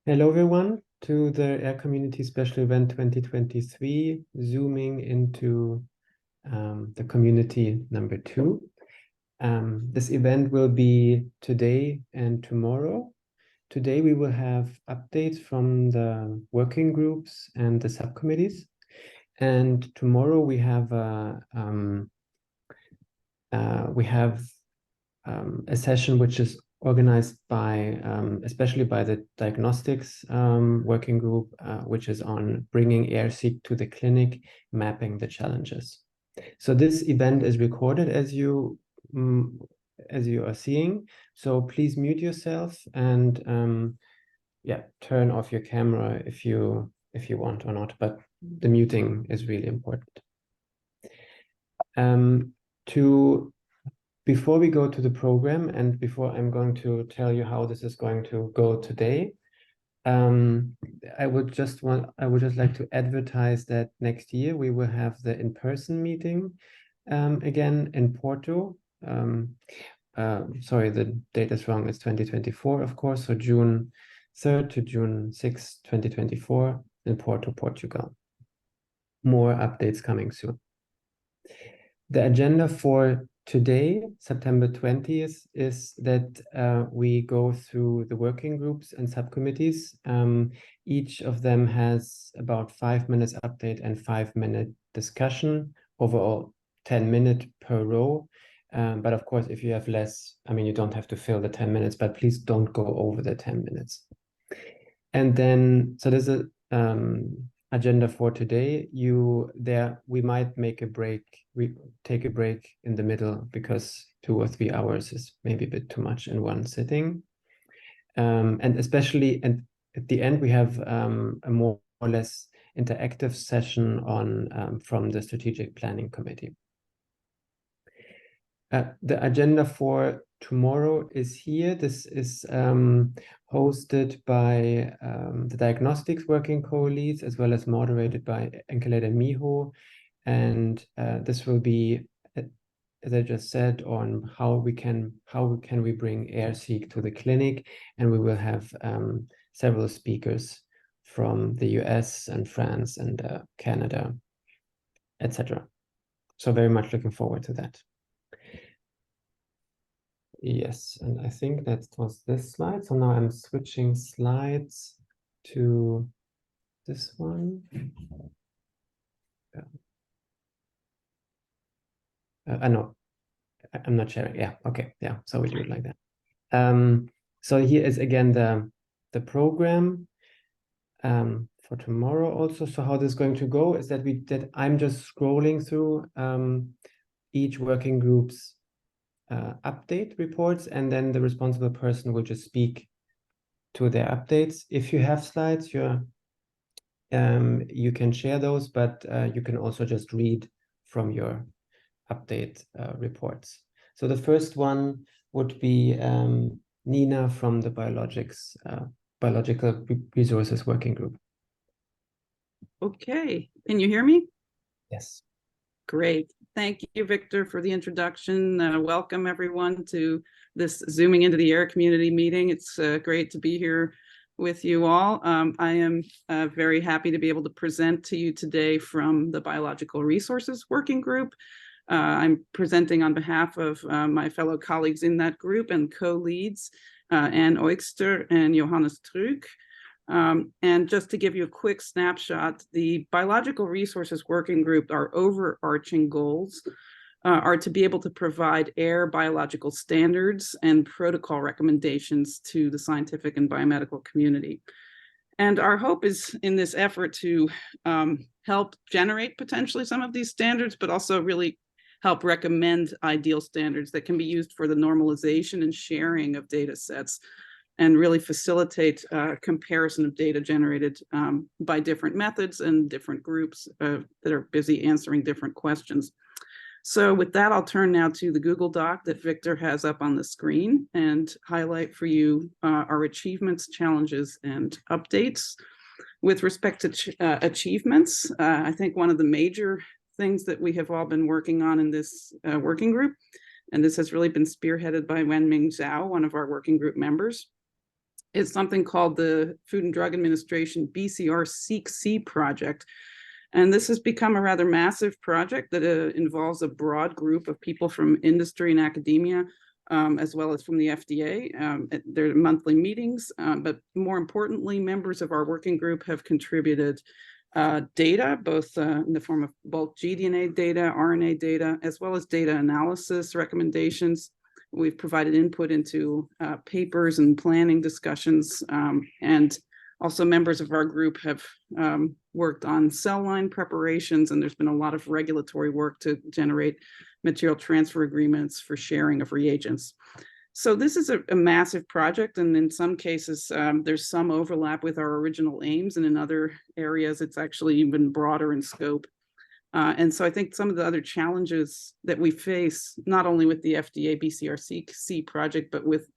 Hello, everyone, to the AIRR Community Special Event 2023, zooming into the community number 2. This event will be today and tomorrow. Today, we will have updates from the working groups and the subcommittees. And tomorrow, we have a session which is organized by, especially by the Diagnostics Working Group, which is on bringing AIRR-seq to the clinic, mapping the challenges. So this event is recorded as you are seeing. So please mute yourself and turn off your camera if you want or not. But the muting is really important. Before we go to the program and before I'm going to tell you how this is going to go today, I would just like to advertise that next year we will have the in-person meeting again in Porto. Sorry, the date is wrong. It's 2024, of course. So June 3rd to June 6th, 2024 in Porto, Portugal. More updates coming soon. The agenda for today, September 20th, is that we go through the working groups and subcommittees. Each of them has about 5 minutes update and 5-minute discussion, overall 10 minutes per row. But of course, if you have less, you don't have to fill the 10 minutes, but please don't go over the 10 minutes. And then, so there's a agenda for today. We might make a break. We take a break in the middle because 2 or 3 hours is maybe a bit too much in one sitting. And at the end, we have a more or less interactive session on from the Strategic Planning Committee. The agenda for tomorrow is here. This is hosted by the Diagnostics Working Co-leads, as well as moderated by Allele and Miho. And this will be, as I just said, on how can we bring AIRR-seq to the clinic, and we will have several speakers from the US and France and Canada, etc. So very much looking forward to that. Yes, and I think that was this slide. So now I'm switching slides to this one. No, I'm not sharing. Yeah, okay, yeah. So we do it like that. So here is again the program for tomorrow also. So how this is going to go is that I'm just scrolling through each working group's update reports, and then the responsible person will just speak to their updates. If you have slides, you can share those, but you can also just read from your update reports. So the first one would be Nina from the Biological Resources Working Group. Okay, can you hear me? Yes. Great. Thank you, Victor, for the introduction. Welcome, everyone, to this Zooming into the AIRR Community Meeting. It's great to be here with you all. I am very happy to be able to present to you today from the Biological Resources Working Group. I'm presenting on behalf of my fellow colleagues in that group and co-leads, Anne Oyster and Johannes Trug. And just to give you a quick snapshot, the Biological Resources Working Group, our overarching goals are to be able to provide AIRR biological standards and protocol recommendations to the scientific and biomedical community. And our hope is in this effort to help generate potentially some of these standards, but also really help recommend ideal standards that can be used for the normalization and sharing of data sets, and really facilitate comparison of data generated by different methods and different groups that are busy answering different questions. So with that, I'll turn now to the Google Doc that Victor has up on the screen and highlight for you our achievements, challenges, and updates. With respect to achievements, I think one of the major things that we have all been working on in this working group, and this has really been spearheaded by Wenming Zhao, one of our working group members, is something called the Food and Drug Administration BCR-seq project. And this has become a rather massive project that involves a broad group of people from industry and academia, as well as from the FDA. There are monthly meetings, but more importantly, members of our working group have contributed data, both in the form of bulk gDNA data, RNA data, as well as data analysis recommendations. We've provided input into papers and planning discussions, and also members of our group have worked on cell line preparations, and there's been a lot of regulatory work to generate material transfer agreements for sharing of reagents. So this is a massive project, and in some cases, there's some overlap with our original aims, and in other areas, it's actually even broader in scope. And so I think some of the other challenges that we face, not only with the FDA BCR-seq project, but with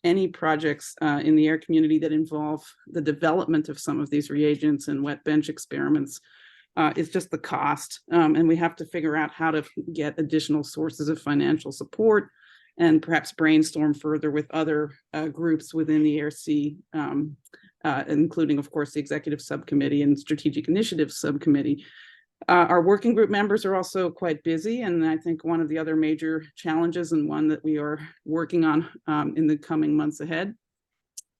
any projects in the AIR community that involve the development of some of these reagents and wet bench experiments, is just the cost. And we have to figure out how to get additional sources of financial support and perhaps brainstorm further with other groups within the AIRR-C, including, of course, the Executive Subcommittee and Strategic Initiatives Subcommittee. Our working group members are also quite busy, and I think one of the other major challenges, and one that we are working on in the coming months ahead,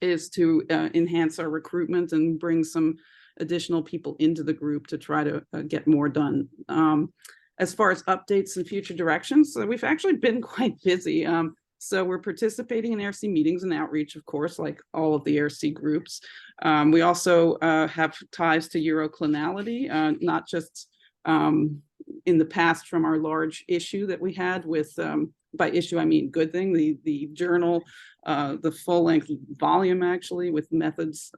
is to enhance our recruitment and bring some additional people into the group to try to get more done. As far as updates and future directions, we've actually been quite busy. So we're participating in AIRR-C meetings and outreach, of course, like all of the AIRR-C groups. We also have ties to uroclinality, not just in the past from our large issue that we had with, by issue I mean good thing, the journal, the full-length volume actually with methods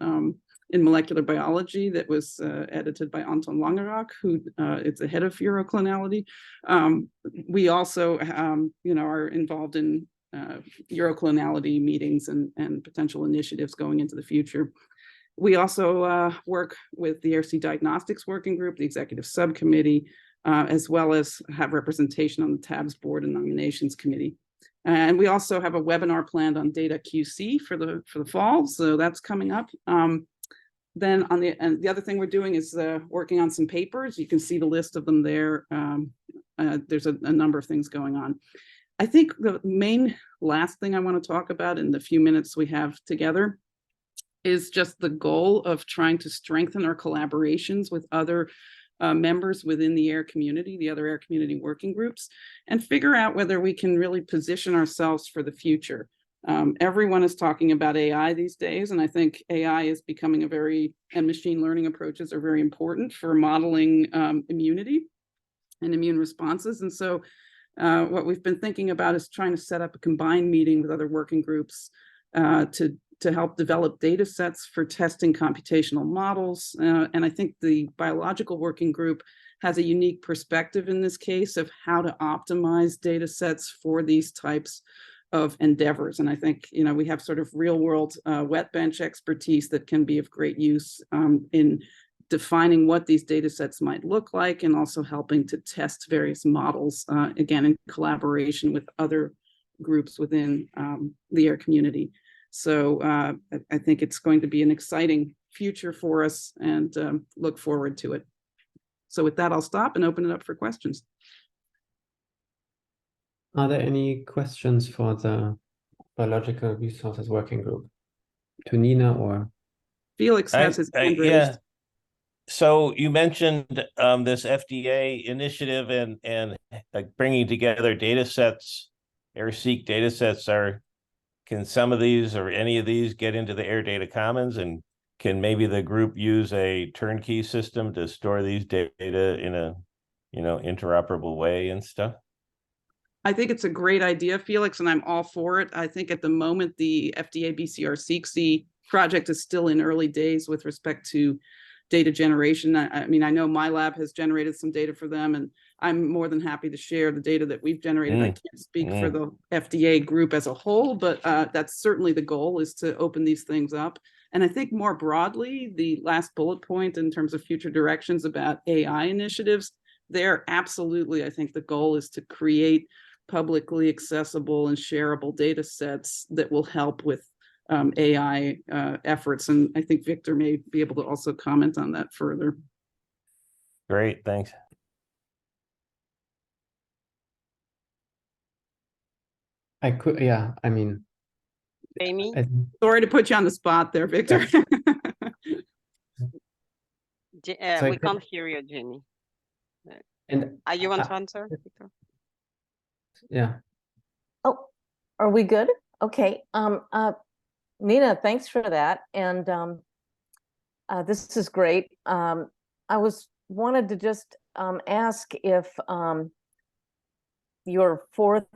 in molecular biology that was edited by Anton Langerak, who is the head of uroclinality. We also, are involved in uroclinality meetings and potential initiatives going into the future. We also work with the AIRR-C Diagnostics Working Group, the Executive Subcommittee, as well as have representation on the TABS Board and Nominations Committee. And we also have a webinar planned on data QC for the fall, so that's coming up. Then on the other thing we're doing is working on some papers. You can see the list of them there. There's a number of things going on. I think the main last thing I want to talk about in the few minutes we have together is just the goal of trying to strengthen our collaborations with other members within the AIR community, the other AIR community working groups, and figure out whether we can really position ourselves for the future. Everyone is talking about AI these days, and I think AI is becoming and machine learning approaches are very important for modeling immunity and immune responses. And so what we've been thinking about is trying to set up a combined meeting with other working groups to help develop data sets for testing computational models. And I think the biological working group has a unique perspective in this case of how to optimize data sets for these types of endeavors. And I think, we have sort of real world wet bench expertise that can be of great use in defining what these data sets might look like, and also helping to test various models, again, in collaboration with other groups within the AIR community. So I think it's going to be an exciting future for us, and look forward to it. So with that, I'll stop and open it up for questions. Are there any questions for the Biological Resources Working Group? To Nina or? Felix has his hand raised. Yeah. So you mentioned this FDA initiative and like bringing together data sets, AIR-seq data sets. Can some of these or any of these get into the AIR Data Commons, and can maybe the group use a turnkey system to store these data in a interoperable way and stuff? I think it's a great idea, Felix, and I'm all for it. I think at the moment, the FDA BCR-seq project is still in early days with respect to data generation. I mean, I know my lab has generated some data for them, and I'm more than happy to share the data that we've generated. I can't speak for the FDA group as a whole, but that's certainly the goal, is to open these things up. And I think more broadly, the last bullet point in terms of future directions about AI initiatives, there absolutely, I think the goal is to create publicly accessible and shareable data sets that will help with AI efforts. And I think Victor may be able to also comment on that further. Great, thanks. I could, yeah, I mean, Amy? Sorry to put you on the spot there, Victor. We can't hear you, Jenny. and You want to answer, Victor? yeah. Oh, are we good? Okay. Nina, thanks for that. And this is great. I wanted to just ask if your fourth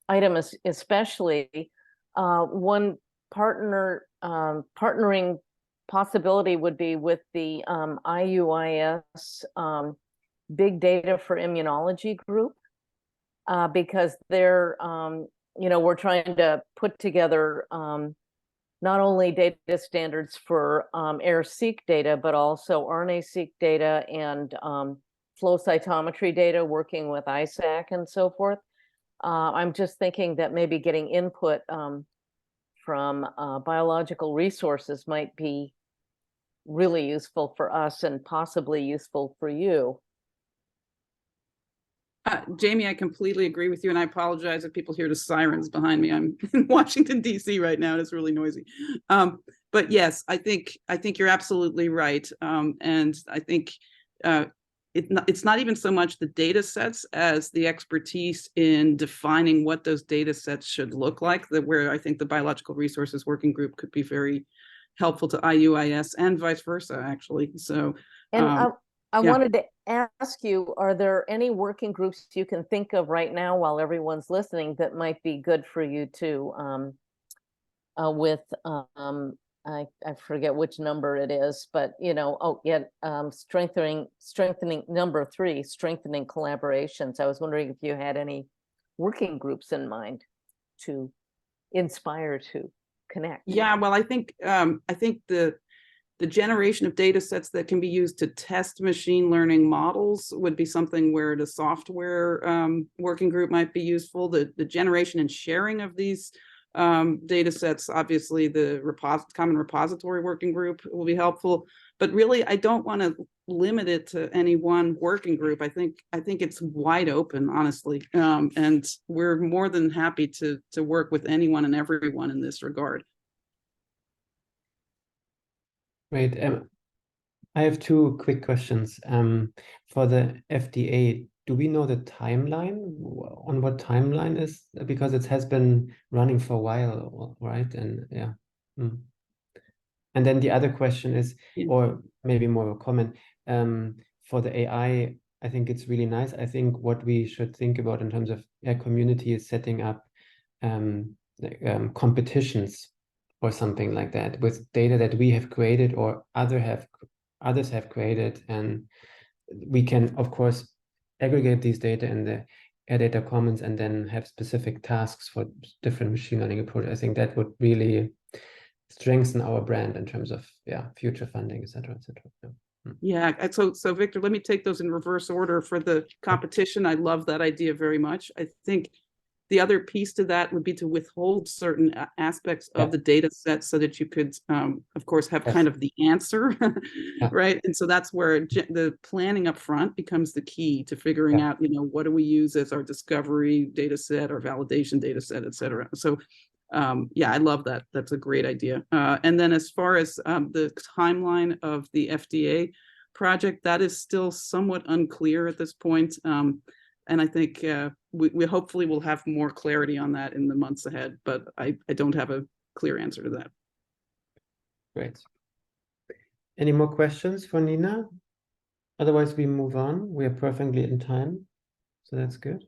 item is especially one partnering possibility would be with the IUIS Big Data for Immunology group, because they're, we're trying to put together not only data standards for AIRR-seq data, but also RNA-seq data and flow cytometry data, working with ISAC and so forth. I'm just thinking that maybe getting input from biological resources might be really useful for us and possibly useful for you. Jamie, I completely agree with you, and I apologize if people hear the sirens behind me. I'm in Washington, D.C. right now, and it's really noisy. But yes, I think you're absolutely right. And I think it's not even so much the data sets as the expertise in defining what those data sets should look like, where I think the Biological Resources Working Group could be very helpful to IUIS and vice versa, actually. So, and I wanted to ask you, are there any working groups you can think of right now while everyone's listening that might be good for you to with I forget which number it is, but strengthening number 3, strengthening collaborations. I was wondering if you had any working groups in mind to inspire to connect. Yeah, well, I think the generation of data sets that can be used to test machine learning models would be something where the software working group might be useful. The generation and sharing of these data sets, obviously the common repository working group will be helpful. But really, I don't want to limit it to any one working group. I think it's wide open, honestly. And we're more than happy to work with anyone and everyone in this regard. Great. I have 2 quick questions. For the FDA, do we know the timeline on what timeline is? Because it has been running for a while, right? And yeah. And then the other question is, or maybe more of a comment, for the AI, I think it's really nice. I think what we should think about in terms of community is setting up competitions or something like that with data that we have created or others have created, and we can of course aggregate these data in the data commons and then have specific tasks for different machine learning approaches. I think that would really strengthen our brand in terms of future funding, etc., etc. Yeah, so Victor, let me take those in reverse order. For the competition, I love that idea very much. I think the other piece to that would be to withhold certain aspects of the data set so that you could, of course, have kind of the answer, right? And so that's where the planning up front becomes the key to figuring out, what do we use as our discovery data set, our validation data set, et cetera. So, I love that. That's a great idea. And then as far as the timeline of the FDA project, that is still somewhat unclear at this point. And I think we hopefully will have more clarity on that in the months ahead, but I don't have a clear answer to that. Great. Any more questions for Nina? Otherwise, we move on. We are perfectly in time, so that's good.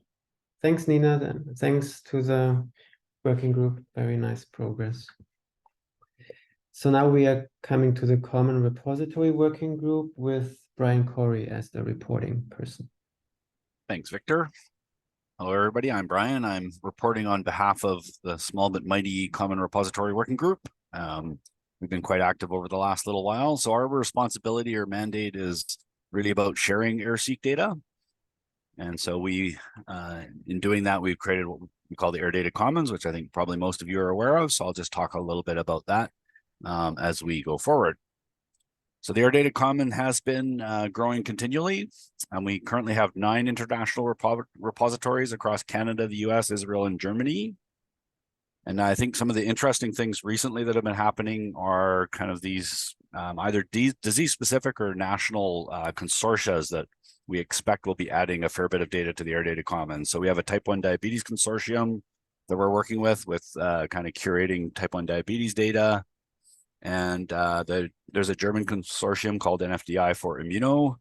Thanks, Nina. Then thanks to the working group. Very nice progress. So now we are coming to the Common Repository Working Group with Brian Corey as the reporting person. Thanks, Victor. Hello, everybody. I'm Brian. I'm reporting on behalf of the small but mighty Common Repository Working Group. We've been quite active over the last little while. So our responsibility or mandate is really about sharing AIRR-seq data. And so we, in doing that, we've created what we call the AIR Data Commons, which I think probably most of you are aware of. So I'll just talk a little bit about that as we go forward. So the AIR Data Common has been growing continually, and we currently have 9 international repositories across Canada, the US, Israel, and Germany. And I think some of the interesting things recently that have been happening are kind of these either disease-specific or national consortia that we expect will be adding a fair bit of data to the AIR Data Commons. So we have a type 1 diabetes consortium that we're working with kind of curating type 1 diabetes data. And there's a German consortium called NFDI for Immuno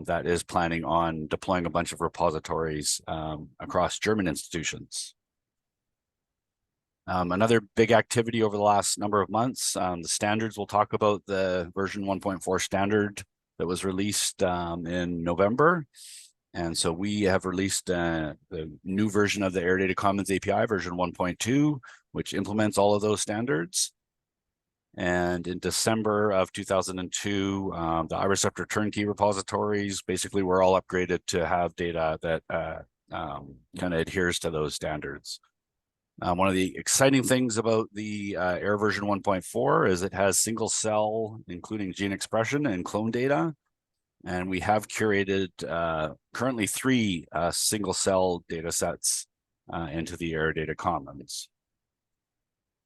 that is planning on deploying a bunch of repositories across German institutions. Another big activity over the last number of months, the standards, we'll talk about the version 1.4 standard that was released in November. And so we have released the new version of the AIR Data Commons API, version 1.2, which implements all of those standards. And in December of 2002, the iReceptor turnkey repositories basically were all upgraded to have data that kind of adheres to those standards. One of the exciting things about the AIR version 1.4 is it has single cell, including gene expression and clone data. And we have curated currently 3 single cell data sets into the AIR Data Commons.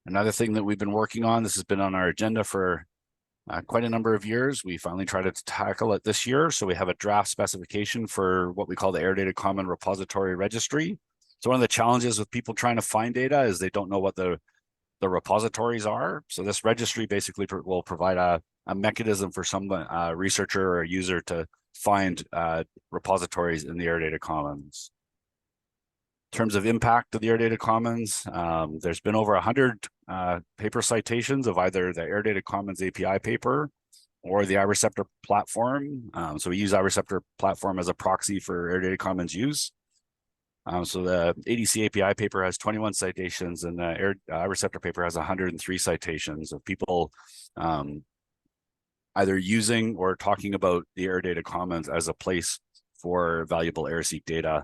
Another thing that we've been working on, this has been on our agenda for quite a number of years. We finally tried to tackle it this year. So we have a draft specification for what we call the AIR Data Common Repository Registry. So one of the challenges with people trying to find data is they don't know what the repositories are. So this registry basically will provide a mechanism for some researcher or user to find repositories in the AIR Data Commons. In terms of impact of the AIR Data Commons, there's been over 100 paper citations of either the AIR Data Commons API paper or the iReceptor platform. So we use iReceptor platform as a proxy for AIR Data Commons use. So the ADC API paper has 21 citations, and the iReceptor paper has 103 citations of people either using or talking about the AIR Data Commons as a place for valuable AIR-seq data.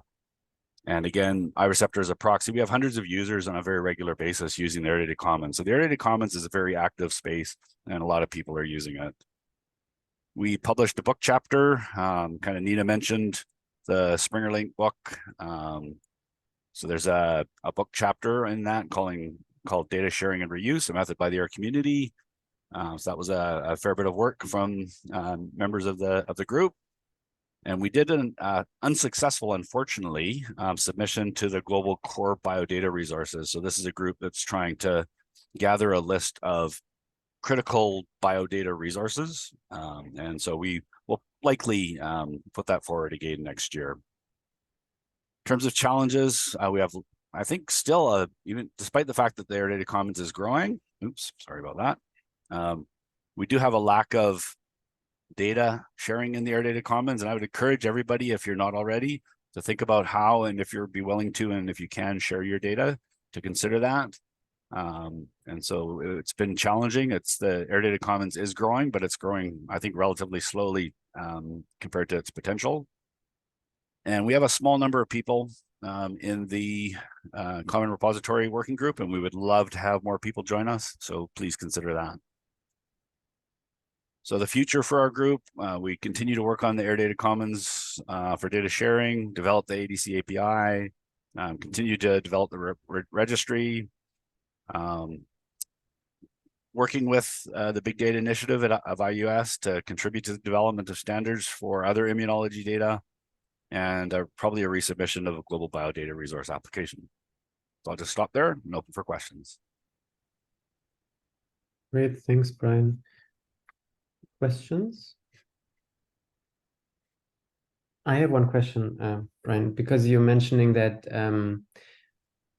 And again, iReceptor is a proxy. We have hundreds of users on a very regular basis using the AIR Data Commons. So the AIR Data Commons is a very active space, and a lot of people are using it. We published a book chapter, kind of Nina mentioned the Springer Link book. So there's a book chapter in that called Data Sharing and Reuse, a method by the AIR community. So that was a fair bit of work from members of the group. And we did an unsuccessful, unfortunately, submission to the Global Core Biodata Resources. So this is a group that's trying to gather a list of critical biodata resources. And so we will likely put that forward again next year. In terms of challenges, we have, I think, still, even despite the fact that the AIR Data Commons is growing, oops, sorry about that. We do have a lack of data sharing in the AIR Data Commons, and I would encourage everybody, if you're not already, to think about how, and if you'd be willing to, and if you can share your data, to consider that. And so it's been challenging. The AIR Data Commons is growing, but it's growing, I think, relatively slowly compared to its potential. And we have a small number of people in the Common Repository Working Group, and we would love to have more people join us. So please consider that. So the future for our group, we continue to work on the AIR Data Commons for data sharing, develop the ADC API, continue to develop the registry, working with the Big Data Initiative of IUS to contribute to the development of standards for other immunology data, and probably a resubmission of a global biodata resource application. So I'll just stop there and open for questions. Great, thanks, Brian. Questions? I have one question, Brian, because you're mentioning that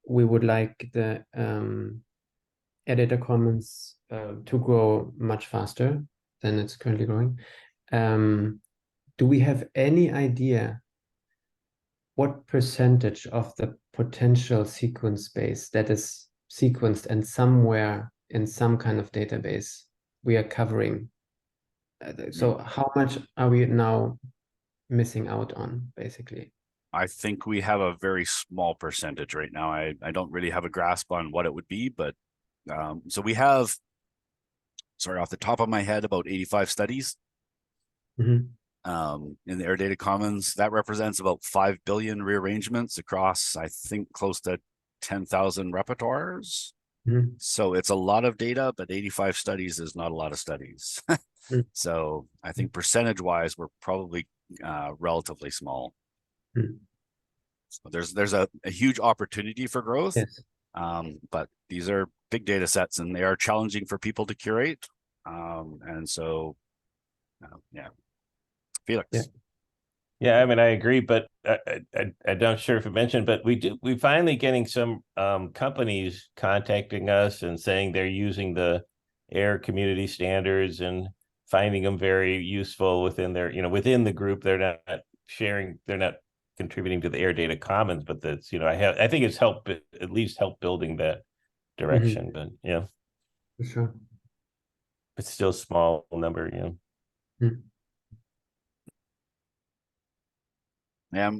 we would like the AIR Data Commons to grow much faster than it's currently growing. Do we have any idea what percentage of the potential sequence space that is sequenced and somewhere in some kind of database we are covering? So how much are we now missing out on, basically? I think we have a very small percentage right now. I don't really have a grasp on what it would be, but so we have, sorry, off the top of my head, about 85 studies Mhm. In the Air Data Commons. That represents about 5 billion rearrangements across, I think, close to 10,000 repertoires. Mhm. So it's a lot of data, but 85 studies is not a lot of studies. Mm. So I think percentage-wise, we're probably relatively small. Mm. So there's a huge opportunity for growth, Yes. but these are big data sets and they are challenging for people to curate. And so, yeah, Felix. Yeah. Yeah, I mean, I agree, but I'm not sure if you mentioned, but we finally getting some companies contacting us and saying they're using the AIR community standards and finding them very useful within their, within the group. They're not sharing, they're not contributing to the AIR Data Commons, but that's, I think it's helped, at least help building that direction, but yeah, For sure. it's still a small number, Mm. Yeah,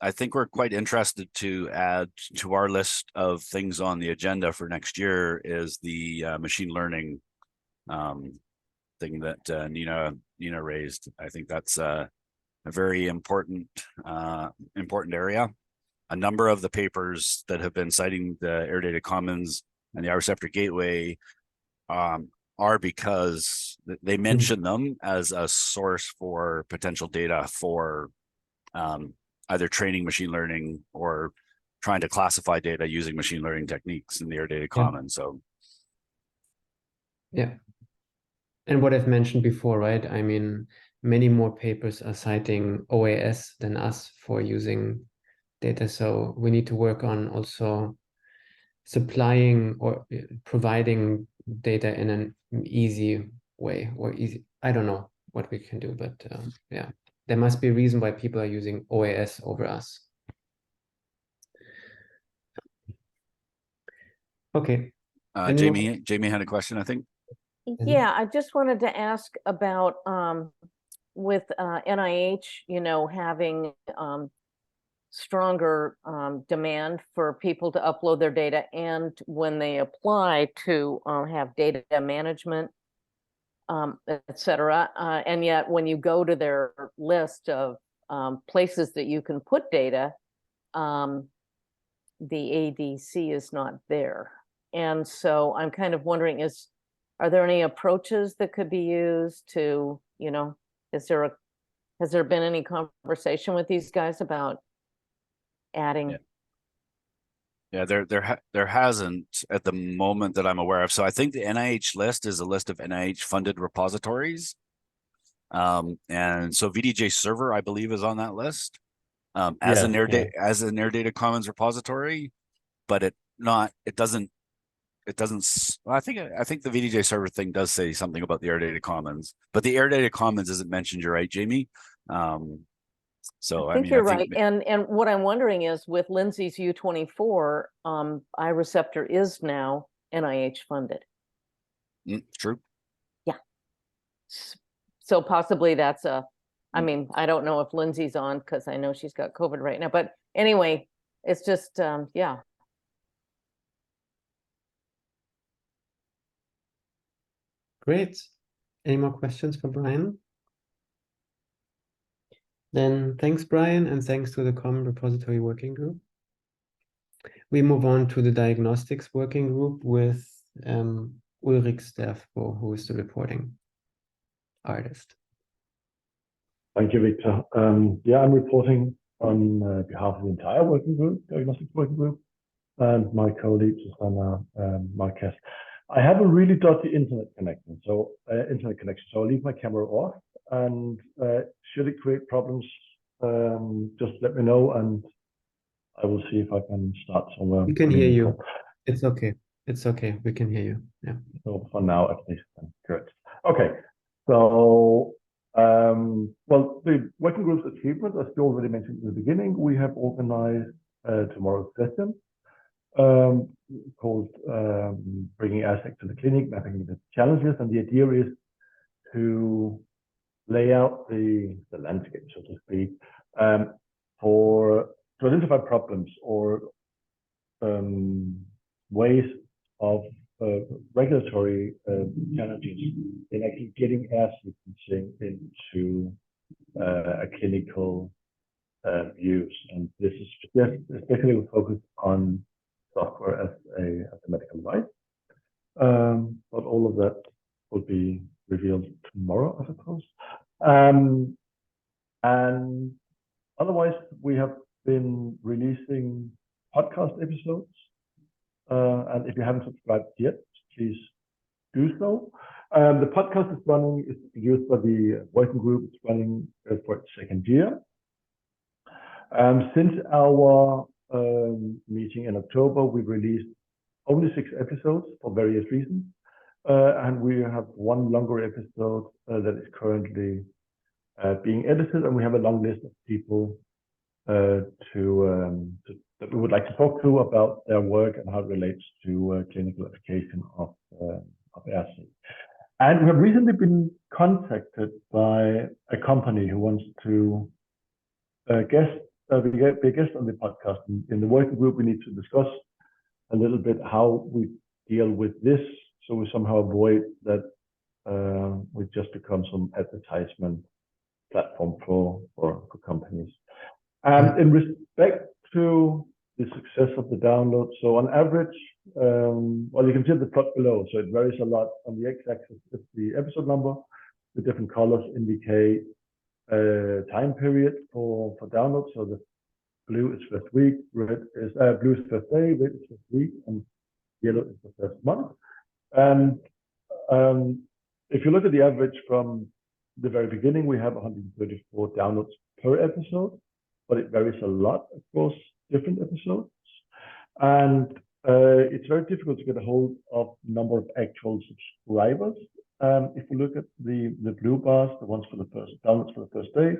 I think we're quite interested to add to our list of things on the agenda for next year is the machine learning thing that Nina raised. I think that's a very important area. A number of the papers that have been citing the Air Data Commons and the iReceptor Gateway are because they mention them as a source for potential data for either training machine learning or trying to classify data using machine learning techniques in the Air Data Commons. So, yeah. And what I've mentioned before, right? I mean, many more papers are citing OAS than us for using data. So we need to work on also supplying or providing data in an easy way or easy. I don't know what we can do, but yeah, there must be a reason why people are using OAS over us. Okay. Jamie had a question, I think. Yeah, I just wanted to ask about with NIH, having stronger demand for people to upload their data and when they apply to have data management, et cetera. And yet when you go to their list of places that you can put data, the ADC is not there. And so I'm kind of wondering, are there any approaches that could be used to, has there been any conversation with these guys about adding? Yeah, there hasn't at the moment that I'm aware of. So I think the NIH list is a list of NIH funded repositories. And so VDJ Server, I believe, is on that list as an Air Data Commons repository, but it doesn't. Well, I think the VDJ Server thing does say something about the Air Data Commons, but the Air Data Commons isn't mentioned. You're right, Jamie. So I think you're right. And what I'm wondering is with Lindsay's U24, iReceptor is now NIH funded. True. Yeah. So possibly that's I mean, I don't know if Lindsay's on because I know she's got COVID right now, but anyway, it's just, yeah. Great. Any more questions for Brian? Then thanks, Brian, and thanks to the Common Repository Working Group. We move on to the Diagnostics Working Group with Ulrich Sterfbo, who is the reporting artist. Thank you, Victor. Yeah, I'm reporting on behalf of the entire working group, Diagnostics Working Group, and my colleague, Susanna Marquez. I have a really dodgy internet connection, so I'll leave my camera off, and should it create problems, just let me know, and I will see if I can start somewhere. We can hear you. It's okay. It's okay. We can hear you. Yeah. So for now, at least, good. Okay. So, well, the working group's achievement, as you already mentioned in the beginning, we have organized tomorrow's session called Bringing AIRR-seq to the Clinic, Mapping the Challenges. And the idea is to lay out the landscape, so to speak, for identify problems or ways of regulatory challenges in actually getting AIR sequencing into a clinical use. And this is especially focused on software as a medical device. But all of that will be revealed tomorrow, I suppose. And otherwise, we have been releasing podcast episodes. And if you haven't subscribed yet, please do so. The podcast is produced by the working group. It's running for its second year. Since our meeting in October, we've released only 6 episodes for various reasons. And we have one longer episode that is currently being edited, and we have a long list of people that we would like to talk to about their work and how it relates to clinical application of AIRR-C. And we have recently been contacted by a company who wants to be a guest on the podcast. In the working group, we need to discuss a little bit how we deal with this, so we somehow avoid that we just become some advertisement platform for companies. And in respect to the success of the download, so on average, well, you can see the plot below, so it varies a lot. On the x-axis is the episode number. The different colors indicate time period for download. So the blue is first week, red is blue is first day, red is first week, and yellow is the first month. And if you look at the average from the very beginning, we have 134 downloads per episode, but it varies a lot across different episodes. And it's very difficult to get a hold of number of actual subscribers. If you look at the blue bars, the ones for the first downloads for the first day,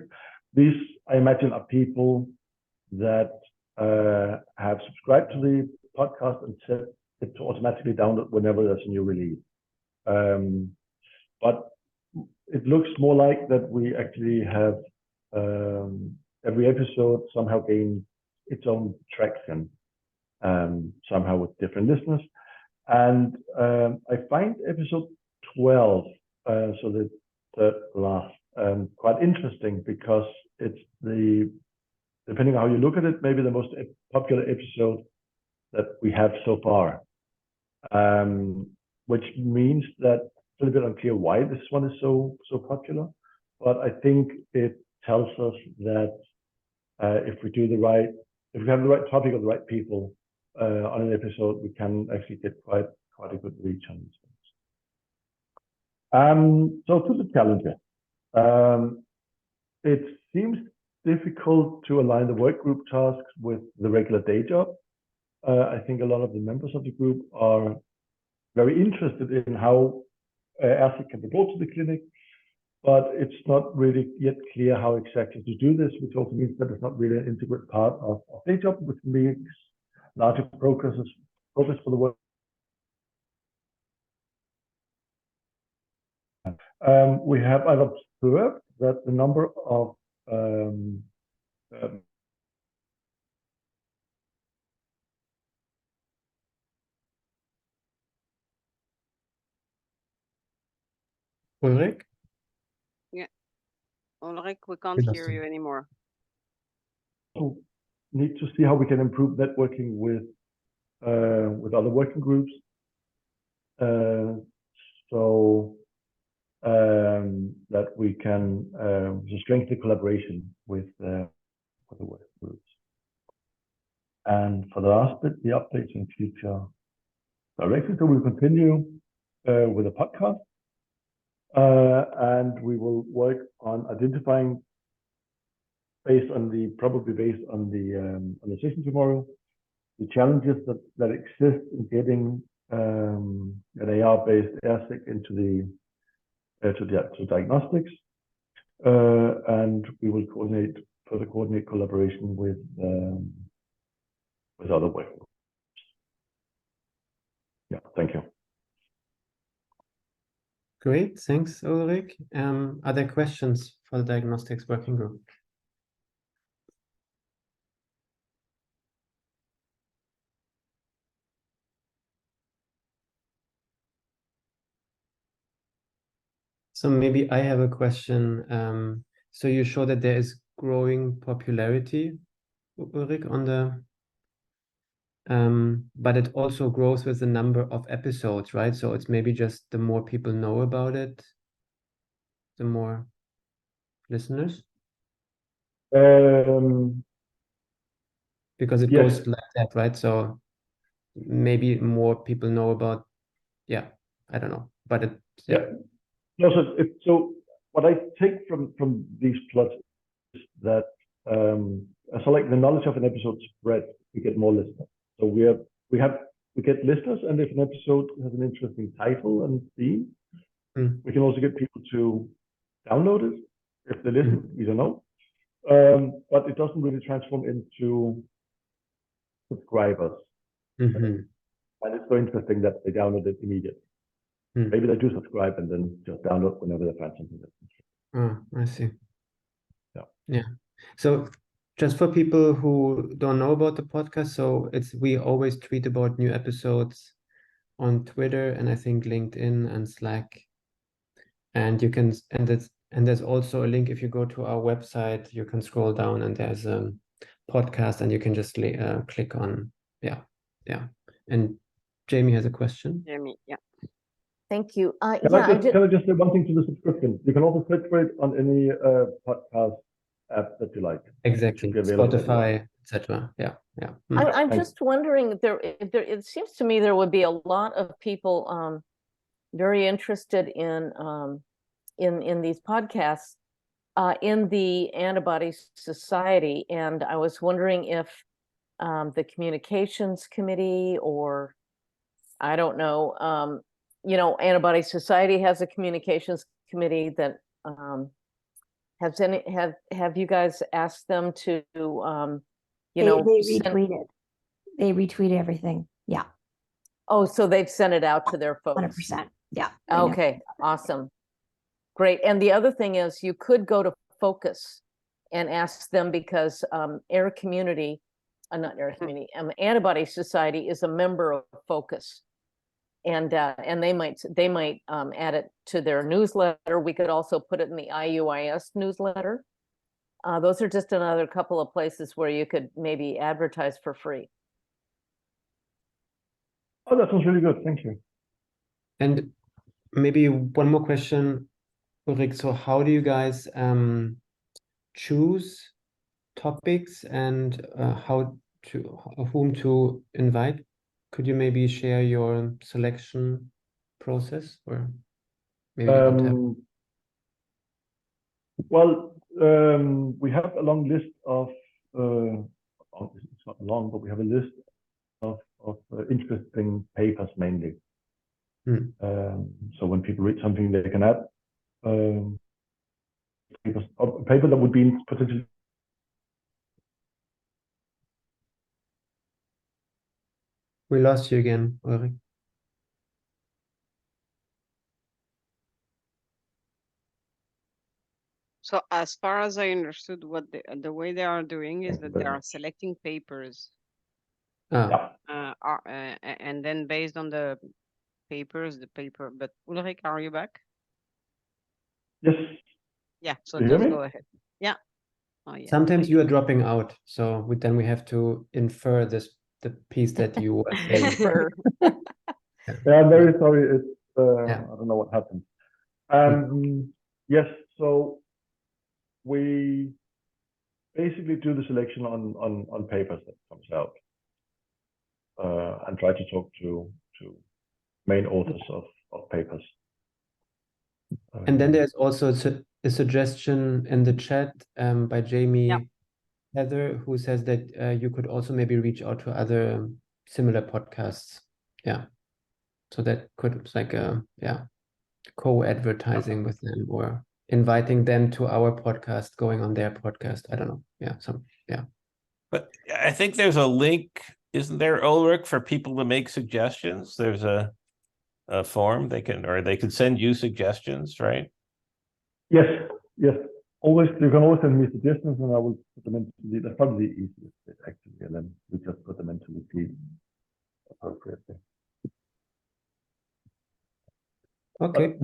these, I imagine, are people that have subscribed to the podcast and set it to automatically download whenever there's a new release. But it looks more like that we actually have every episode somehow gained its own traction, somehow with different listeners. And I find episode 12, so the third last, quite interesting, because it's depending on how you look at it, maybe the most popular episode that we have so far, which means that it's a little bit unclear why this one is so popular. But I think it tells us that if we have the right topic or the right people on an episode, we can actually get quite a good reach on these things. So to the challenges, it seems difficult to align the work group tasks with the regular day job. I think a lot of the members of the group are very interested in how AIRR-seq can be brought to the clinic, but it's not really yet clear how exactly to do this, which also means that it's not really an integral part of day job, which makes larger progress for the work. We have observed that the number of Ulrich? Ulrich, we can't hear you anymore. So need to see how we can improve networking with other working groups. So that we can strengthen the collaboration with the working groups. And for the last bit, the updates in future directions. So we'll continue with the podcast, and we will work on identifying, probably based on the session tomorrow, the challenges that exist in getting an AR-based AIRR-seq into to diagnostics, and we will further coordinate collaboration with other working groups. Yeah, thank you. Great, thanks, Ulrich. Are there questions for the Diagnostics Working Group? So maybe I have a question. So you show that there is growing popularity, Ulrich, on the but it also grows with the number of episodes, right? So it's maybe just the more people know about it, the more listeners, because it Yes. goes like that, right? So maybe more people know about, yeah, I don't know, but it, yeah. No, so what I take from these plots is that so like the knowledge of an episode spread, we get more listeners. So we get listeners, and if an episode has an interesting title and theme, we can also get people to download it if they listen. We don't know, but it doesn't really transform into subscribers. And it's so interesting that they download it immediately. Maybe they do subscribe and then just download whenever they find something that's interesting. Oh, I see. Yeah. So just for people who don't know about the podcast, so we always tweet about new episodes on Twitter and I think LinkedIn and Slack. And you can, and there's also a link. If you go to our website, you can scroll down and there's a podcast and you can just click on, yeah. And Jamie has a question. Jamie, yeah. Thank you. Can I just say one thing to the subscription? You can also search for it on any podcast app that you like. Exactly. Spotify, etc. Yeah. I'm just wondering, it seems to me there would be a lot of people very interested in these podcasts in the Antibody Society, and I was wondering if the communications committee, or I don't know, Antibody Society has a communications committee that have you guys asked them to they retweet it. They retweet everything. Yeah. Oh, so they've sent it out to their folks. 100%. Yeah. Okay, awesome. Great. And the other thing is you could go to Focus and ask them, because AIR Community, not AIR Community, Antibody Society is a member of Focus. And they might add it to their newsletter. We could also put it in the IUIS newsletter. Those are just another couple of places where you could maybe advertise for free. Oh, that sounds really good. Thank you. And maybe one more question, Ulrich. So how do you guys choose topics and whom to invite? Could you maybe share your selection process, or maybe you don't have? Well, we have a long list of it's not long, but we have a list of interesting papers mainly. So when people read something, they can add papers, a paper that would be potentially. We lost you again, Ulrich. So as far as I understood, what the way they are doing is that they are selecting papers. And then based on the papers, but Ulrich, are you back? Yes. Yeah, so Do you hear just me? go ahead. Yeah. Oh, yeah. Sometimes you are dropping out, so then we have to infer the piece that you were saying. Yeah, I'm very sorry. It's I don't know what happened. Yes, so we basically do the selection on papers that comes out, and try to talk to main authors of papers. And then there's also a suggestion in the chat by Jamie Heather, who says that you could also maybe reach out to other similar podcasts. Yeah. So that could like co-advertising with them, or inviting them to our podcast, going on their podcast. I don't know. Yeah. But I think there's a link, isn't there, Ulrich, for people to make suggestions? There's a form they can send you suggestions, right? Yes. Always, you can always send me suggestions, and I will put them into the. That's probably the easiest bit actually, and then we just put them into the feed appropriately. Okay. But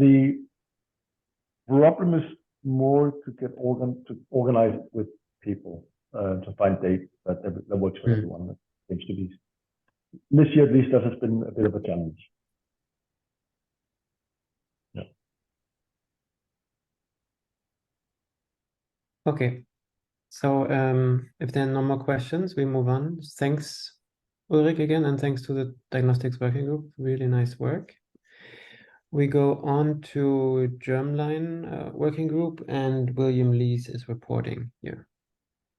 problem is more to get organize it with people, to find dates that works for everyone. That seems to be, this year at least, that has been a bit of a challenge. Yeah. Okay. So if there are no more questions, we move on. Thanks, Ulrich, again, and thanks to the Diagnostics Working Group. Really nice work. We go on to Germline Working Group, and William Lees is reporting here.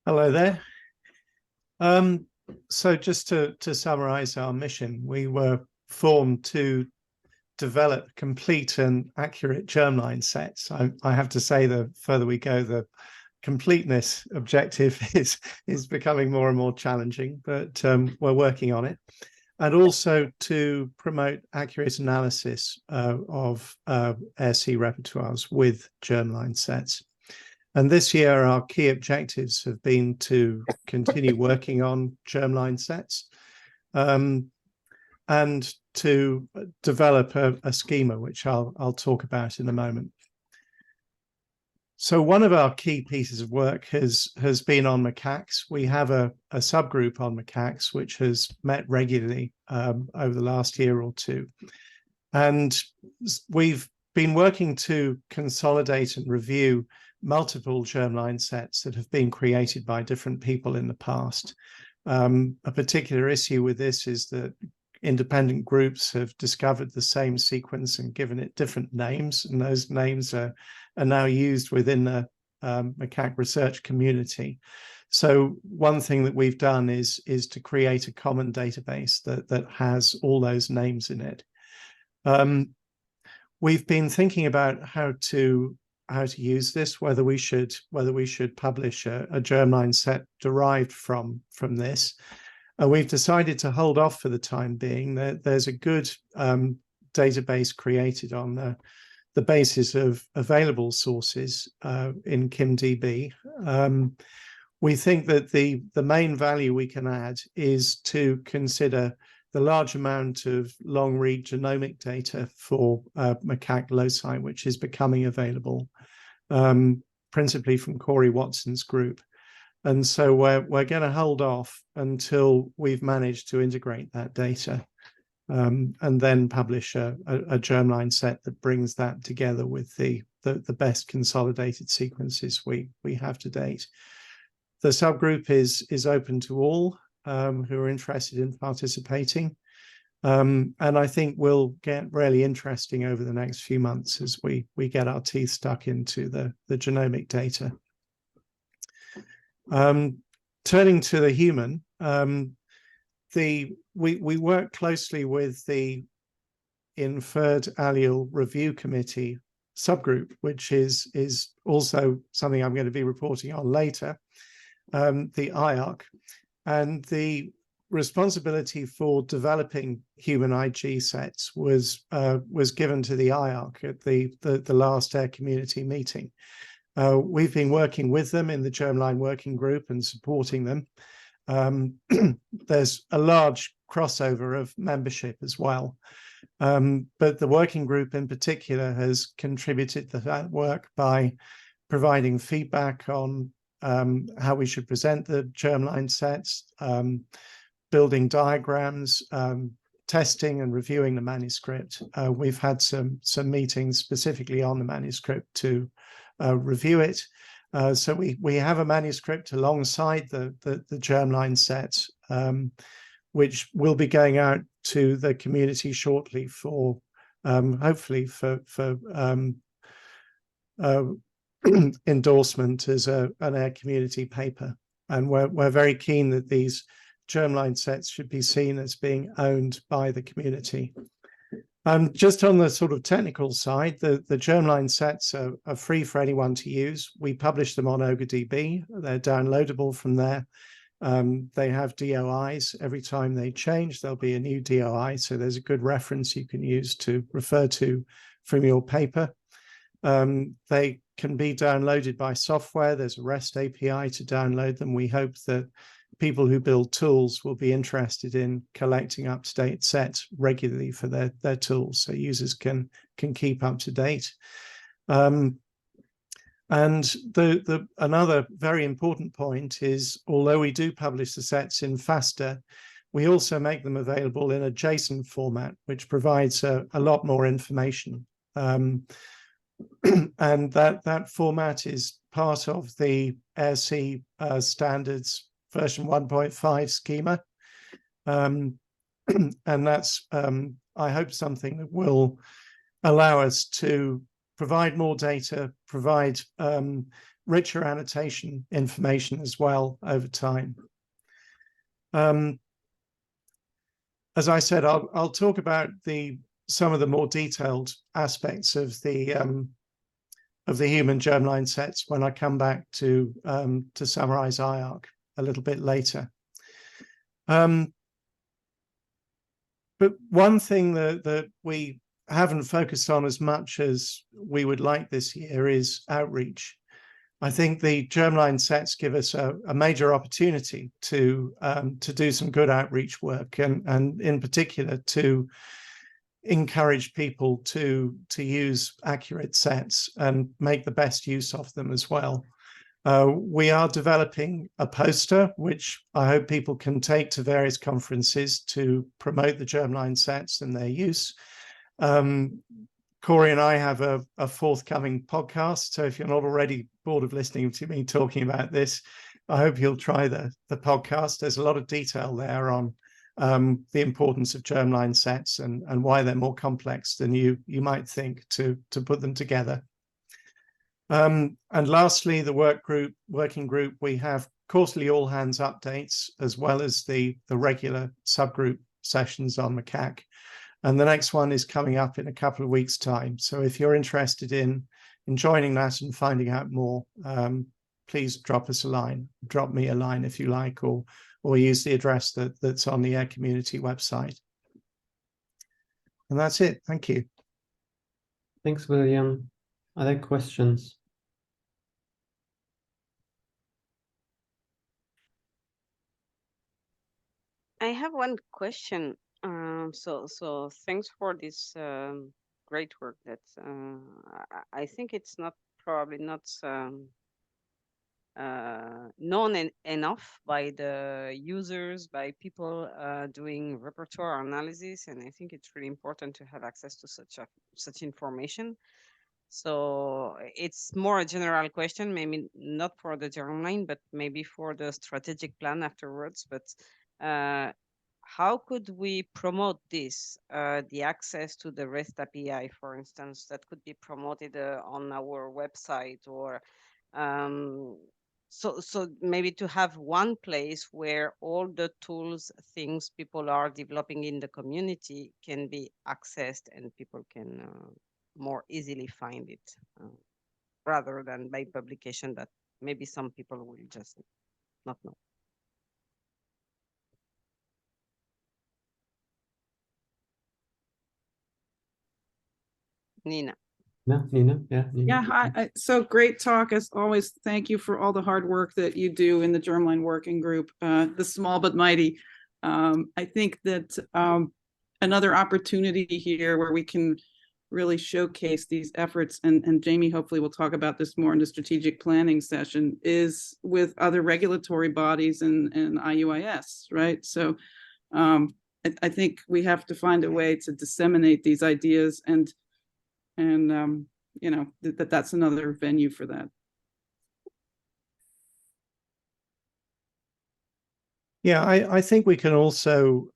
Hello there. So just to summarize our mission, we were formed to develop complete and accurate germline sets. I have to say, the further we go, the completeness objective is becoming more and more challenging, but we're working on it. And also to promote accurate analysis of AIRR-C repertoires with germline sets. And this year, our key objectives have been to continue working on germline sets and to develop a schema, which I'll talk about in a moment. So one of our key pieces of work has been on macaques. We have a subgroup on macaques, which has met regularly over the last year or two. And we've been working to consolidate and review multiple germline sets that have been created by different people in the past. A particular issue with this is that independent groups have discovered the same sequence and given it different names, and those names are now used within the macaque research community. So one thing that we've done is to create a common database that has all those names in it. We've been thinking about how to use this, whether we should publish a germline set derived from this. We've decided to hold off for the time being. There's a good database created on the basis of available sources in KimDB. We think that the main value we can add is to consider the large amount of long-read genomic data for macaque loci, which is becoming available, principally from Corey Watson's group. And so we're going to hold off until we've managed to integrate that data and then publish a germline set that brings that together with the best consolidated sequences we have to date. The subgroup is open to all who are interested in participating. And I think will get really interesting over the next few months as we get our teeth stuck into the genomic data. Turning to the human, we work closely with the Inferred Allele Review Committee subgroup, which is also something I'm going to be reporting on later, the AIRR-C, and the responsibility for developing human IG sets was given to the AIRR-C at the last AIRR Community Meeting. We've been working with them in the Germline Working Group and supporting them. There's a large crossover of membership as well. But the working group in particular has contributed to that work by providing feedback on how we should present the germline sets, building diagrams, testing and reviewing the manuscript. We've had some meetings specifically on the manuscript to review it. So we have a manuscript alongside the germline set, which will be going out to the community shortly for hopefully for endorsement as an AIRR community paper. And we're very keen that these germline sets should be seen as being owned by the community. Just on the sort of technical side, the germline sets are free for anyone to use. We publish them on OgaDB. They're downloadable from there. They have DOIs. Every time they change, there'll be a new DOI. So there's a good reference you can use to refer to from your paper. They can be downloaded by software. There's a REST API to download them. We hope that people who build tools will be interested in collecting up-to-date sets regularly for their tools, so users can keep up to date. And another very important point is, although we do publish the sets in FASTA, we also make them available in a JSON format, which provides a lot more information. And that format is part of the AIRR-C standards version 1.5 schema. And that's, I hope, something that will allow us to provide more data, provide richer annotation information as well over time. As I said, I'll talk about some of the more detailed aspects of the human germline sets when I come back to summarize AIRR a little bit later. But one thing that we haven't focused on as much as we would like this year is outreach. I think the germline sets give us a major opportunity to do some good outreach work, and in particular to encourage people to use accurate sets and make the best use of them as well. We are developing a poster, which I hope people can take to various conferences to promote the germline sets and their use. Corey and I have a forthcoming podcast, so if you're not already bored of listening to me talking about this, I hope you'll try the podcast. There's a lot of detail there on the importance of germline sets and why they're more complex than you might think to put them together. And lastly, the working group, we have quarterly all hands updates, as well as the regular subgroup sessions on macaque. And the next one is coming up in a couple of weeks' time. So if you're interested in joining that and finding out more, please drop us a line. Drop me a line if you like, or use the address that's on the AIRR Community website. And that's it. Thank you. Thanks, William. Other questions? I have one question. So thanks for this great work. That I think it's probably not known enough by the users, by people doing repertoire analysis, and I think it's really important to have access to such information. So it's more a general question, maybe not for the Germline, but maybe for the strategic plan afterwards. But how could we promote this, the access to the REST API, for instance, that could be promoted on our website, or so maybe to have one place where all the tools, things people are developing in the community can be accessed and people can more easily find it, rather than by publication that maybe some people will just not know. Nina. No, Nina? Yeah, Nina. Yeah, hi. So great talk as always. Thank you for all the hard work that you do in the Germline Working Group, the small but mighty. I think that another opportunity here where we can really showcase these efforts, and Jamie hopefully will talk about this more in the strategic planning session, is with other regulatory bodies and IUIS, right? So I think we have to find a way to disseminate these ideas, and you know, that's another venue for that. Yeah, I think we can also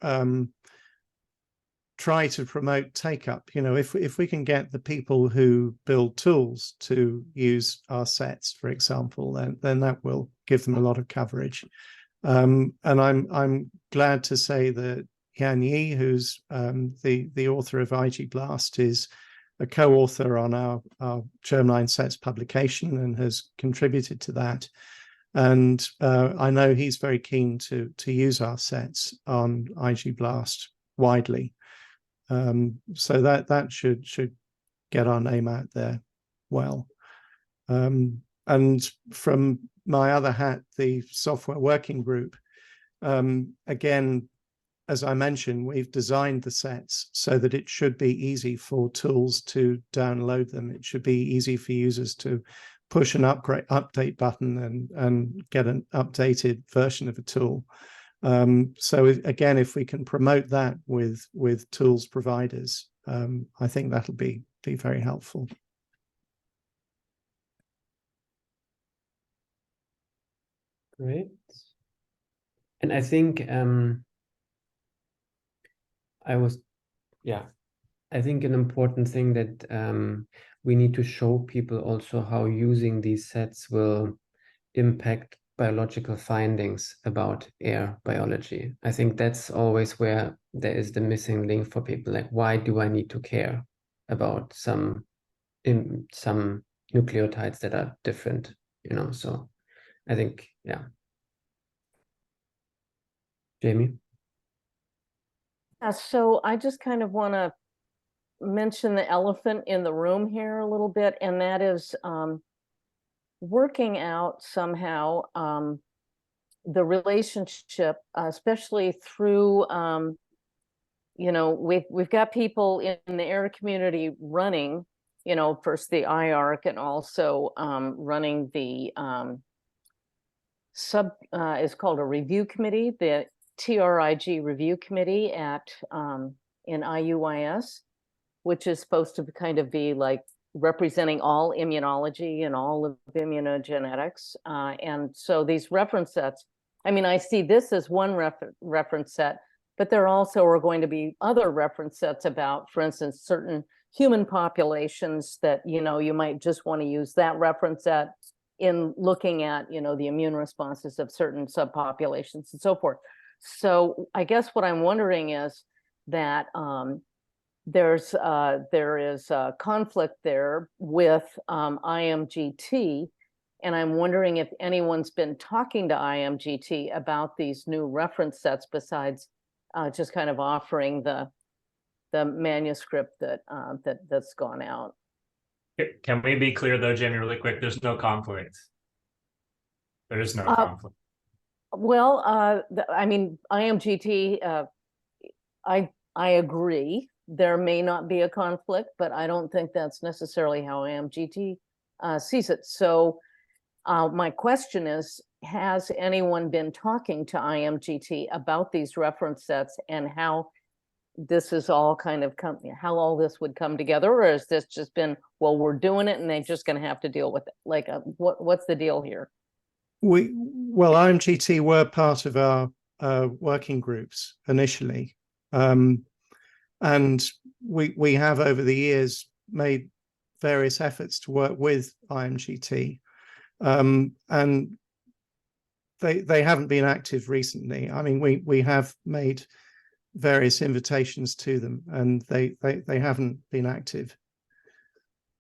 try to promote take-up. You know, if we can get the people who build tools to use our sets, for example, then that will give them a lot of coverage. And I'm glad to say that Yan Yi, who's the author of IG Blast, is a co-author on our Germline sets publication and has contributed to that. And I know he's very keen to use our sets on IG Blast widely. So that should get our name out there well. And from my other hat, the software working group, again, as I mentioned, we've designed the sets so that it should be easy for tools to download them. It should be easy for users to push an update button and get an updated version of a tool. So again, if we can promote that with tools providers, I think that'll be very helpful. Great. And I think I think an important thing that we need to show people also how using these sets will impact biological findings about air biology. I think that's always where there is the missing link for people. Like, why do I need to care about some nucleotides that are different? So I think, yeah. Jamie? So I just kind of want to mention the elephant in the room here a little bit, and that is working out somehow the relationship, especially through, we've got people in the AIRR community running, first the AIRR and also running the is called a review committee, the TRIG review committee in IUIS, which is supposed to kind of be like representing all immunology and all of immunogenetics. And so these reference sets, I mean, I see this as one reference set, but there also are going to be other reference sets about, for instance, certain human populations that, you might just want to use that reference set in looking at, the immune responses of certain subpopulations and so forth. So I guess what I'm wondering is that there is a conflict there with IMGT, and I'm wondering if anyone's been talking to IMGT about these new reference sets besides just kind of offering the manuscript that's gone out. Can we be clear though, Jamie, really quick? There's no conflict. There is no conflict. Well, I mean, IMGT, I agree. There may not be a conflict, but I don't think that's necessarily how IMGT sees it. So my question is, has anyone been talking to IMGT about these reference sets and how this is all kind of how all this would come together? Or has this just been, well, we're doing it and they're just going to have to deal with it? Like, what's the deal here? Well, IMGT were part of our working groups initially. And we have over the years made various efforts to work with IMGT. And they haven't been active recently. I mean, we have made various invitations to them and they haven't been active.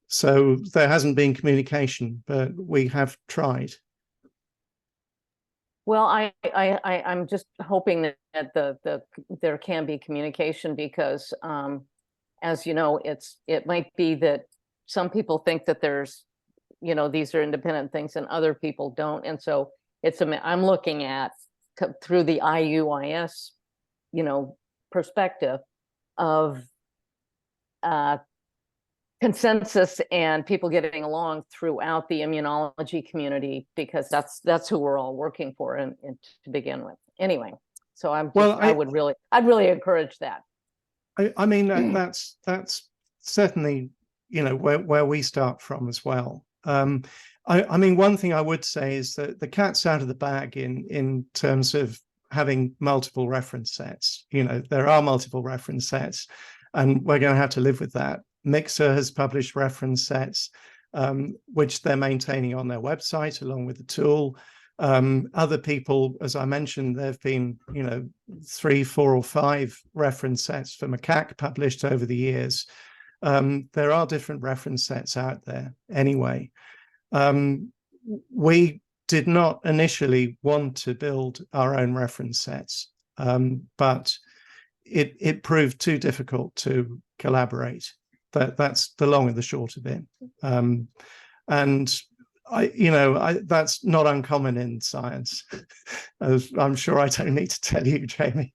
So there hasn't been communication, but we have tried. Well, I'm just hoping that there can be communication because, as you know, it might be that some people think that there's, these are independent things and other people don't, and so I'm looking at through the IUIS, perspective of consensus and people getting along throughout the immunology community, because that's who we're all working for and to begin with. Anyway, so I'd really encourage that. I mean, that's certainly, where we start from as well. I mean, one thing I would say is that the cat's out of the bag in terms of having multiple reference sets. There are multiple reference sets and we're going to have to live with that. Mixer has published reference sets, which they're maintaining on their website along with the tool. Other people, as I mentioned, there have been, 3, 4, or 5 reference sets for macaque published over the years. There are different reference sets out there anyway. We did not initially want to build our own reference sets, but it proved too difficult to collaborate. That's the long and the short of it. And that's not uncommon in science, as I'm sure I don't need to tell you, Jamie.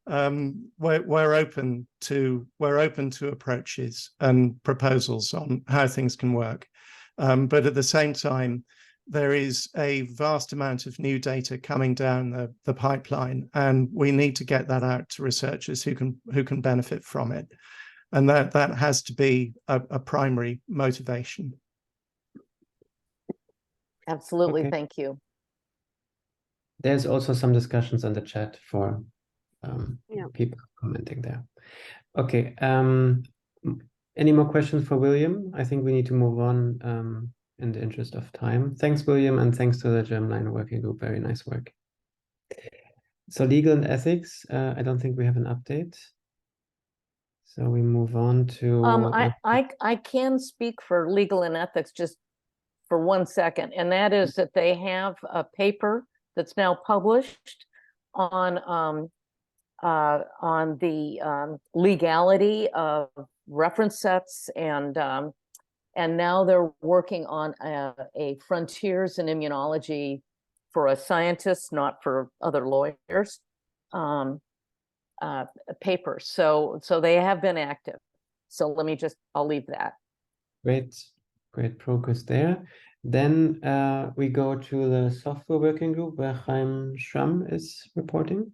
We're open to approaches and proposals on how things can work. But at the same time, there is a vast amount of new data coming down the pipeline, and we need to get that out to researchers who can benefit from it. And that has to be a primary motivation. Absolutely, Okay. thank you. There's also some discussions on the chat for Yeah. people commenting there. Okay. Any more questions for William? I think we need to move on in the interest of time. Thanks, William, and thanks to the Germline working group. Very nice work. So legal and ethics, I don't think we have an update. So we move on to... I can speak for legal and ethics just for 1 second, and that is that they have a paper that's now published on the legality of reference sets, and now they're working on a frontiers in immunology for a scientist, not for other lawyers, paper. So they have been active. So I'll leave that. Great progress there. Then we go to the software working group where Chaim Schramm is reporting.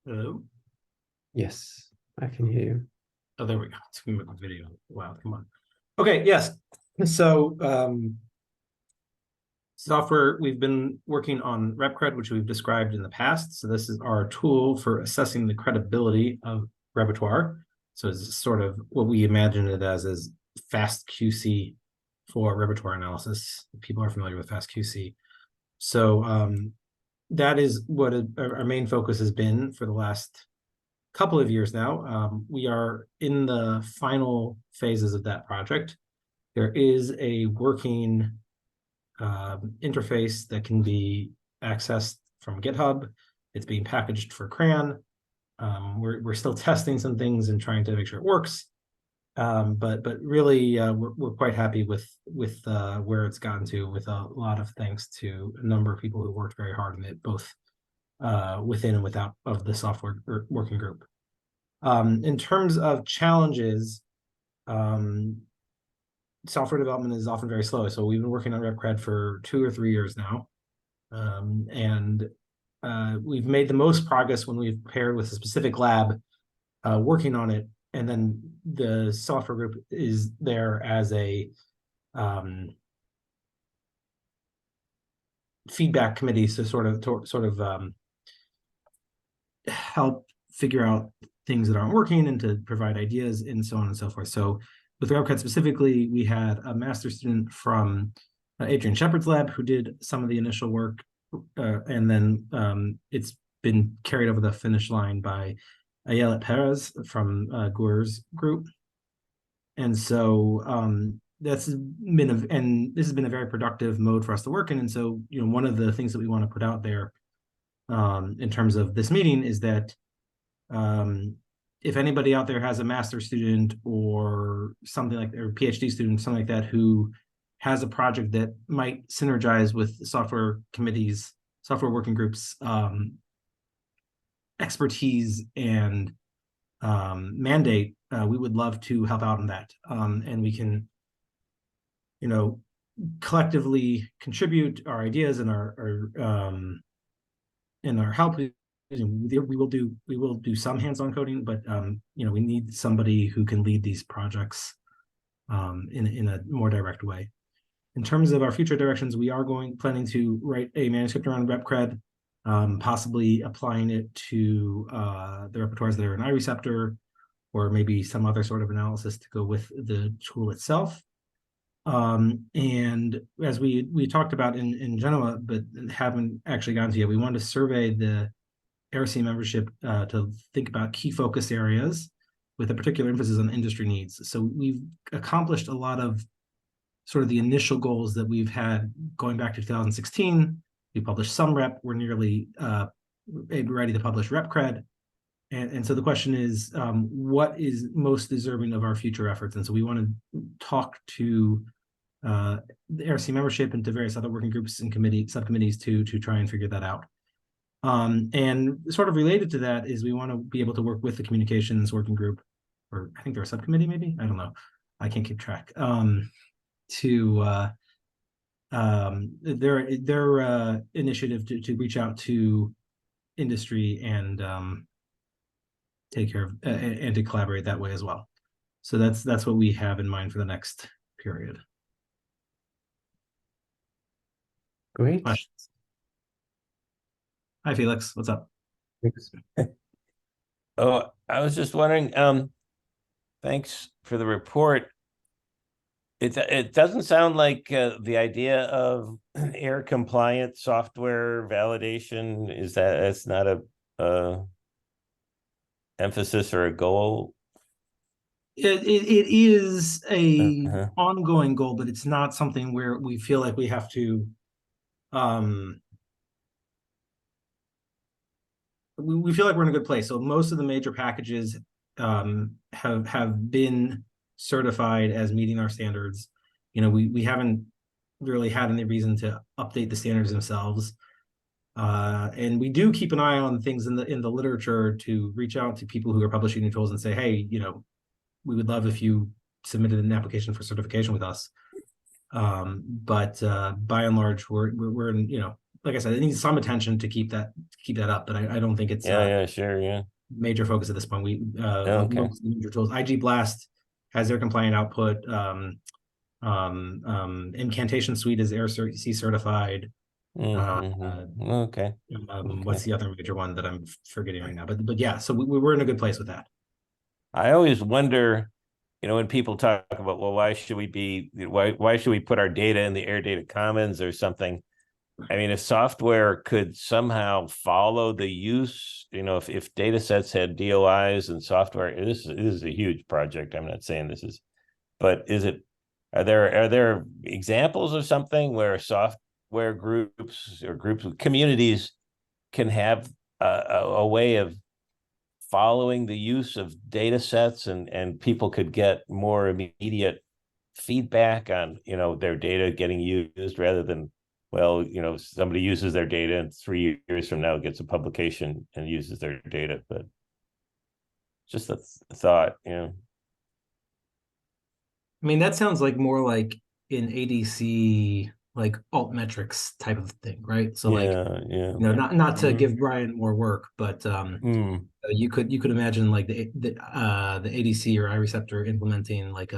Hello? Yes, I can hear you. Oh, there we go. It's gonna make a video. Wow, come on. Okay, yes. So software, we've been working on RepCred, which we've described in the past. So this is our tool for assessing the credibility of repertoire. So it's sort of what we imagine it as is fast QC for repertoire analysis. People are familiar with fast QC. So that is what our main focus has been for the last couple of years now. We are in the final phases of that project. There is a working interface that can be accessed from GitHub. It's being packaged for CRAN. We're still testing some things and trying to make sure it works. But really, we're quite happy with where it's gotten to, with a lot of thanks to a number of people who worked very hard on it, both within and without of the software working group. In terms of challenges, software development is often very slow. So we've been working on RepCred for 2 or 3 years now. And we've made the most progress when we've paired with a specific lab working on it. And then the software group is there as a feedback committee to sort of help figure out things that aren't working and to provide ideas and so on and so forth. So with RepCred specifically, we had a master's student from Adrian Shepard's lab who did some of the initial work, and then it's been carried over the finish line by Allele Perez from Guer's group. And so this has been a very productive mode for us to work in. And so, one of the things that we want to put out there in terms of this meeting is that if anybody out there has a master's student or something like, or PhD student, something like that, who has a project that might synergize with software committees, software working groups, expertise and mandate, we would love to help out on that. And we can, collectively contribute our ideas and our help. We will do some hands-on coding, but we need somebody who can lead these projects in a more direct way. In terms of our future directions, we are planning to write a manuscript around RepCred, possibly applying it to the repertoires that are an iReceptor, or maybe some other sort of analysis to go with the tool itself. And as we talked about in Genoa, but haven't actually gotten to yet, we want to survey the AIRR-C membership to think about key focus areas with a particular emphasis on industry needs. So we've accomplished a lot of sort of the initial goals that we've had going back to 2016. We published some rep. We're nearly ready to publish RepCred. And so the question is, what is most deserving of our future efforts? And so we want to talk to the AIRR-C membership and to various other working groups and subcommittees to try and figure that out. And sort of related to that is we want to be able to work with the communications working group, or I think they're a subcommittee, maybe, I don't know, I can't keep track, to their initiative to reach out to industry and take care of and to collaborate that way as well. So that's what we have in mind for the next period. Great. Questions? Hi, Felix. What's up? Thanks. Oh, I was just wondering, thanks for the report. It doesn't sound like the idea of AIR compliant software validation it's not a emphasis or a goal. It is a ongoing goal, but it's not something where we feel like we have to we feel like we're in a good place. So most of the major packages have been certified as meeting our standards. You know, we haven't really had any reason to update the standards themselves. And we do keep an eye on things in the literature to reach out to people who are publishing new tools and say, hey, you know, we would love if you submitted an application for certification with us. But by and large, we're in, you know, like I said, it needs some attention to keep that up, but I don't think it's major focus at this point. We major tools. IG Blast has their compliant output. Incantation Suite is AIRR-C certified. What's the other major one that I'm forgetting right now? But yeah, so we're in a good place with that. I always wonder, you know, when people talk about, well, why should we put our data in the AIR Data Commons or something? I mean, if software could somehow follow the use, you know, if data sets had DOIs and software, this is a huge project. I'm not saying this is, but are there examples of something where software groups or groups of communities can have a way of following the use of data sets and people could get more immediate feedback on, you know, their data getting used rather than, well, you know, somebody uses their data and 3 years from now gets a publication and uses their data, but just a thought, you know. I mean, that sounds like more like in ADC, like altmetrics type of thing, right? So like, you know, not to give Brian more work, but you could imagine like the ADC or iReceptor implementing like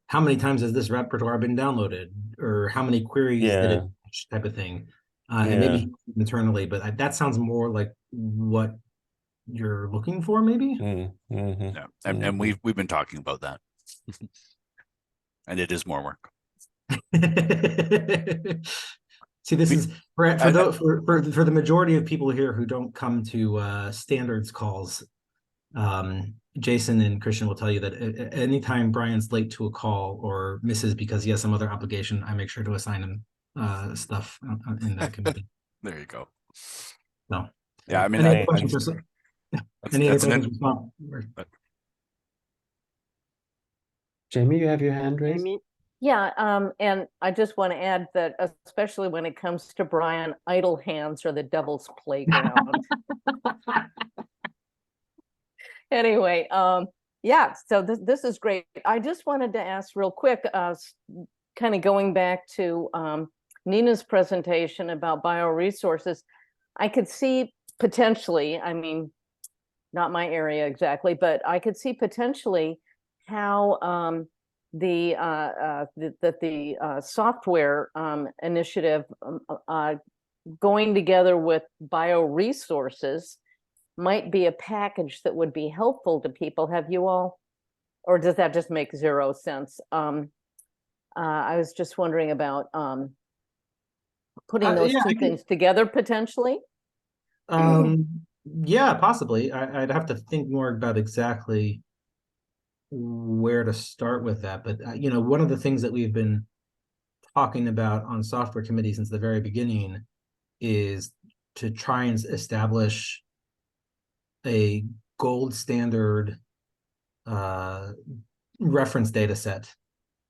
how many times has this repertoire been downloaded, or how many queries did it type of thing, and maybe internally. But that sounds more like what you're looking for, maybe. Yeah, and we've been talking about that, and it is more work. See, this is for the majority of people here who don't come to standards calls. Jason and Christian will tell you that anytime Brian's late to a call or misses because he has some other obligation, I make sure to assign him stuff in that committee. There you go. No. Yeah, I mean, any other questions? Jamie, you have your hand raised? Yeah, and I just want to add that especially when it comes to Brian, idle hands are the devil's playground. Anyway, yeah, so this is great. I just wanted to ask real quick, kind of going back to Nina's presentation about bioresources. I could see potentially, I mean, not my area exactly, but I could see potentially how the software initiative going together with bioresources might be a package that would be helpful to people. Have you all, or does that just make zero sense? I was just wondering about putting those two things together potentially. Yeah, possibly. I'd have to think more about exactly where to start with that. But you know, one of the things that we've been talking about on software committee since the very beginning is to try and establish a gold standard reference data set.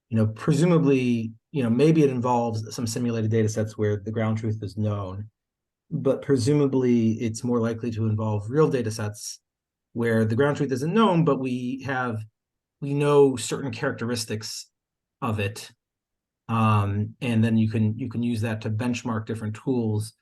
You know, presumably, you know, maybe it involves some simulated data sets where the ground truth is known, but presumably it's more likely to involve real data sets where the ground truth isn't known, but we know certain characteristics of it. And then you can use that to benchmark different tools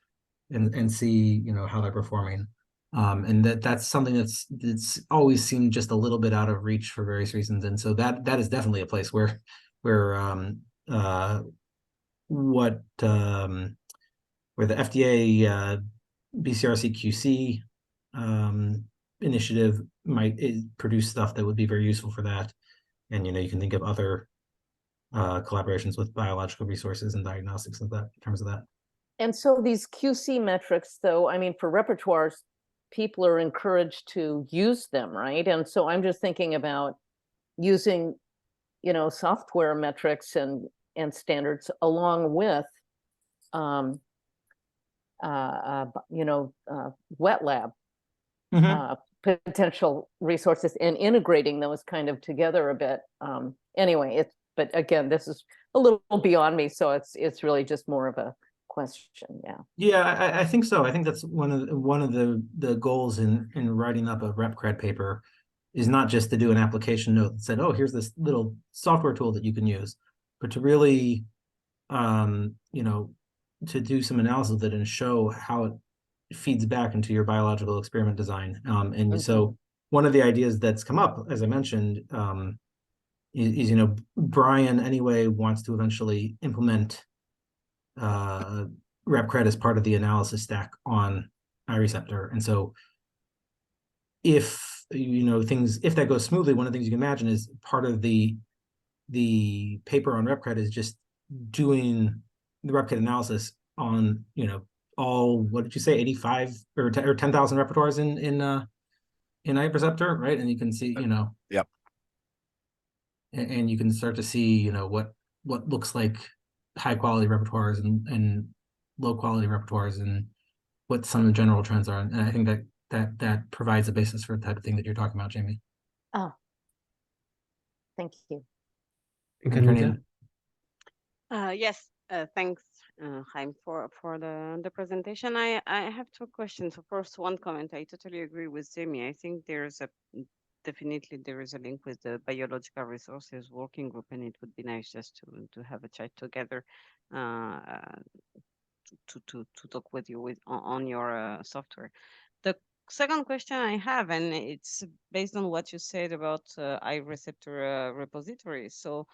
and see, how they're performing. And that's something that's always seemed just a little bit out of reach for various reasons. And so that is definitely a place where the FDA BCRC QC initiative might produce stuff that would be very useful for that. And you can think of other collaborations with biological resources and diagnostics in terms of that. And so these QC metrics, though, I mean, for repertoires, people are encouraged to use them, right? And so I'm just thinking about using, software metrics and standards along with, wet lab potential resources and integrating those kind of together a bit. Anyway, but again, this is a little beyond me, so it's really just more of a question. Yeah, I think so. I think that's one of the goals in writing up a RepCred paper is not just to do an application note that said, oh, here's this little software tool that you can use, but to really to do some analysis of it and show how it feeds back into your biological experiment design. So one of the ideas that's come up, as I mentioned, is Brian anyway wants to eventually implement RepCred as part of the analysis stack on iReceptor. And so if that goes smoothly, one of the things you can imagine is part of the paper on RepCred is just doing the RepCred analysis on all, what did you say, 85 or 10,000 repertoires in iReceptor, right? And you can see yep. And you can start to see what looks like high quality repertoires and low quality repertoires and what some of the general trends are. And I think that provides a basis for the type of thing that you're talking about, Jamie. Oh, thank you. Yes, thanks, Chaim, for the presentation. I have two questions. So first, one comment. I totally agree with Jamie. I think definitely there is a link with the Biological Resources Working Group, and it would be nice just to have a chat together to talk with you on your software. The second question I have, and it's based on what you said about iReceptor repositories. So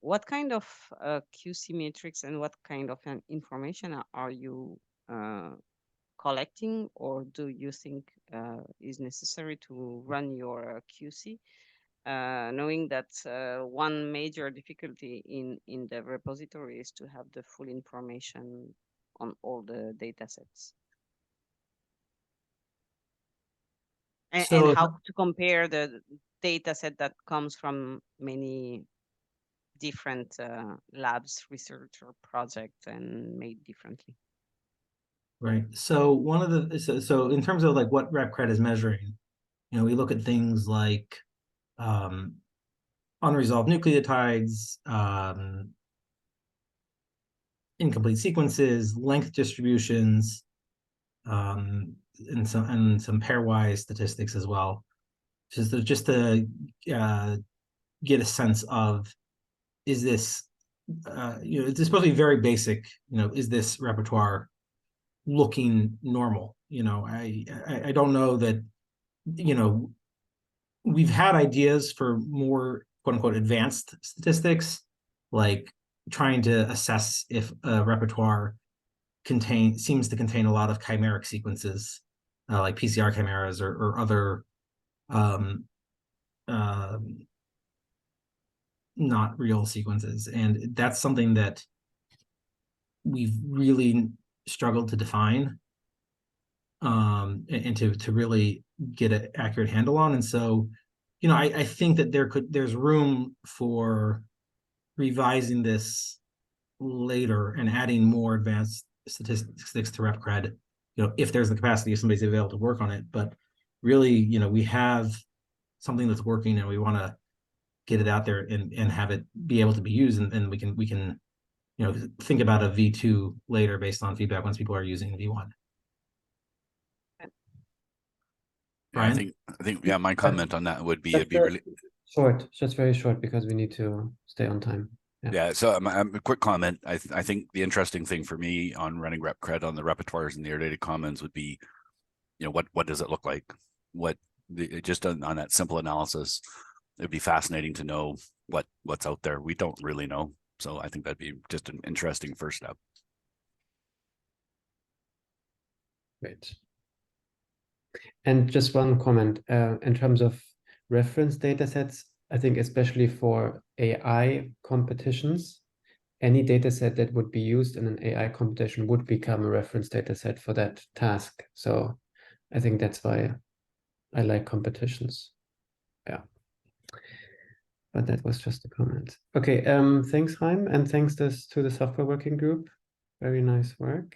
what kind of QC metrics and what kind of information are you collecting, or do you think is necessary to run your QC, knowing that one major difficulty in the repository is to have the full information on all the data sets? And how to compare the data set that comes from many different labs, research, or projects and made differently. Right. So so in terms of like what RepCred is measuring, we look at things like unresolved nucleotides, incomplete sequences, length distributions, and some pairwise statistics as well, just to get a sense of, is this it's supposed to be very basic. Is this repertoire looking normal? I don't know that we've had ideas for more quote unquote advanced statistics, like trying to assess if a repertoire seems to contain a lot of chimeric sequences, like PCR chimeras or other not real sequences. And that's something that we've really struggled to define and to really get an accurate handle on. And so, I think that there's room for revising this later and adding more advanced statistics to RepCred, if there's the capacity, if somebody's available to work on it. But really, we have something that's working and we want to get it out there and have it be able to be used, and we can think about a V2 later based on feedback once people are using V1. Yeah, I think yeah, my comment on that would be it'd be really short, just very short, because we need to stay on time. Yeah, so a quick comment. I think the interesting thing for me on running rep cred on the repertoires and the data commons would be, what does it look like? Just on that simple analysis, it'd be fascinating to know what's out there. We don't really know, so I think that'd be just an interesting first step. Great. And just one comment in terms of reference data sets, I think especially for AI competitions, any data set that would be used in an AI competition would become a reference data set for that task. So I think that's why I like competitions. Yeah. But that was just a comment. Okay, thanks, Chaim, and thanks to the software working group. Very nice work.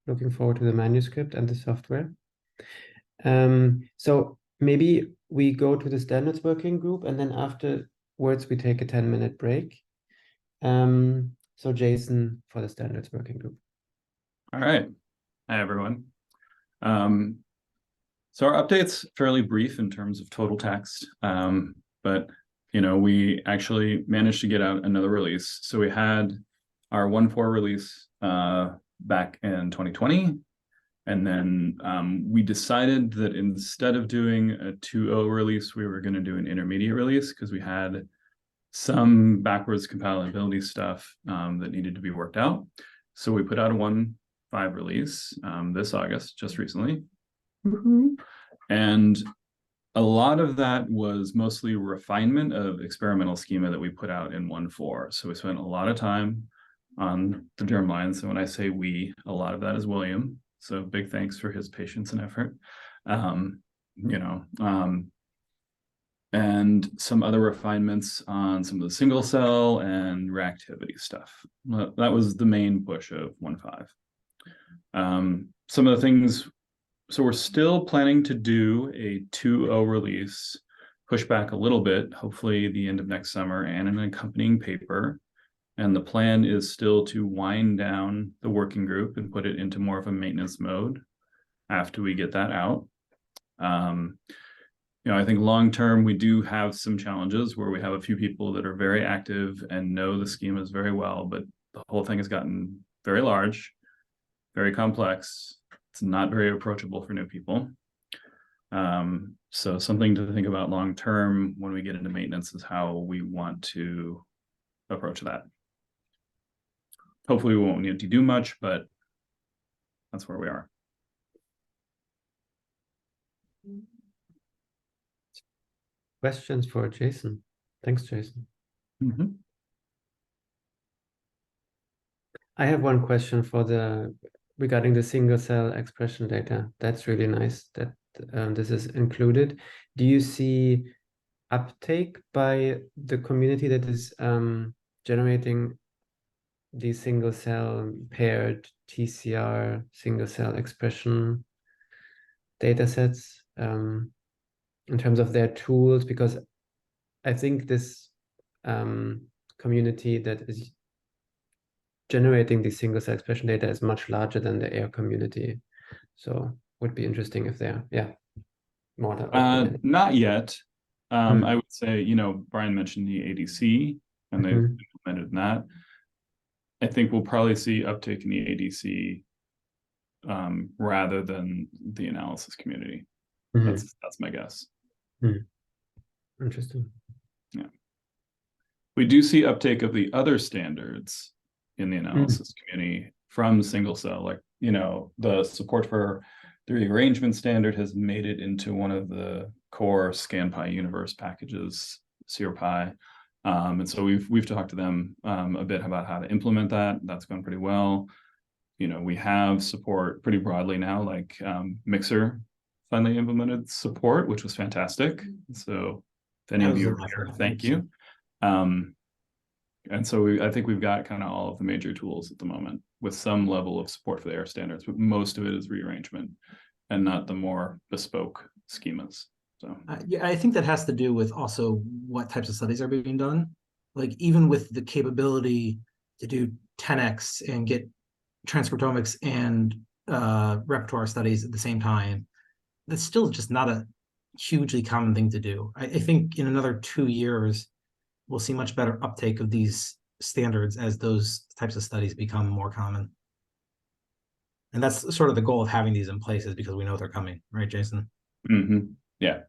Looking forward to the manuscript and the software. So maybe we go to the standards working group, and then afterwards we take a 10-minute break. So Jason for the standards working group. All right. Hi, everyone. So our update's fairly brief in terms of total text, but we actually managed to get out another release. So we had our 1.4 release back in 2020. And then we decided that instead of doing a 2.0 release, we were going to do an intermediate release because we had some backwards compatibility stuff that needed to be worked out. So we put out a 1.5 release this August, just recently. And a lot of that was mostly refinement of experimental schema that we put out in 1.4. So we spent a lot of time on the germline. So when I say we, a lot of that is William. So big thanks for his patience and effort. And some other refinements on some of the single cell and reactivity stuff. That was the main push of 1.5. Some of the things, so we're still planning to do a 2.0 release, push back a little bit, hopefully the end of next summer, and an accompanying paper. And the plan is still to wind down the working group and put it into more of a maintenance mode after we get that out. I think long-term, we do have some challenges where we have a few people that are very active and know the schemas very well, but the whole thing has gotten very large, very complex. It's not very approachable for new people. So something to think about long-term when we get into maintenance is how we want to approach that. Hopefully we won't need to do much, but that's where we are. Questions for Jason? Thanks, Jason. I have one question regarding the single cell expression data. That's really nice that this is included. Do you see uptake by the community that is generating these single cell paired TCR single cell expression data sets in terms of their tools? Because I think this community that is generating the single cell expression data is much larger than the AIR community. So would be interesting if they're, more. Not yet. I would say, Brian mentioned the ADC and they've implemented that. I think we'll probably see uptake in the ADC rather than the analysis community. That's my guess. Interesting. Yeah. We do see uptake of the other standards in the analysis community from single cell, like, the support for the rearrangement standard has made it into one of the core ScanPy universe packages, CRPy. And so we've talked to them a bit about how to implement that. That's gone pretty well. We have support pretty broadly now, like Mixer finally implemented support, which was fantastic. So if any of you are here, thank you. And so I think we've got kind of all of the major tools at the moment with some level of support for the AIR standards, but most of it is rearrangement and not the more bespoke schemas. So yeah, I think that has to do with also what types of studies are being done. Like even with the capability to do 10x and get transcriptomics and repertoire studies at the same time, that's still just not a hugely common thing to do. I think in another 2 years, we'll see much better uptake of these standards as those types of studies become more common. And that's sort of the goal of having these in place, is because we know they're coming, right, Jason? Mm-hmm. Yeah.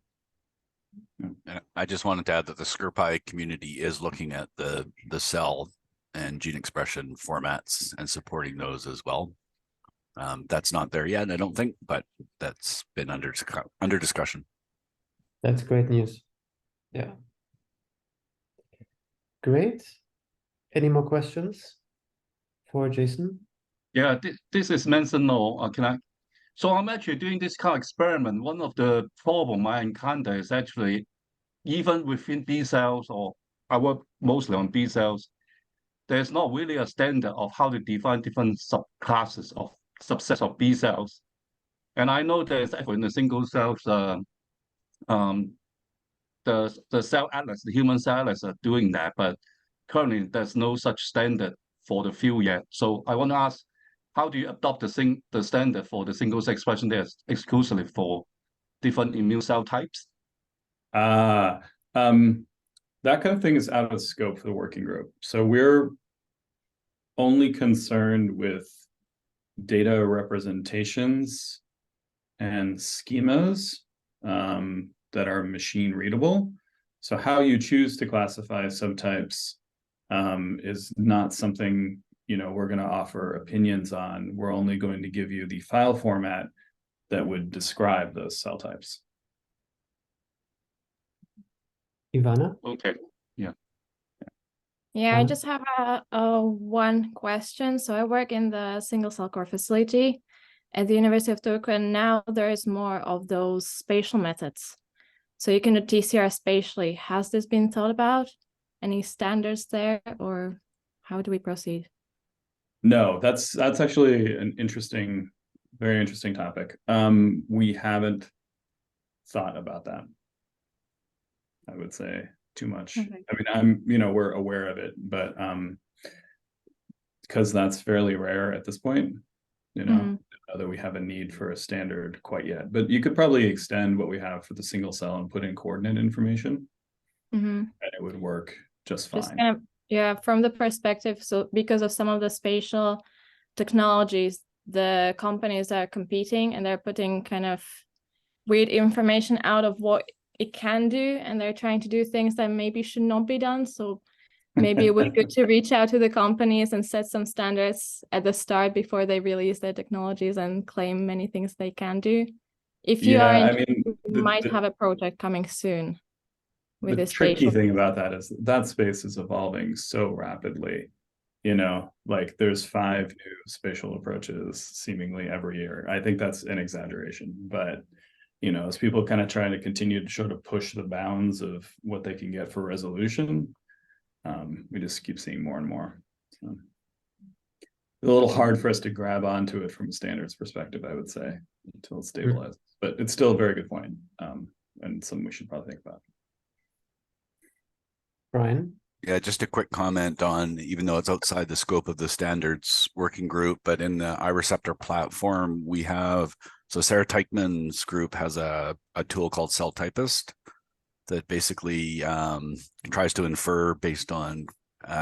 And I just wanted to add that the SCRPI community is looking at the cell and gene expression formats and supporting those as well. That's not there yet, I don't think, but that's been under discussion. That's great news. Yeah. Great. Any more questions for Jason? Yeah, this is mentioned now. Can I? So I'm actually doing this kind of experiment. One of the problem I encounter is actually even within B cells, or I work mostly on B cells, there's not really a standard of how to define different subclasses of subsets of B cells. And I know there's actually in the single cells, the cell atlas, the human cell atlas are doing that, but currently there's no such standard for the field yet. So I want to ask, how do you adopt the standard for the single cell expression that's exclusively for different immune cell types? That kind of thing is out of scope for the working group. So we're only concerned with data representations and schemas that are machine readable. So how you choose to classify subtypes is not something, you know, we're going to offer opinions on. We're only going to give you the file format that would describe those cell types. Ivana? Okay. Yeah. Yeah, I just have one question. So I work in the single cell core facility at the University of Turku, and now there is more of those spatial methods. So you can do TCR spatially. Has this been thought about? Any standards there, or how do we proceed? No, that's actually an interesting, very interesting topic. We haven't thought about that, I would say, too much. Okay. I mean, we're aware of it, but because that's fairly rare at this point, you know, that we have a need for a standard quite yet. But you could probably extend what we have for the single cell and put in coordinate information, and it would work just fine. Just kind of, yeah, from the perspective, so because of some of the spatial technologies, the companies are competing and they're putting kind of weird information out of what it can do, and they're trying to do things that maybe should not be done. So maybe it would be good to reach out to the companies and set some standards at the start before they release their technologies and claim many things they can do. If you are interested, you might have a project coming soon with the this tricky spatial thing about that is that space is evolving so rapidly. You know, like there's 5 new spatial approaches seemingly every year. I think that's an exaggeration, but you know, as people kind of trying to continue to sort of push the bounds of what they can get for resolution, we just keep seeing more and more. So it's a little hard for us to grab onto it from a standards perspective, I would say, until it's stabilized. But it's still a very good point, and something we should probably think about. Brian? Yeah, just a quick comment on, even though it's outside the scope of the standards working group, but in the iReceptor platform, we have, so Sarah Teichmann's group has a tool called Cell Typist that basically tries to infer based on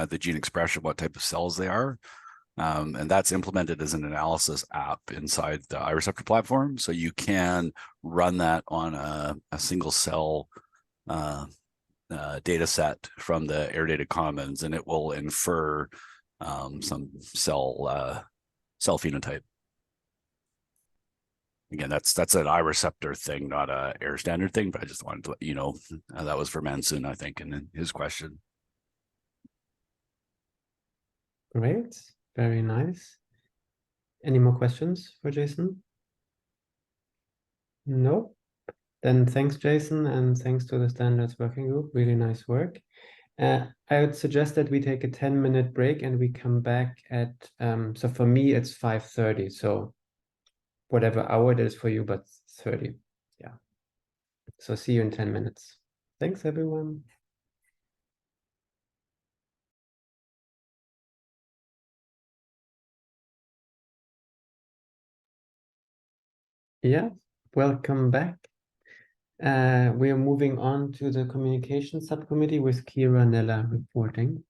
the gene expression what type of cells they are. And that's implemented as an analysis app inside the iReceptor platform. So you can run that on a single cell data set from the AIR Commons, and it will infer some cell phenotype. Again, that's an iReceptor thing, not a AIR standard thing, but I just wanted to let you know that was for Mansoon, I think, in his question. Great, very nice. Any more questions for Jason? No? Then thanks, Jason, and thanks to the Standards Working Group. Really nice work. I would suggest that we take a 10-minute break and we come back at, so for me, it's 5:30. So whatever hour it is for you, but 30. Yeah. So see you in 10 minutes. Thanks, everyone. Yeah, welcome back. We are moving on to the communication subcommittee with Kira Nella reporting.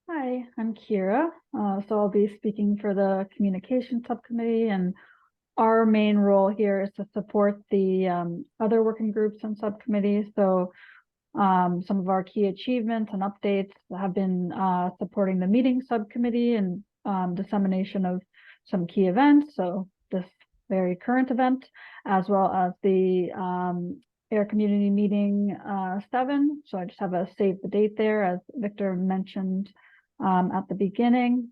Hi, I'm Kira. So I'll be speaking for the communication subcommittee, and our main role here is to support the other working groups and subcommittees. So some of our key achievements and updates have been supporting the meeting subcommittee and dissemination of some key events. So this very current event, as well as the AIRR Community Meeting 7. So I just have a save the date there, as Victor mentioned at the beginning.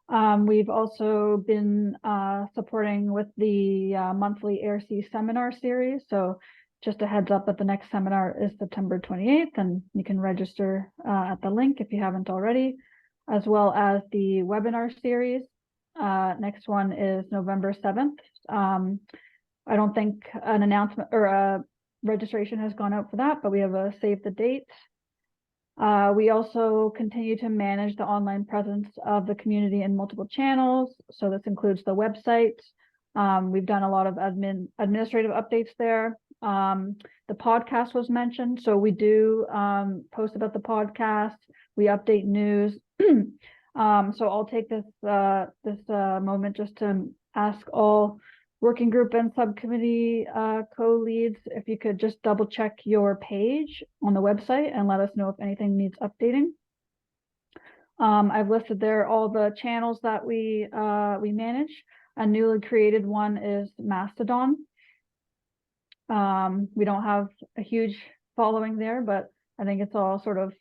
We've also been supporting with the monthly AIRR-C seminar series. So just a heads up that the next seminar is September 28th, and you can register at the link if you haven't already, as well as the webinar series. Next one is November 7th. I don't think an announcement or a registration has gone out for that, but we have a save the date. We also continue to manage the online presence of the community in multiple channels. So this includes the website. We've done a lot of administrative updates there. The podcast was mentioned. So we do post about the podcast. We update news. So I'll take this moment just to ask all working group and subcommittee co-leads if you could just double check your page on the website and let us know if anything needs updating. I've listed there all the channels that we manage. A newly created one is Mastodon. We don't have a huge following there, but I think it's all sort of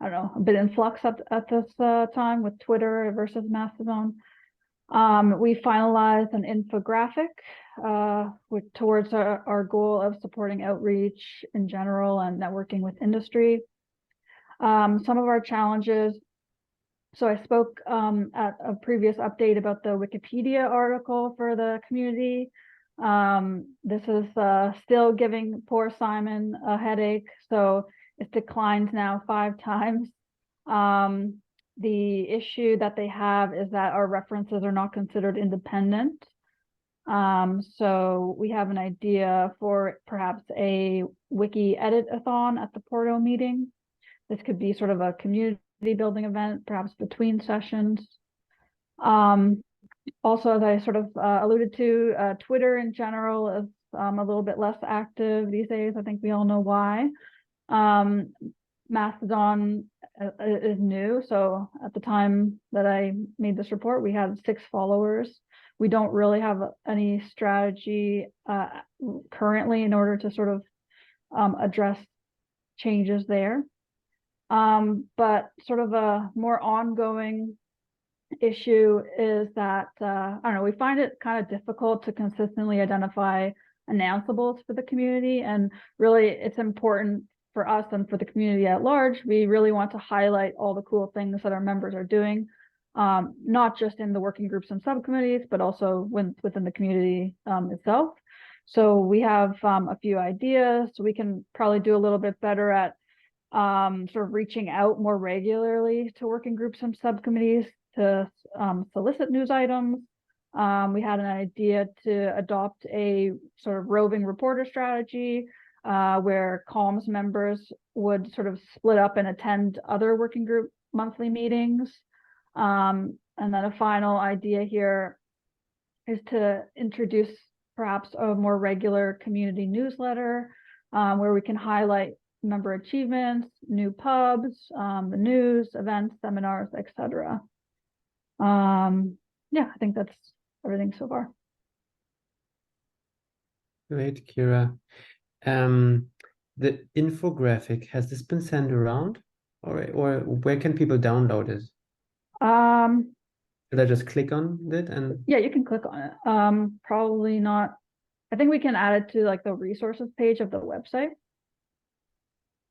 I don't know, a bit in flux at this time with Twitter versus Mastodon. We finalized an infographic towards our goal of supporting outreach in general and networking with industry. Some of our challenges. So I spoke at a previous update about the Wikipedia article for the community. This is still giving poor Simon a headache, so it's declined now 5 times. The issue that they have is that our references are not considered independent. So we have an idea for perhaps a wiki edit-a-thon at the Porto meeting. This could be sort of a community building event, perhaps between sessions. Also, as I sort of alluded to, Twitter in general is a little bit less active these days. I think we all know why. Mastodon is new. So at the time that I made this report, we had 6 followers. We don't really have any strategy currently in order to sort of address changes there. But sort of a more ongoing issue is that, I don't know, we find it kind of difficult to consistently identify announceables for the community. And really, it's important for us and for the community at large. We really want to highlight all the cool things that our members are doing, not just in the working groups and subcommittees, but also within the community itself. So we have a few ideas. So we can probably do a little bit better at sort of reaching out more regularly to working groups and subcommittees to solicit news items. We had an idea to adopt a sort of roving reporter strategy where comms members would sort of split up and attend other working group monthly meetings. And then a final idea here is to introduce perhaps a more regular community newsletter where we can highlight member achievements, new pubs, the news, events, seminars, etc. Yeah, I think that's everything so far. Great, Kira. The infographic, has this been sent around? Or where can people download it? Should I just click on it and? Yeah, you can click on it. Probably not. I think we can add it to like the resources page of the website.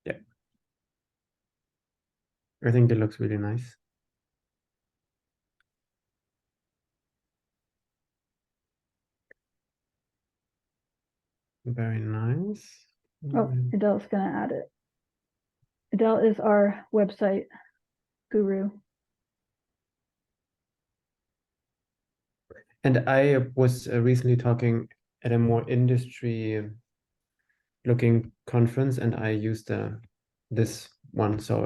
Yeah. I think it looks really nice. Very nice. Oh, Adele's gonna add it. Adele is our website guru. And I was recently talking at a more industry looking conference, and I used this one. So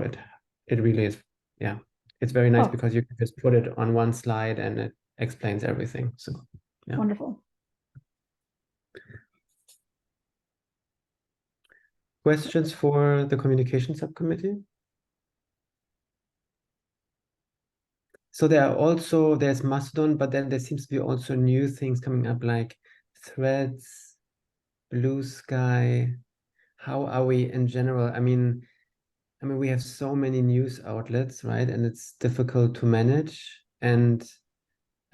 it really is, yeah, it's very nice because you can just put it on one slide and it explains everything. So yeah. Wonderful. Questions for the communication subcommittee? So there's Mastodon, but then there seems to be also new things coming up like Threads, Blue Sky. How are we in general? I mean, we have so many news outlets, right? And it's difficult to manage. And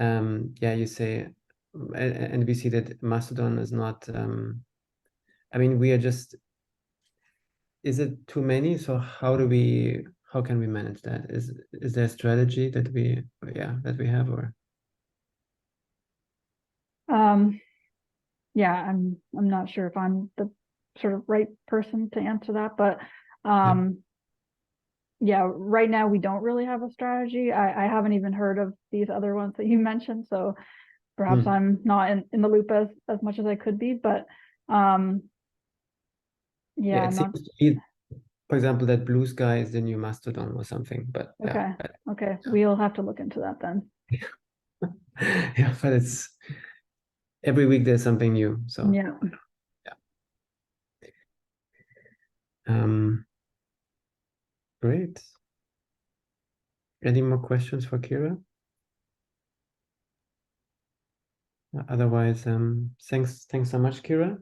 yeah, you say, and we see that Mastodon is not, we are just, is it too many? So how can we manage that? Is there a strategy that we have, or? Yeah, I'm not sure if I'm the sort of right person to answer that, but yeah, right now we don't really have a strategy. I haven't even heard of these other ones that you mentioned, so perhaps I'm not in the loop as much as I could be, but yeah, it seems to be, for example, that Blue Sky is the new Mastodon or something, but okay. Okay, we'll have to look into that then. Yeah, but it's every week there's something new, so yeah. Great. Any more questions for Kira? Otherwise, thanks so much, Kira.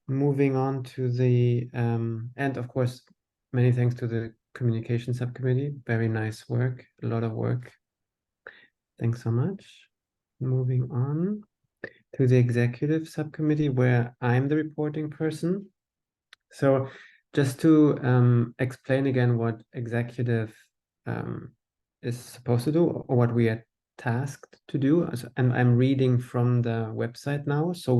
Moving on to the and of course, many thanks to the communication subcommittee. Very nice work, a lot of work. Thanks so much. Moving on to the executive subcommittee, where I'm the reporting person. So just to explain again what executive is supposed to do, or what we are tasked to do. And I'm reading from the website now. So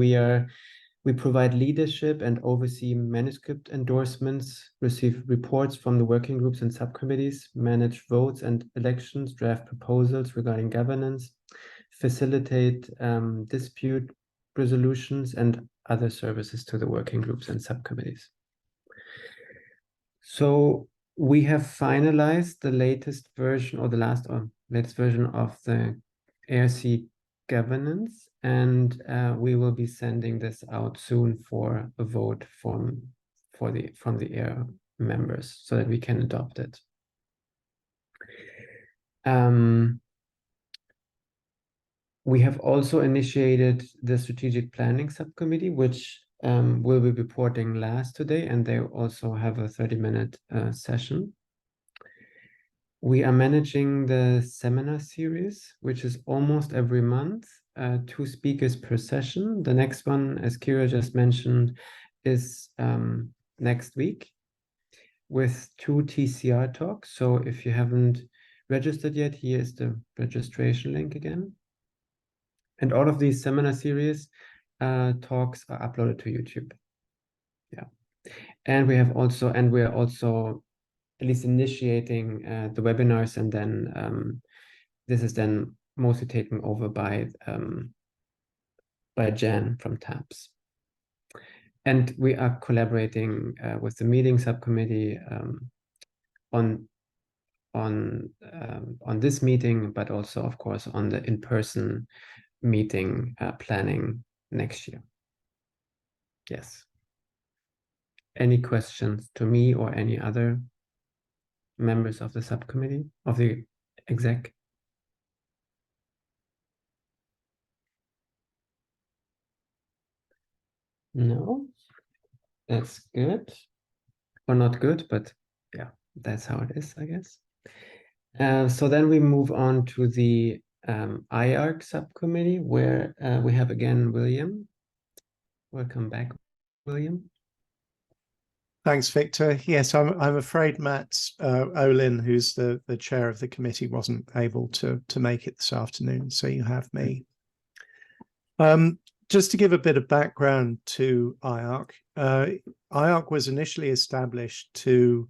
we provide leadership and oversee manuscript endorsements, receive reports from the working groups and subcommittees, manage votes and elections, draft proposals regarding governance, facilitate dispute resolutions, and other services to the working groups and subcommittees. So we have finalized the latest version, or the latest version of the AIRR-C governance, and we will be sending this out soon for a vote from the AIRR members, so that we can adopt it. We have also initiated the strategic planning subcommittee, which will be reporting last today, and they also have a 30-minute session. We are managing the seminar series, which is almost every month, 2 speakers per session. The next one, as Kira just mentioned, is next week with 2 TCR talks. So if you haven't registered yet, here is the registration link again. And all of these seminar series talks are uploaded to YouTube. Yeah. And we are also at least initiating the webinars, and then this is then mostly taken over by Jan from TAPS. And we are collaborating with the meeting subcommittee on this meeting, but also, of course, on the in-person meeting planning next year. Yes. Any questions to me or any other members of the subcommittee, of the exec? No, that's good. Or not good, but yeah, that's how it is, I guess. So then we move on to the AIRR subcommittee, where we have again William. Welcome back, William. Thanks, Victor. Yes, I'm afraid Matt Olin, who's the chair of the committee, wasn't able to make it this afternoon, so you have me. Just to give a bit of background to AIRR, AIRR was initially established to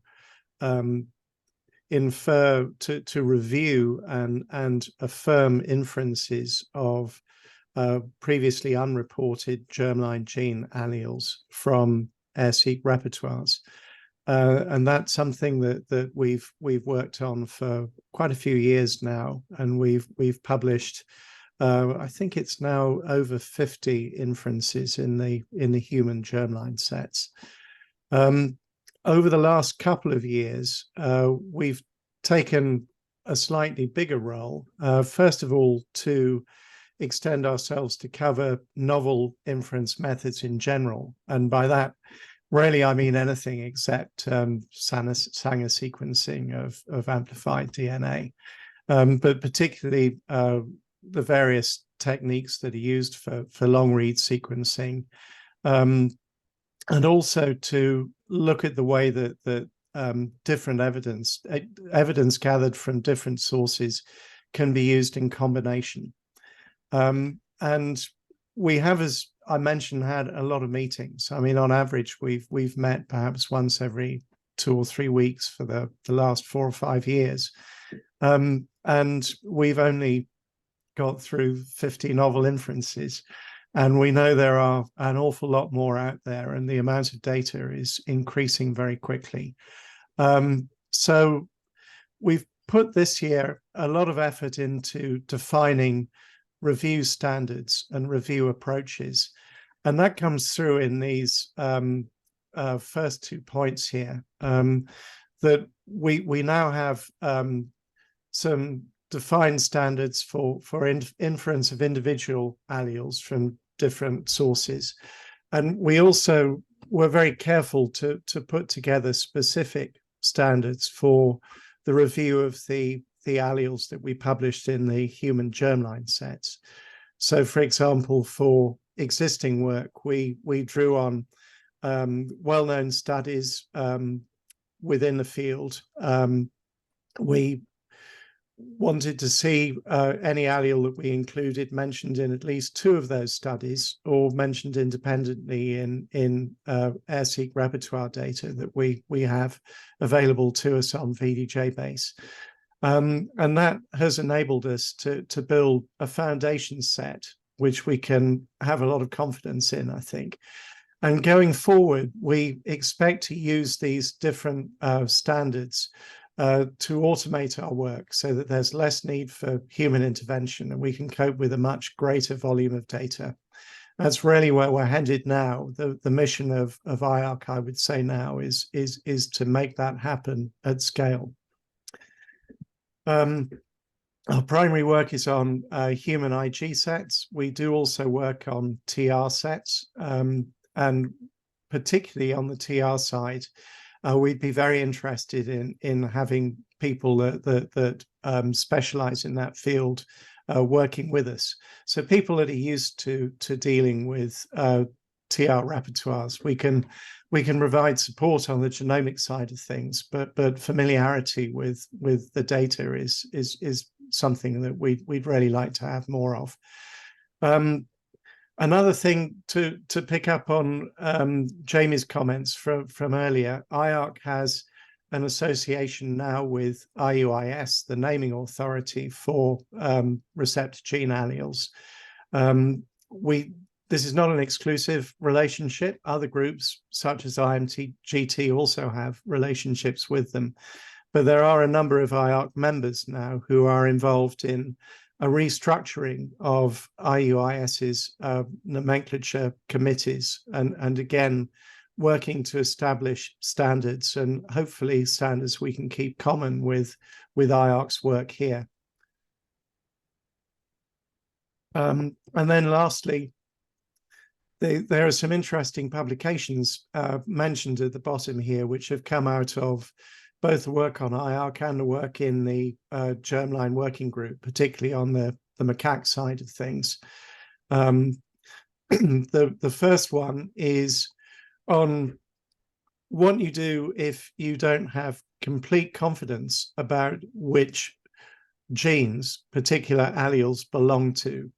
infer, to review and affirm inferences of previously unreported germline gene alleles from AIRR-seq repertoires. And that's something that we've worked on for quite a few years now, and we've published I think it's now over 50 inferences in the human germline sets. Over the last couple of years, we've taken a slightly bigger role, first of all, to extend ourselves to cover novel inference methods in general. And by that, really, I mean anything except Sanger sequencing of amplified DNA, but particularly the various techniques that are used for long read sequencing, and also to look at the way that different evidence gathered from different sources can be used in combination. And we have, as I mentioned, had a lot of meetings. I mean, on average, we've met perhaps once every 2 or 3 weeks for the last 4 or 5 years, and we've only got through 50 novel inferences, and we know there are an awful lot more out there, and the amount of data is increasing very quickly. So we've put this year a lot of effort into defining review standards and review approaches, and that comes through in these first 2 points here, that we now have some defined standards for inference of individual alleles from different sources. And we also were very careful to put together specific standards for the review of the alleles that we published in the human germline sets. So, for example, for existing work, we drew on well-known studies within the field. We wanted to see any allele that we included mentioned in at least 2 of those studies, or mentioned independently in AIRR-seq repertoire data that we have available to us on VDJ-base. And that has enabled us to build a foundation set, which we can have a lot of confidence in, I think. And going forward, we expect to use these different standards to automate our work so that there's less need for human intervention and we can cope with a much greater volume of data. That's really where we're headed now. The mission of AIRR, I would say now, is to make that happen at scale. Our primary work is on human IG sets. We do also work on TR sets, and particularly on the TR side, we'd be very interested in having people that specialize in that field working with us. So people that are used to dealing with TR repertoires. We can provide support on the genomic side of things, but familiarity with the data is something that we'd really like to have more of. Another thing to pick up on Jamie's comments from earlier, AIRR has an association now with IUIS, the naming authority for receptor gene alleles. This is not an exclusive relationship. Other groups, such as IMT-GT, also have relationships with them. But there are a number of AIRR members now who are involved in a restructuring of IUIS's nomenclature committees, and again, working to establish standards, and hopefully standards we can keep common with AIRR's work here. And then lastly, there are some interesting publications mentioned at the bottom here, which have come out of both the work on AIRR and the work in the Germline Working Group, particularly on the macaque side of things. The first one is on what you do if you don't have complete confidence about which genes particular alleles belong to.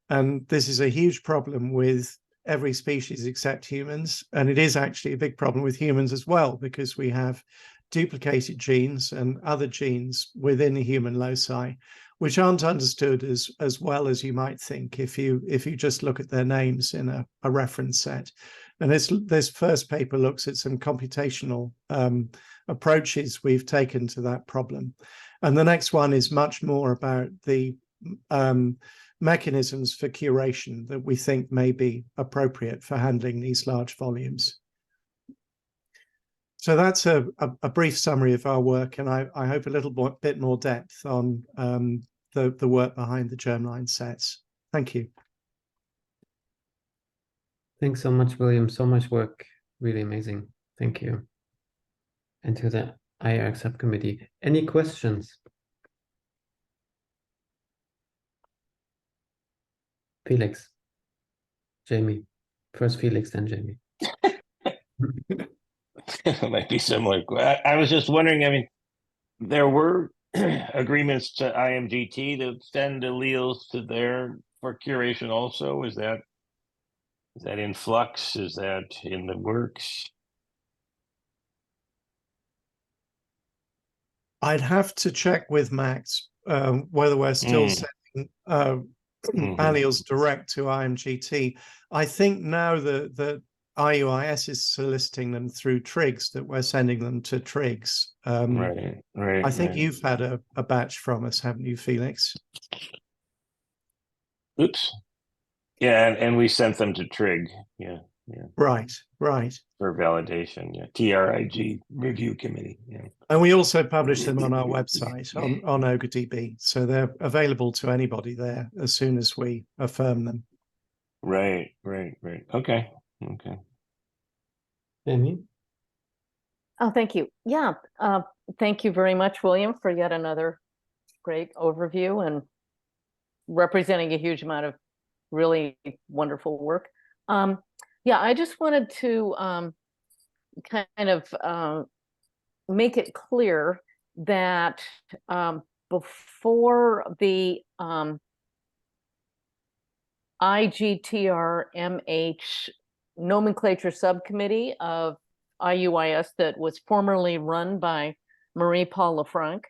And this is a huge problem with every species except humans. And it is actually a big problem with humans as well, because we have duplicated genes and other genes within the human loci, which aren't understood as well as you might think if you just look at their names in a reference set. And this first paper looks at some computational approaches we've taken to that problem. And the next one is much more about the mechanisms for curation that we think may be appropriate for handling these large volumes. So that's a brief summary of our work, and I hope a little bit more depth on the work behind the germline sets. Thank you. Thanks so much, William. So much work. Really amazing. Thank you. And to the AIRR subcommittee. Any questions? Felix, Jamie. First Felix, then Jamie. It might be similar. I was just wondering, I mean, there were agreements to IMGT to send alleles to there for curation also. Is that in flux? Is that in the works? I'd have to check with Max whether we're still sending alleles direct to IMGT. I think now that IUIS is soliciting them through TRIGs, that we're sending them to TRIGs. Right. I think you've had a batch from us, haven't you, Felix? Oops. Yeah, and we sent them to TRIG. Yeah. Right. For validation. Yeah. TRIG review committee. Yeah. And we also publish them on our website on OgaDB, so they're available to anybody there as soon as we affirm them. Right. Okay. Amy? Oh, thank you. Yeah, thank you very much, William, for yet another great overview and representing a huge amount of really wonderful work. Yeah, I just wanted to kind of make it clear that before the IGTR-MH nomenclature subcommittee of IUIS that was formerly run by Marie-Paul Lefranc,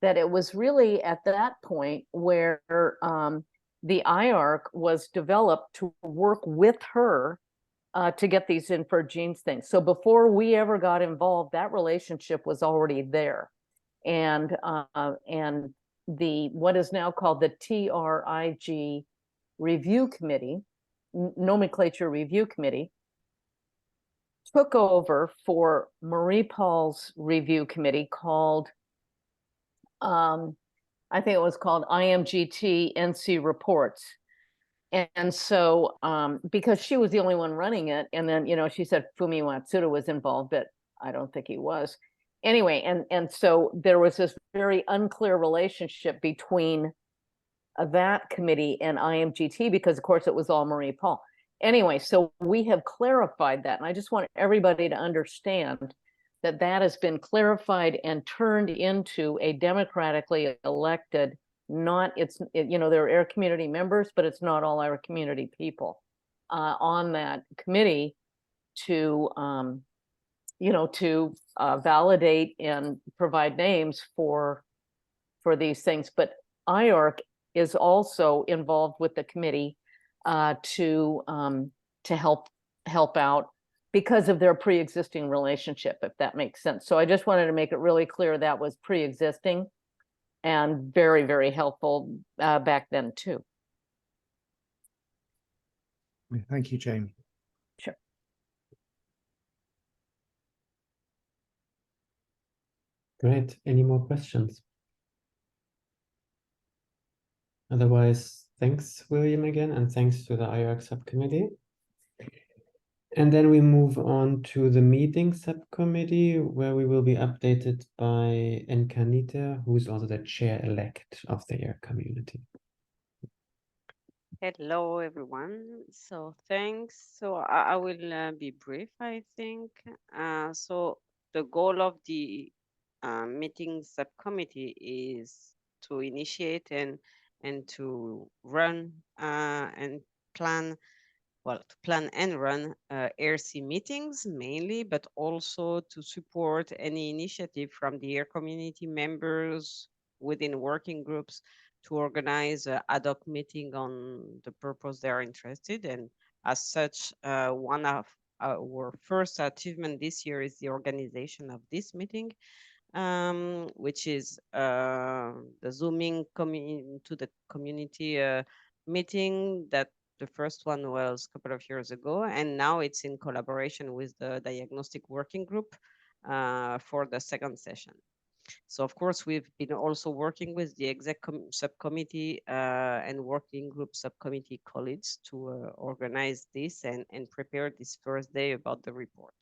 that it was really at that point where the AIRR was developed to work with her to get these inferred genes things. So before we ever got involved, that relationship was already there. And the what is now called the TRIG Review Committee, Nomenclature Review Committee, took over for Marie-Paul's review committee called, I think it was called IMGT NC Reports. And so, because she was the only one running it, and then, she said Fumi Watsuda was involved, but I don't think he was. Anyway, and so there was this very unclear relationship between that committee and IMGT, because of course it was all Marie-Paul. Anyway, so we have clarified that, and I just want everybody to understand that that has been clarified and turned into a democratically elected, there are AIR community members, but it's not all AIR community people on that committee to validate and provide names for these things. But AIRR is also involved with the committee to help out because of their pre-existing relationship, if that makes sense. So I just wanted to make it really clear that was pre-existing and very, very helpful back then too. Thank you, Jamie. Sure. Great. Any more questions? Otherwise, thanks, William, again, and thanks to the AIRR subcommittee. And then we move on to the meeting subcommittee, where we will be updated by Enkanita, who is also the chair-elect of the AIR community. Hello, everyone. So thanks. So I will be brief, I think. So the goal of the meeting subcommittee is to initiate and to run and plan well, to plan and run AIRR-C meetings mainly, but also to support any initiative from the AIRR community members within working groups to organize an ad hoc meeting on the purpose they are interested. And as such, one of our first achievement this year is the organization of this meeting, which is the Zooming to the community meeting that the first one was a couple of years ago, and now it's in collaboration with the Diagnostic Working Group for the second session. So of course, we've been also working with the exec subcommittee and working group subcommittee colleagues to organize this and prepare this first day about the report.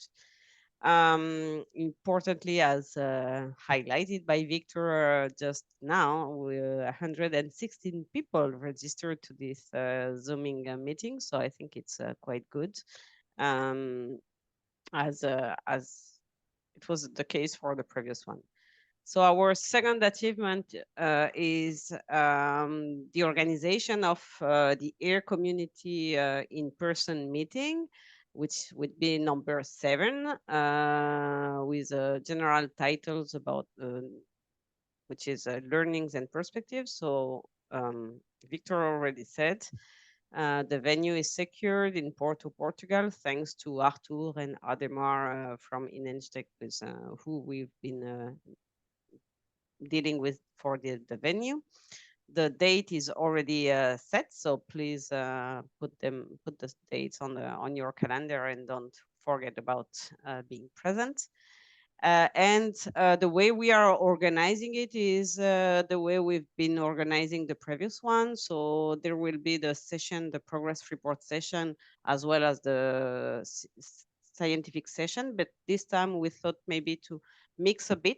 Importantly, as highlighted by Victor just now, 116 people registered to this Zooming meeting, so I think it's quite good, as it was the case for the previous one. So our second achievement is the organization of the AIRR Community in-person meeting, which would be number 7, with general titles about, which is learnings and perspectives. So Victor already said, the venue is secured in Porto, Portugal, thanks to Arthur and Ademar from Inenstec, with who we've been dealing with for the venue. The date is already set, so please put the dates on your calendar and don't forget about being present. And the way we are organizing it is the way we've been organizing the previous one. So there will be the session, the progress report session, as well as the scientific session. But this time we thought maybe to mix a bit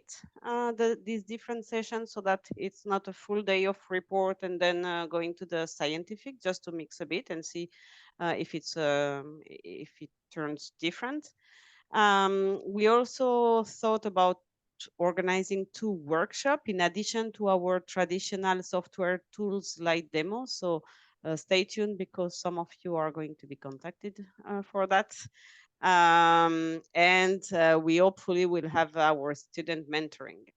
these different sessions so that it's not a full day of report and then going to the scientific, just to mix a bit and see if it turns different. We also thought about organizing 2 workshops in addition to our traditional software tools like demo. So stay tuned, because some of you are going to be contacted for that. And we hopefully will have our student mentoring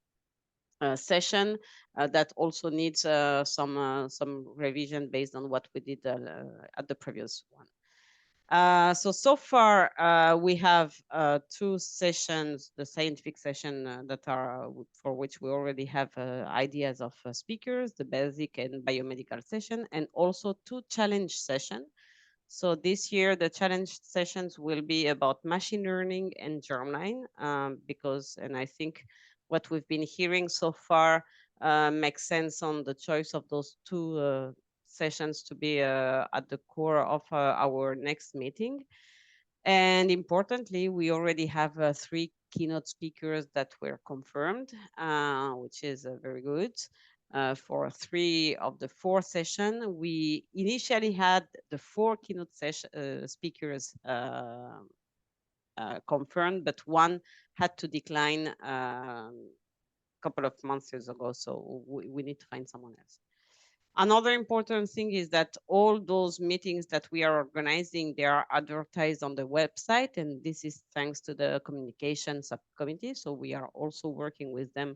session that also needs some revision based on what we did at the previous one. So far we have 2 sessions, the scientific session that are for which we already have ideas of speakers, the basic and biomedical session, and also 2 challenge sessions. So this year the challenge sessions will be about machine learning and Germline, because, and I think what we've been hearing so far makes sense on the choice of those 2 sessions to be at the core of our next meeting. And importantly, we already have 3 keynote speakers that were confirmed, which is very good. For 3 of the 4 sessions, we initially had the 4 keynote speakers confirmed, but one had to decline a couple of months ago, so we need to find someone else. Another important thing is that all those meetings that we are organizing, they are advertised on the website, and this is thanks to the communication subcommittee. So we are also working with them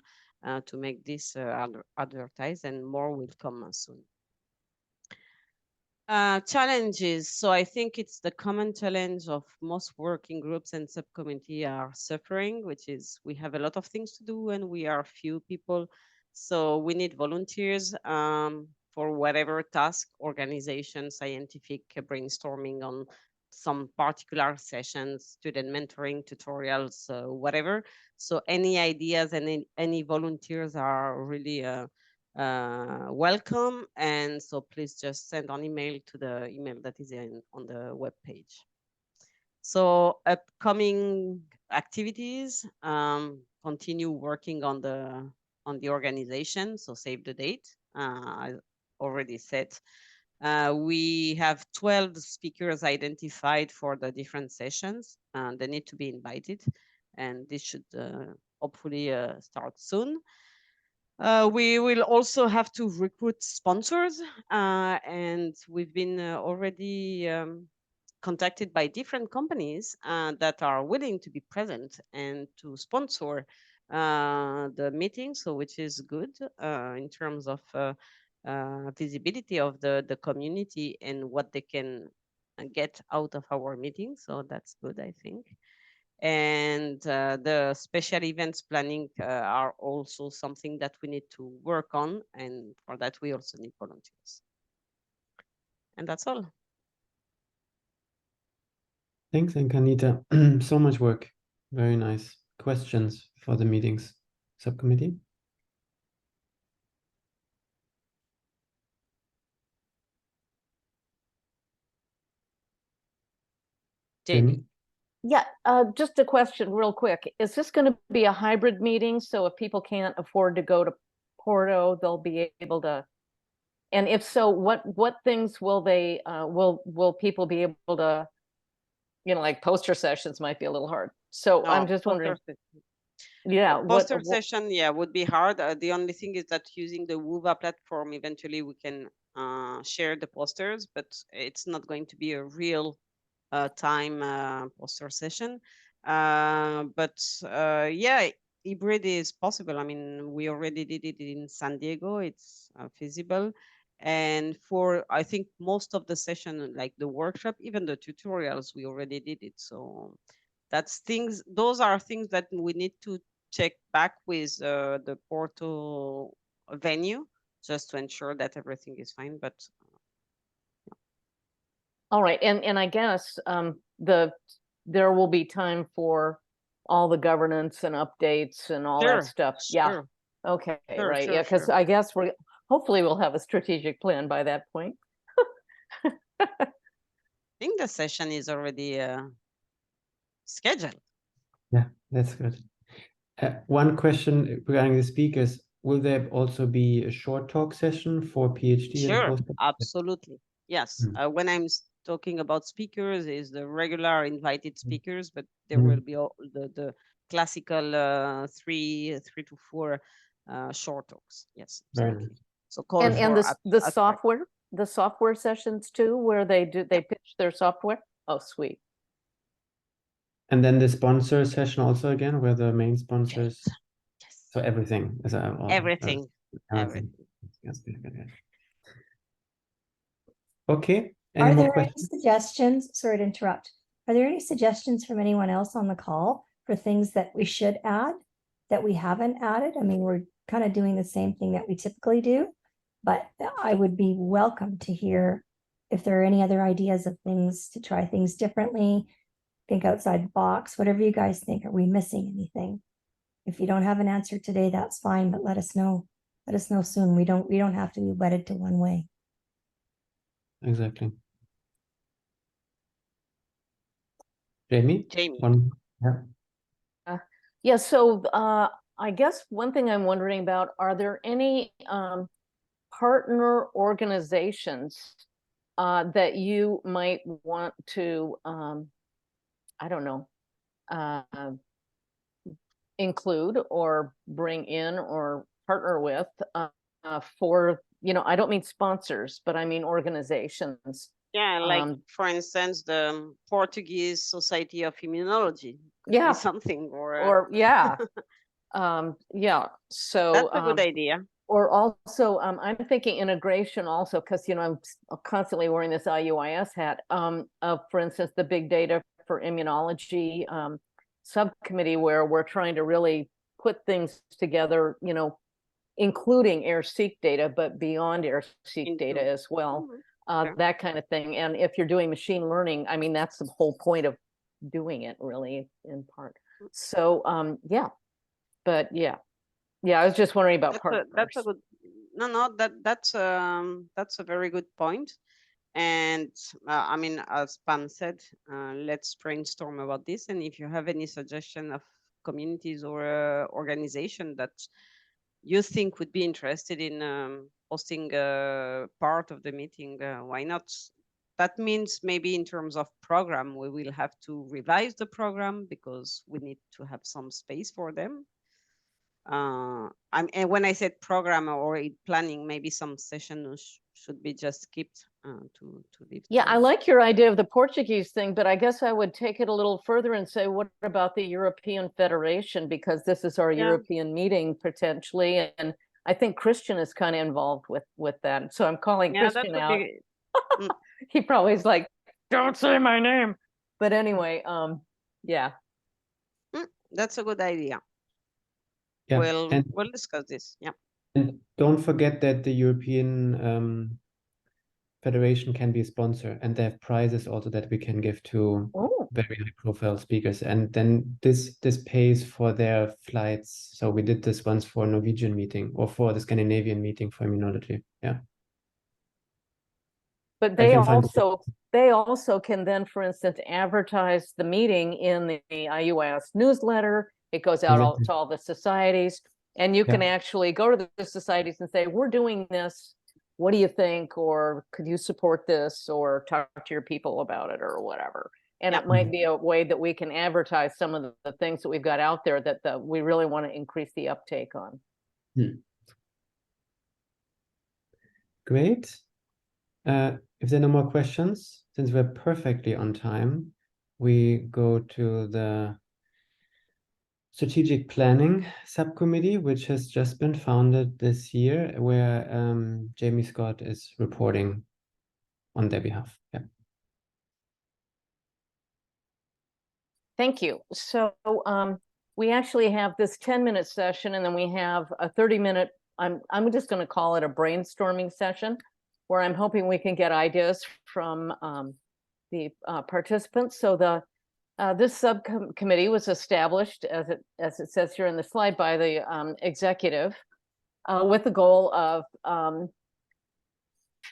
to make this advertised, and more will come soon. Challenges. So I think it's the common challenge of most working groups and subcommittee are suffering, which is we have a lot of things to do and we are few people. So we need volunteers for whatever task, organization, scientific brainstorming on some particular sessions, student mentoring, tutorials, whatever. So any ideas and any volunteers are really welcome, and so please just send an email to the email that is on the web page. So upcoming activities, continue working on the organization, so save the date. I already said we have 12 speakers identified for the different sessions, and they need to be invited, and this should hopefully start soon. We will also have to recruit sponsors, and we've been already contacted by different companies that are willing to be present and to sponsor the meeting, so which is good in terms of visibility of the community and what they can get out of our meeting. So that's good, I think. And the special events planning are also something that we need to work on, and for that we also need volunteers. And that's all. Thanks, Encarnita. So much work. Very nice. Questions for the meetings subcommittee? Jamie. Yeah, just a question real quick. Is this going to be a hybrid meeting? So if people can't afford to go to Porto, they'll be able to, and if so, what things will they, will people be able to, you know, like poster sessions might be a little hard. So No, I'm just wondering. Yeah, poster session, yeah, would be hard. The only thing is that using the Wova platform, eventually we can share the posters, but it's not going to be a real time poster session. But yeah, hybrid is possible. I mean, we already did it in San Diego. It's feasible. And for, I think, most of the session, like the workshop, even the tutorials, we already did it. So that's things, those are things that we need to check back with the Porto venue, just to ensure that everything is fine. But all right, and I guess there will be time for all the governance and updates and all that stuff. Yeah. Okay. Right. Yeah, because I guess hopefully we'll have a strategic plan by that point. I think the session is already scheduled. Yeah, that's good. One question regarding the speakers: will there also be a short talk session for PhD and postdoc? Absolutely. Yes. When I'm talking about speakers, is the regular invited speakers, but there will be all the classical 3 to 4 short talks. Yes, absolutely. Nice. So call and for the software sessions too, where they pitch their software. Oh, sweet. And then the sponsor session also again, where the main sponsors. Yes. So everything is everything. Yes, good. Okay. Are there any suggestions? Sorry to interrupt. Are there any suggestions from anyone else on the call for things that we should add that we haven't added? I mean, we're kind of doing the same thing that we typically do, but I would be welcome to hear if there are any other ideas of things to try things differently, think outside the box, whatever you guys think. Are we missing anything? If you don't have an answer today, that's fine, but let us know. Let us know soon. We don't have to be wedded to one way. Exactly. Jamie? Yeah, so I guess one thing I'm wondering about, are there any partner organizations that you might want to, I don't know, include or bring in or partner with for, you know, I don't mean sponsors, but I mean organizations. Yeah, like for instance, the Portuguese Society of Immunology. Yeah, something or yeah, yeah. So that's a good idea. Or also, I'm thinking integration also, because you know I'm constantly wearing this IUIS hat. For instance, the big data for immunology subcommittee, where we're trying to really put things together, you know, including AIRR-seq data, but beyond AIRR-seq data as well. That kind of thing. And if you're doing machine learning, I mean, that's the whole point of doing it, really, in part. So yeah, but yeah, I was just wondering about partners. That's a good, that's a very good point. And I mean, as Pam said, let's brainstorm about this. And if you have any suggestion of communities or organization that you think would be interested in hosting part of the meeting, why not? That means maybe in terms of program, we will have to revise the program because we need to have some space for them. And when I said program or planning, maybe some sessions should be just skipped to leave. Yeah, I like your idea of the Portuguese thing, but I guess I would take it a little further and say, what about the European Federation? Because this is our European meeting potentially, and I think Christian is kind of involved with that. So I'm calling Christian out. He probably is like, don't say my name. But anyway, yeah. That's a good idea. Yeah, we'll discuss this. Yeah. And don't forget that the European Federation can be a sponsor, and they have prizes also that we can give to very high profile speakers. And then this pays for their flights. So we did this once for a Norwegian meeting or for the Scandinavian meeting for immunology. Yeah. But they also can then, for instance, advertise the meeting in the IUIS newsletter. It goes out to all the societies, and you can actually go to the societies and say, we're doing this. What do you think? Or could you support this, or talk to your people about it, or whatever. And it might be a way that we can advertise some of the things that we've got out there that we really want to increase the uptake on. Great. If there are no more questions, since we're perfectly on time, we go to the Strategic Planning Subcommittee, which has just been founded this year, where Jamie Scott is reporting on their behalf. Yeah. Thank you. So we actually have this 10-minute session, and then we have a 30-minute, I'm just going to call it a brainstorming session, where I'm hoping we can get ideas from the participants. So this subcommittee was established, as it says here in the slide, by the executive with the goal of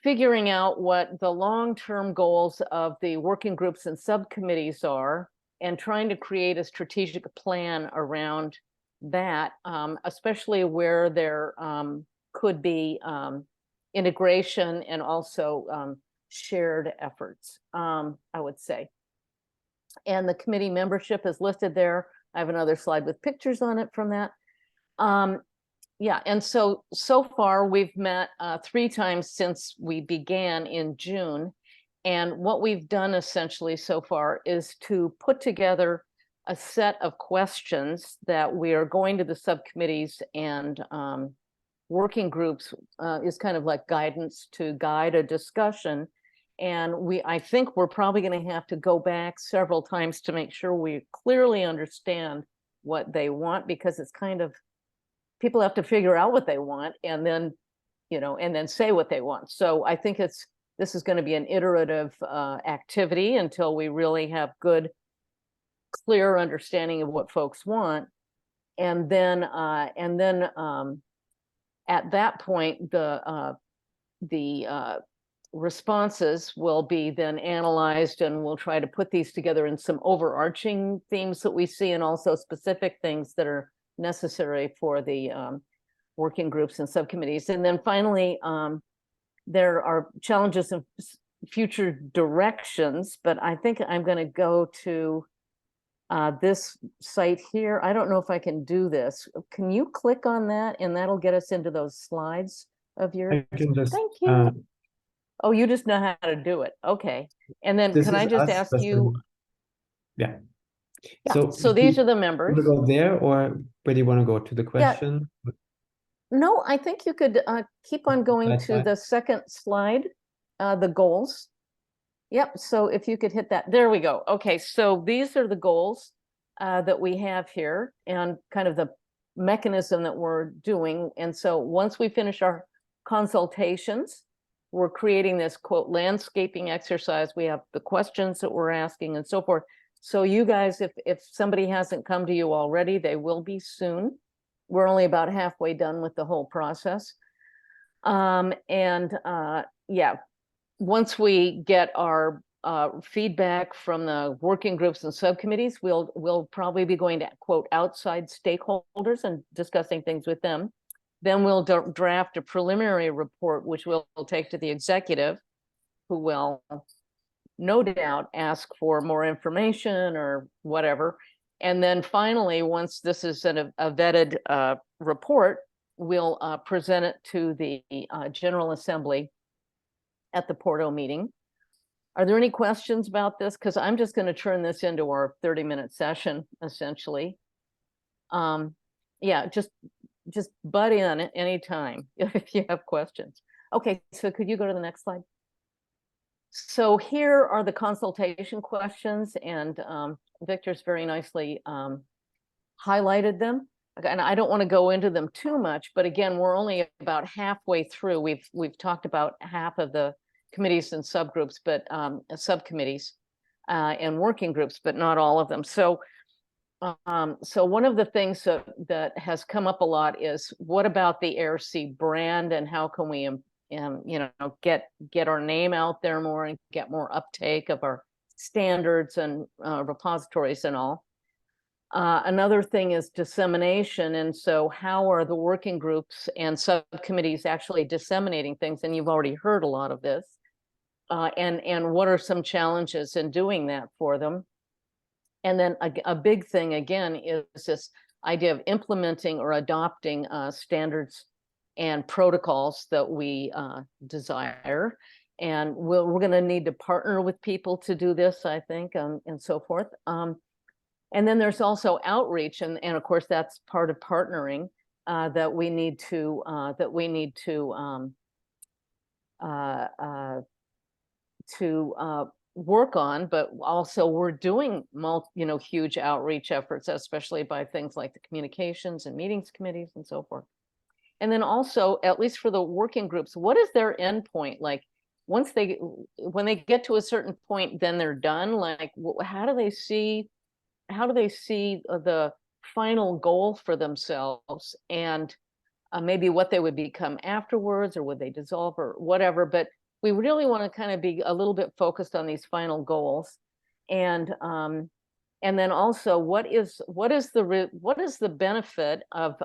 figuring out what the long-term goals of the working groups and subcommittees are, and trying to create a strategic plan around that, especially where there could be integration and also shared efforts, I would say. And the committee membership is listed there. I have another slide with pictures on it from that. Yeah, and so far we've met 3 times since we began in June. And what we've done essentially so far is to put together a set of questions that we are going to the subcommittees and working groups is kind of like guidance to guide a discussion. And I think we're probably going to have to go back several times to make sure we clearly understand what they want, because it's kind of, people have to figure out what they want and then, and then say what they want. So I think this is going to be an iterative activity until we really have good, clear understanding of what folks want. And then at that point, the responses will be then analyzed, and we'll try to put these together in some overarching themes that we see, and also specific things that are necessary for the working groups and subcommittees. And then finally, there are challenges and future directions, but I think I'm going to go to this site here. I don't know if I can do this. Can you click on that, and that'll get us into those slides of yours? Thank you. Oh, you just know how to do it. Okay. And then can I just ask you? Yeah. So these are the members. Do you want to go there, or where do you want to go to the question? Yeah. No, I think you could keep on going to the second slide, the goals. Yep. So if you could hit that, there we go. Okay. So these are the goals that we have here, and kind of the mechanism that we're doing. And so once we finish our consultations, we're creating this quote landscaping exercise. We have the questions that we're asking and so forth. So you guys, if somebody hasn't come to you already, they will be soon. We're only about halfway done with the whole process. Yeah, once we get our feedback from the working groups and subcommittees, we'll probably be going to quote outside stakeholders and discussing things with them. Then we'll draft a preliminary report, which we'll take to the executive, who will no doubt ask for more information or whatever. And then finally, once this is a vetted report, we'll present it to the General Assembly at the Porto meeting. Are there any questions about this? Because I'm just going to turn this into our 30-minute session, essentially. Yeah, just butt in at any time if you have questions. Okay, so could you go to the next slide? So here are the consultation questions, and Victor's very nicely highlighted them. And I don't want to go into them too much, but again, we're only about halfway through. We've talked about half of the committees and subgroups, but subcommittees and working groups, but not all of them. So one of the things that has come up a lot is, what about the AIRR-C brand, and how can we get our name out there more and get more uptake of our standards and repositories and all. Another thing is dissemination, and so how are the working groups and subcommittees actually disseminating things? And you've already heard a lot of this. And what are some challenges in doing that for them? And then a big thing again is this idea of implementing or adopting standards and protocols that we desire. And we're going to need to partner with people to do this, I think, and so forth. And then there's also outreach, and of course that's part of partnering that we need to work on. But also we're doing huge outreach efforts, especially by things like the communications and meetings committees and so forth. And then also, at least for the working groups, what is their endpoint? Like, when they get to a certain point, then they're done. Like, how do they see the final goal for themselves, and maybe what they would become afterwards, or would they dissolve or whatever? But we really want to kind of be a little bit focused on these final goals. And then also, what is the benefit of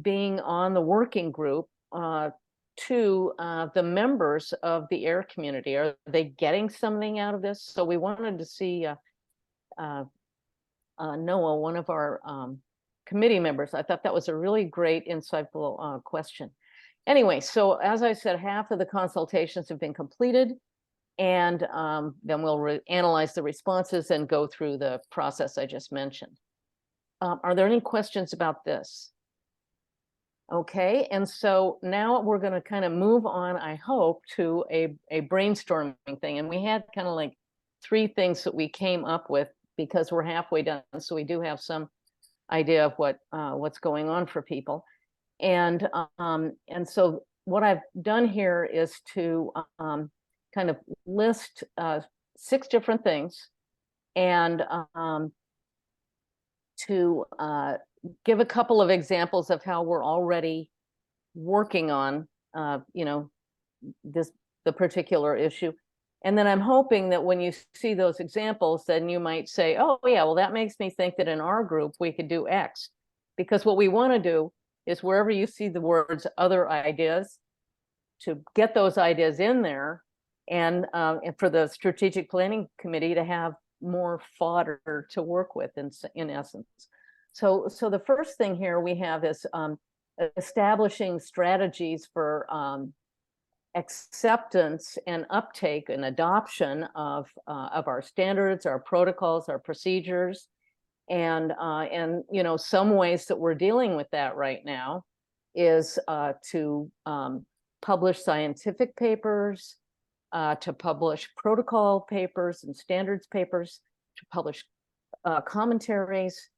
being on the working group to the members of the AIR community? Are they getting something out of this? So we wanted to see Noah, one of our committee members. I thought that was a really great, insightful question. Anyway, so as I said, half of the consultations have been completed, and then we'll analyze the responses and go through the process I just mentioned. Are there any questions about this? Okay, and so now we're going to kind of move on, I hope, to a brainstorming thing. And we had kind of like 3 things that we came up with, because we're halfway done, so we do have some idea of what's going on for people. And so what I've done here is to kind of list 6 different things, and to give a couple of examples of how we're already working on the particular issue. And then I'm hoping that when you see those examples, then you might say, oh yeah, well, that makes me think that in our group we could do X. Because what we want to do is, wherever you see the words other ideas, to get those ideas in there, and for the strategic planning committee to have more fodder to work with in essence. So the first thing here we have is establishing strategies for acceptance and uptake and adoption of our standards, our protocols, our procedures. And some ways that we're dealing with that right now is to publish scientific papers, to publish protocol papers and standards papers, to publish commentaries,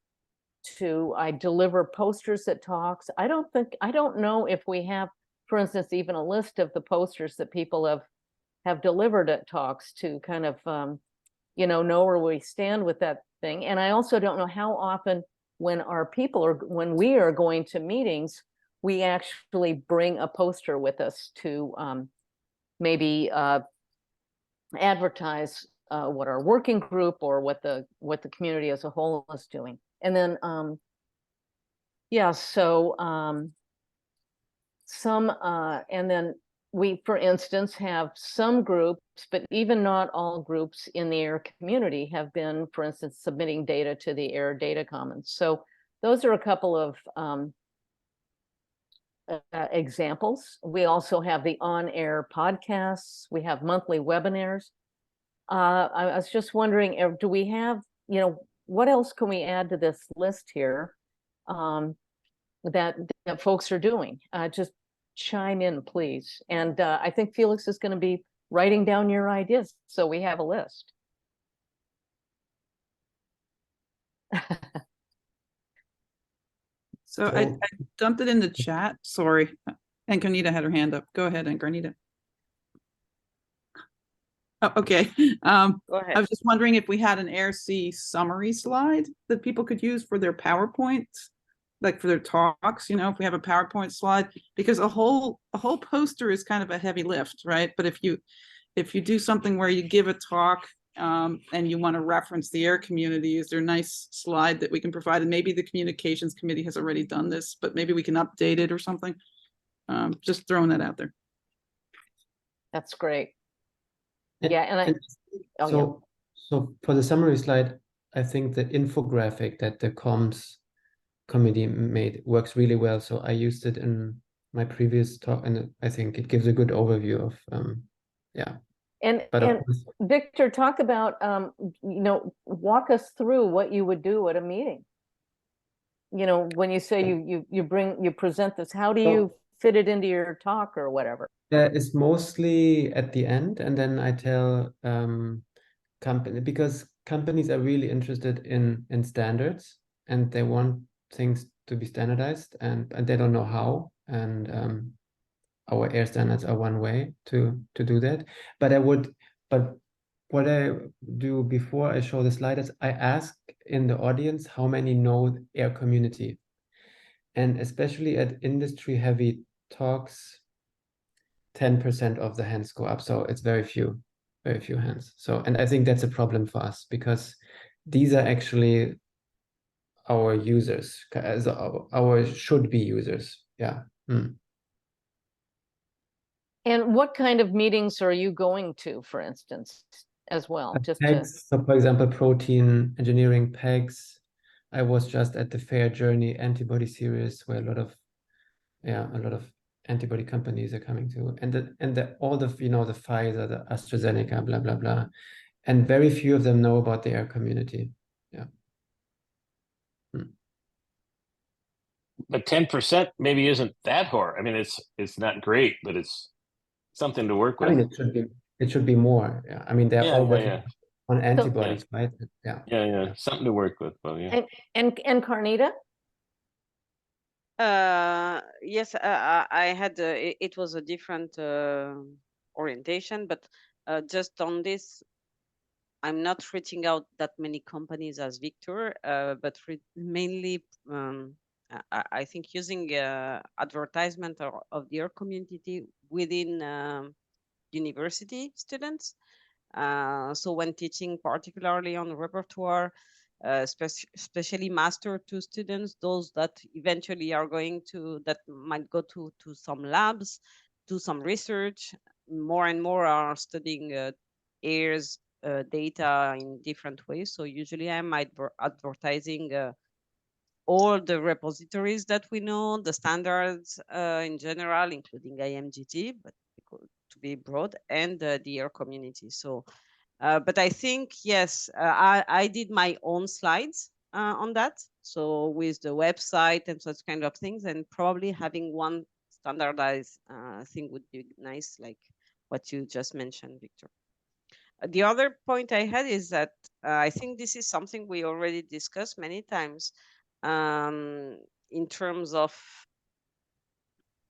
to deliver posters at talks. I don't know if we have, for instance, even a list of the posters that people have delivered at talks, to kind of know where we stand with that thing. And I also don't know how often, when we are going to meetings, we actually bring a poster with us to maybe advertise what our working group or what the community as a whole is doing. And then and then we, for instance, have some groups, but even not all groups in the AIRR community have been, for instance, submitting data to the AIRR Data Commons. So those are a couple of examples. We also have the on-air podcasts. We have monthly webinars. I was just wondering, do we have, what else can we add to this list here that folks are doing? Just chime in, please. And I think Felix is going to be writing down your ideas, so we have a list. So I dumped it in the chat. Sorry. And Carnita had her hand up. Go ahead, and Carnita. Oh, okay. Go ahead. I was just wondering if we had an AIRR-C summary slide that people could use for their PowerPoints, like for their talks, if we have a PowerPoint slide, because a whole poster is kind of a heavy lift, right? But if you do something where you give a talk and you want to reference the AIRR community, is there a nice slide that we can provide? And maybe the communications committee has already done this, but maybe we can update it or something. Just throwing that out there. That's great. Yeah, and so for the summary slide, I think the infographic that the comms committee made works really well. So I used it in my previous talk, and I think it gives a good overview of yeah. And Victor, talk about walk us through what you would do at a meeting. When you say you present this, how do you fit it into your talk or whatever? It's mostly at the end, and then I tell because companies are really interested in standards, and they want things to be standardized, and they don't know how. And our AIRR standards are one way to do that. But what I do before I show the slide is I ask in the audience how many know AIRR community, and especially at industry-heavy talks, 10% of the hands go up. So it's very few hands. So, and I think that's a problem for us, because these are actually our users, as our should be users. Yeah. And what kind of meetings are you going to, for instance, as well? Just PEGs, so for example, protein engineering PEGs. I was just at the Fair Journey antibody series, where a lot of antibody companies are coming to, and all the the Pfizer, the AstraZeneca, blah blah blah, and very few of them know about the AIRR community. Yeah. But 10% maybe isn't that hard. I mean, it's not great, but it's something to work with. I mean, it should be more. Yeah. I mean, they're all working on antibodies, right? Yeah. Yeah. Something to work with. Well, yeah. And Carnita? Yes, I had it was a different orientation, but just on this, I'm not reaching out that many companies as Victor, but mainly I think using advertisement of the AIRR community within university students. So when teaching, particularly on repertoire, especially Master 2 students, those that eventually are that might go to some labs, do some research, more and more are studying AIRR's data in different ways. So usually I'm advertising all the repositories that we know, the standards in general, including IMGT, but to be broad, and the AIRR community. So, but I think, yes, I did my own slides on that. So with the website and such kind of things, and probably having one standardized thing would be nice, like what you just mentioned, Victor. The other point I had is that I think this is something we already discussed many times in terms of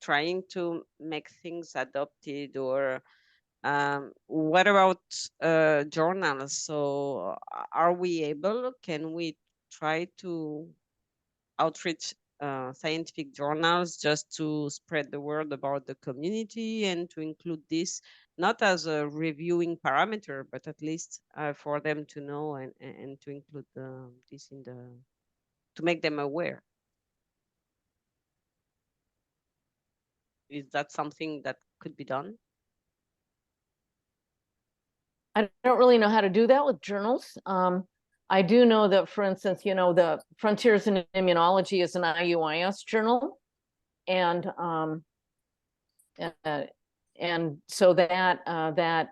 trying to make things adopted, or what about journals? So are we able, can we try to outreach scientific journals just to spread the word about the community, and to include this not as a reviewing parameter, but at least for them to know, and to include this in to make them aware? Is that something that could be done? I don't really know how to do that with journals. I do know that, for instance, the Frontiers in Immunology is an IUIS journal, and so that that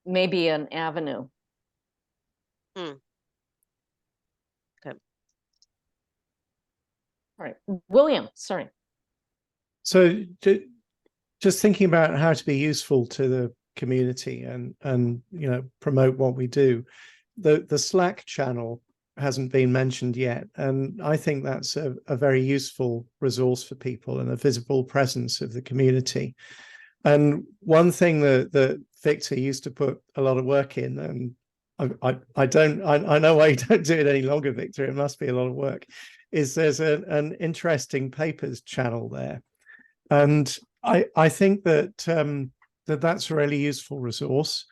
may be an avenue. Okay. All right, William, sorry. So just thinking about how to be useful to the community and promote what we do. The Slack channel hasn't been mentioned yet, and I think that's a very useful resource for people and a visible presence of the community. And one thing that Victor used to put a lot of work in, and I know why you don't do it any longer, Victor, it must be a lot of work, is there's an interesting papers channel there. And I think that that's a really useful resource.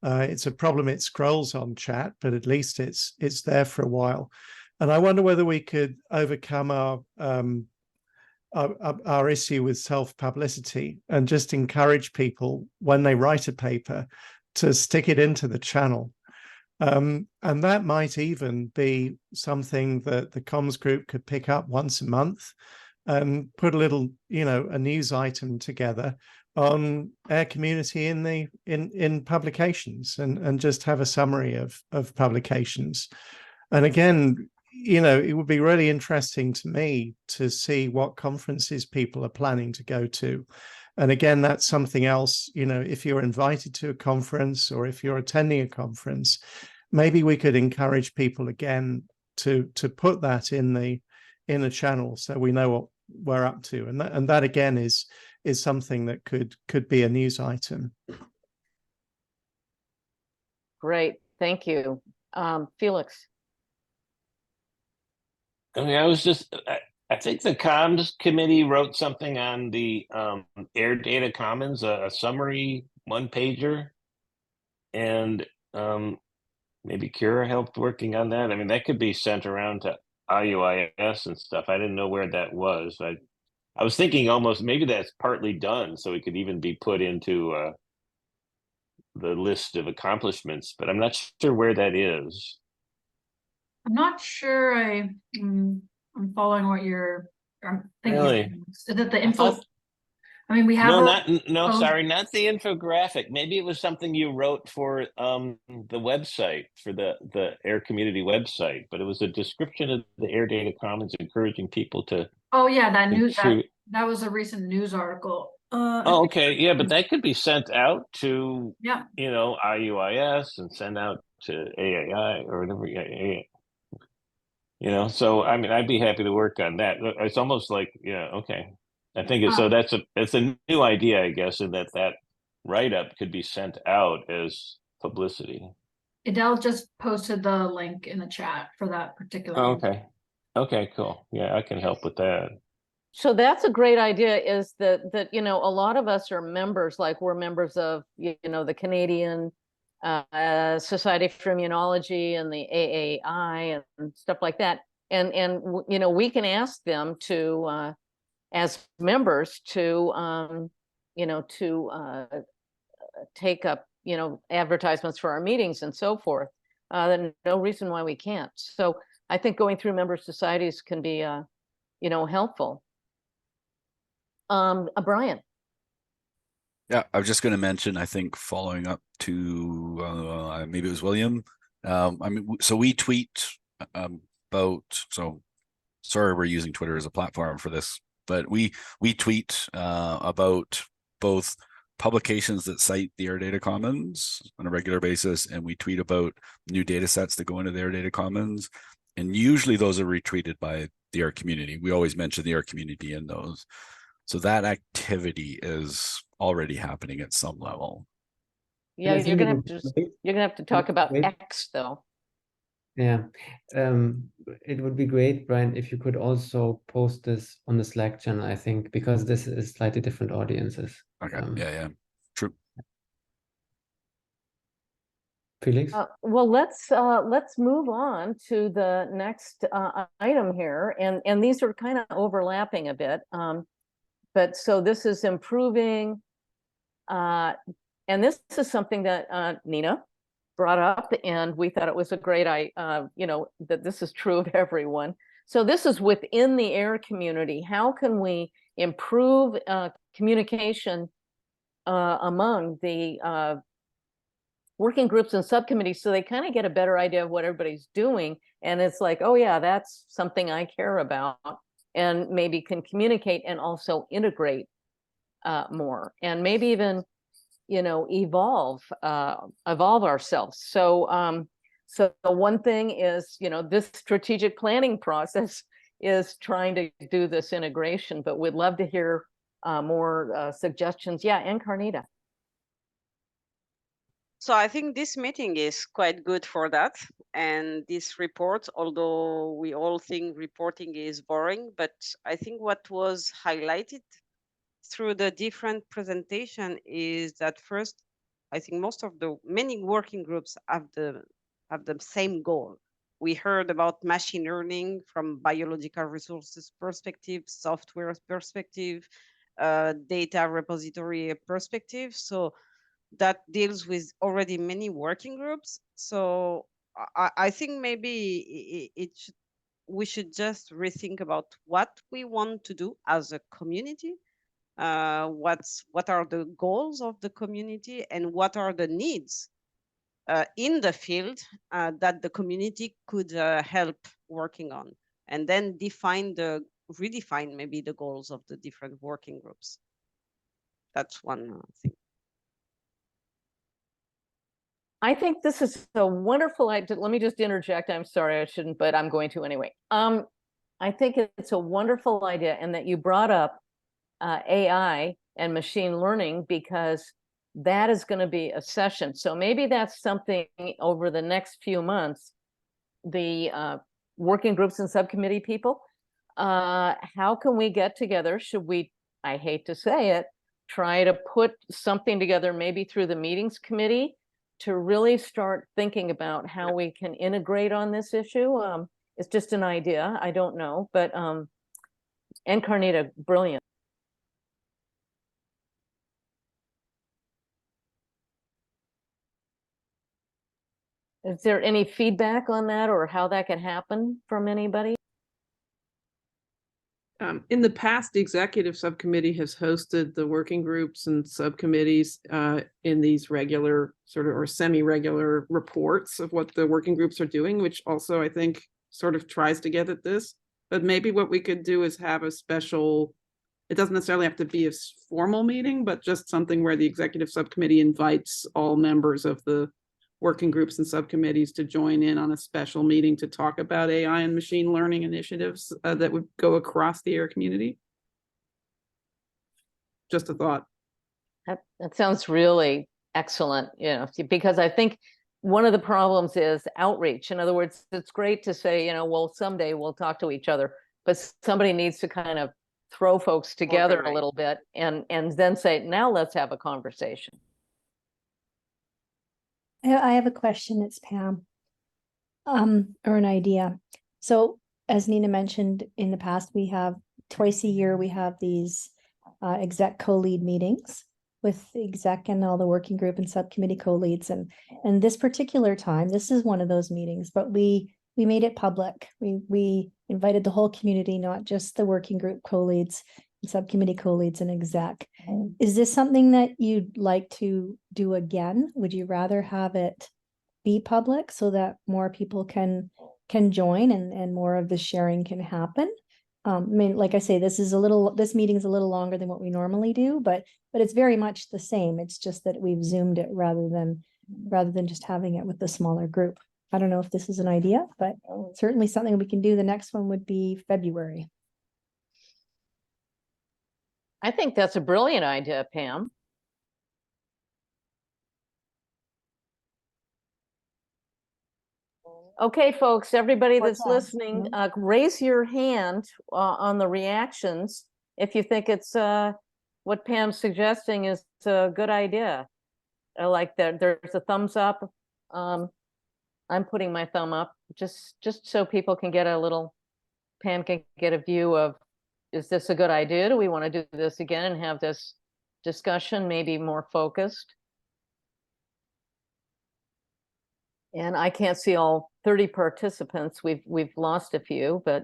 It's a problem it scrolls on chat, but at least it's there for a while. And I wonder whether we could overcome our issue with self-publicity and just encourage people when they write a paper to stick it into the channel. And that might even be something that the comms group could pick up once a month and put a little, a news item together on AIR Community in publications, and just have a summary of publications. And again, it would be really interesting to me to see what conferences people are planning to go to. And again, that's something else, if you're invited to a conference or if you're attending a conference, maybe we could encourage people again to put that in the channel so we know what we're up to. And that again is something that could be a news item. Great, thank you. Felix. I think the comms committee wrote something on the AIR Data Commons, a summary one-pager, and maybe Kira helped working on that. I mean, that could be sent around to IUIS and stuff. I didn't know where that was. I was thinking almost maybe that's partly done, so it could even be put into the list of accomplishments, but I'm not sure where that is. I'm not sure I'm following what you're thinking. Really? Is it the info? I mean, we have sorry, not the infographic. Maybe it was something you wrote for the website, for the AIR Community website, but it was a description of the AIR Data Commons, encouraging people to. Oh yeah, that was a recent news article. Okay, yeah, but that could be sent out to IUIS and sent out to AAI or whatever. So I mean, I'd be happy to work on that. It's almost like, okay. I think so. It's a new idea, I guess, in that write-up could be sent out as publicity. Adele just posted the link in the chat for that particular. Oh, okay, cool. Yeah, I can help with that. So that's a great idea, is that a lot of us are members, like we're members of the Canadian Society for Immunology and the AAI and stuff like that, and we can ask them to as members to take up advertisements for our meetings and so forth. Then no reason why we can't. So I think going through member societies can be helpful. Brian. Yeah, I was just going to mention, I think following up to maybe it was William. So we tweet about, so sorry we're using Twitter as a platform for this, but we tweet about both publications that cite the AIR Data Commons on a regular basis, and we tweet about new data sets that go into the AIR Data Commons. And usually those are retweeted by the AIR community. We always mention the AIR community in those. So that activity is already happening at some level. Yeah, you're gonna have to talk about X though. Yeah, it would be great, Brian, if you could also post this on the Slack channel, I think, because this is slightly different audiences. Okay, yeah, true. Felix? Well, let's move on to the next item here, and these are kind of overlapping a bit. But so this is improving And this is something that Nina brought up, and we thought it was a great that this is true of everyone. So this is within the AIR community. How can we improve communication among the working groups and subcommittees so they kind of get a better idea of what everybody's doing? And it's like, oh yeah, that's something I care about, and maybe can communicate and also integrate more, and maybe even evolve ourselves. So so one thing is, this strategic planning process is trying to do this integration, but we'd love to hear more suggestions. Yeah, and Carnita. So I think this meeting is quite good for that. And this report, although we all think reporting is boring, but I think what was highlighted through the different presentation is that first, I think many working groups have the same goal. We heard about machine learning from biological resources perspective, software perspective, data repository perspective. So that deals with already many working groups. So I think maybe we should just rethink about what we want to do as a community. What are the goals of the community, and what are the needs in the field that the community could help working on, and then redefine maybe the goals of the different working groups. That's one thing. I think this is a wonderful idea. Let me just interject. I'm sorry I shouldn't, but I'm going to anyway. I think it's a wonderful idea, and that you brought up AI and machine learning, because that is going to be a session. So maybe that's something over the next few months, the working groups and subcommittee people, how can we get together? Should we, I hate to say it, try to put something together maybe through the meetings committee to really start thinking about how we can integrate on this issue? It's just an idea. I don't know, but and Carnita, brilliant. Is there any feedback on that, or how that can happen from anybody? In the past, the executive subcommittee has hosted the working groups and subcommittees in these regular sort of or semi-regular reports of what the working groups are doing, which also I think sort of tries to get at this. But maybe what we could do is have a special, it doesn't necessarily have to be a formal meeting, but just something where the executive subcommittee invites all members of the working groups and subcommittees to join in on a special meeting to talk about AI and machine learning initiatives that would go across the AIR community. Just a thought. That sounds really excellent, because I think one of the problems is outreach. In other words, it's great to say, well, someday we'll talk to each other, but somebody needs to kind of throw folks together a little bit and then say, now let's have a conversation. I have a question. It's Pam, or an idea. So as Nina mentioned, in the past, we have twice a year, we have these exec co-lead meetings with the exec and all the working group and subcommittee co-leads. And this particular time, this is one of those meetings, but we made it public. We invited the whole community, not just the working group co-leads, subcommittee co-leads and exec. Is this something that you'd like to do again? Would you rather have it be public so that more people can join and more of the sharing can happen? I mean, like I say, this meeting is a little longer than what we normally do, but it's very much the same. It's just that we've Zoomed it rather than just having it with the smaller group. I don't know if this is an idea, but certainly something we can do. The next one would be February. I think that's a brilliant idea, Pam. Okay, folks, everybody that's listening, raise your hand on the reactions if you think it's what Pam's suggesting is a good idea. I like that. There's a thumbs up. I'm putting my thumb up just so people can get Pam can get a view of, is this a good idea? Do we want to do this again and have this discussion, maybe more focused. And I can't see all 30 participants. We've lost a few, but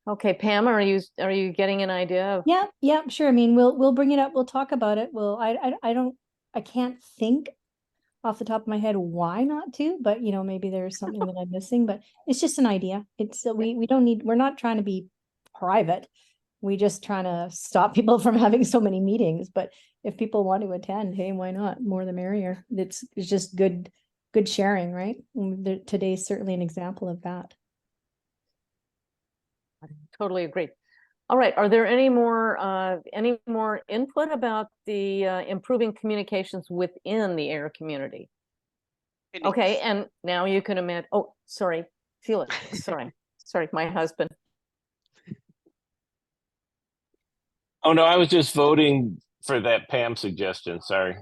okay, Pam, are you getting an idea of? Yeah, sure. I mean, we'll bring it up. We'll talk about it. I can't think off the top of my head why not to, but you know, maybe there's something that I'm missing, but it's just an idea. It's we're not trying to be private. We just trying to stop people from having so many meetings. But if people want to attend, hey, why not? More the merrier. It's just good sharing, right? Today's certainly an example of that. I totally agree. All right, are there any more input about the improving communications within the AIR community? Okay, and now you can imagine. Oh, sorry, Felix. Sorry, my husband. Oh no, I was just voting for that Pam suggestion. Sorry.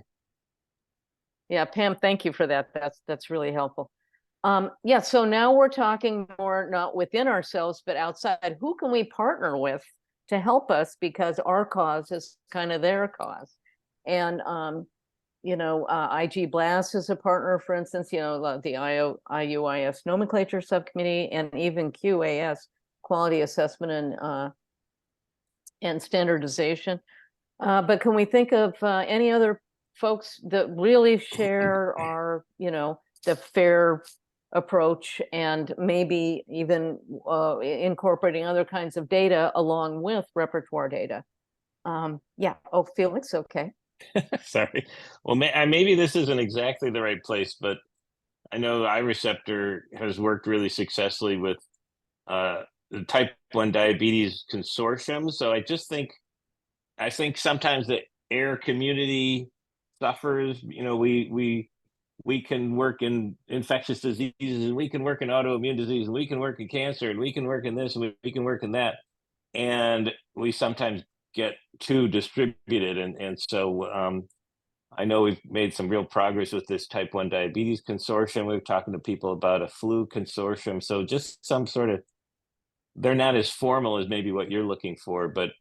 Yeah, Pam, thank you for that. That's really helpful. Yeah, so now we're talking more not within ourselves, but outside. Who can we partner with to help us, because our cause is kind of their cause? And you know, IG Blast is a partner, for instance, you know, the IUIS nomenclature subcommittee, and even QAS, quality assessment and standardization. But can we think of any other folks that really share our, you know, the FAIR approach, and maybe even incorporating other kinds of data along with repertoire data? Yeah. Oh, Felix. Okay. Sorry. Well, maybe this isn't exactly the right place, but I know iReceptor has worked really successfully with the type 1 diabetes consortium. So I think sometimes the AIR community suffers. You know, we can work in infectious diseases, and we can work in autoimmune disease, and we can work in cancer, and we can work in this, and we can work in that. And we sometimes get too distributed. And so I know we've made some real progress with this type 1 diabetes consortium. We're talking to people about a flu consortium. So just some sort of, they're not as formal as maybe what you're looking for, but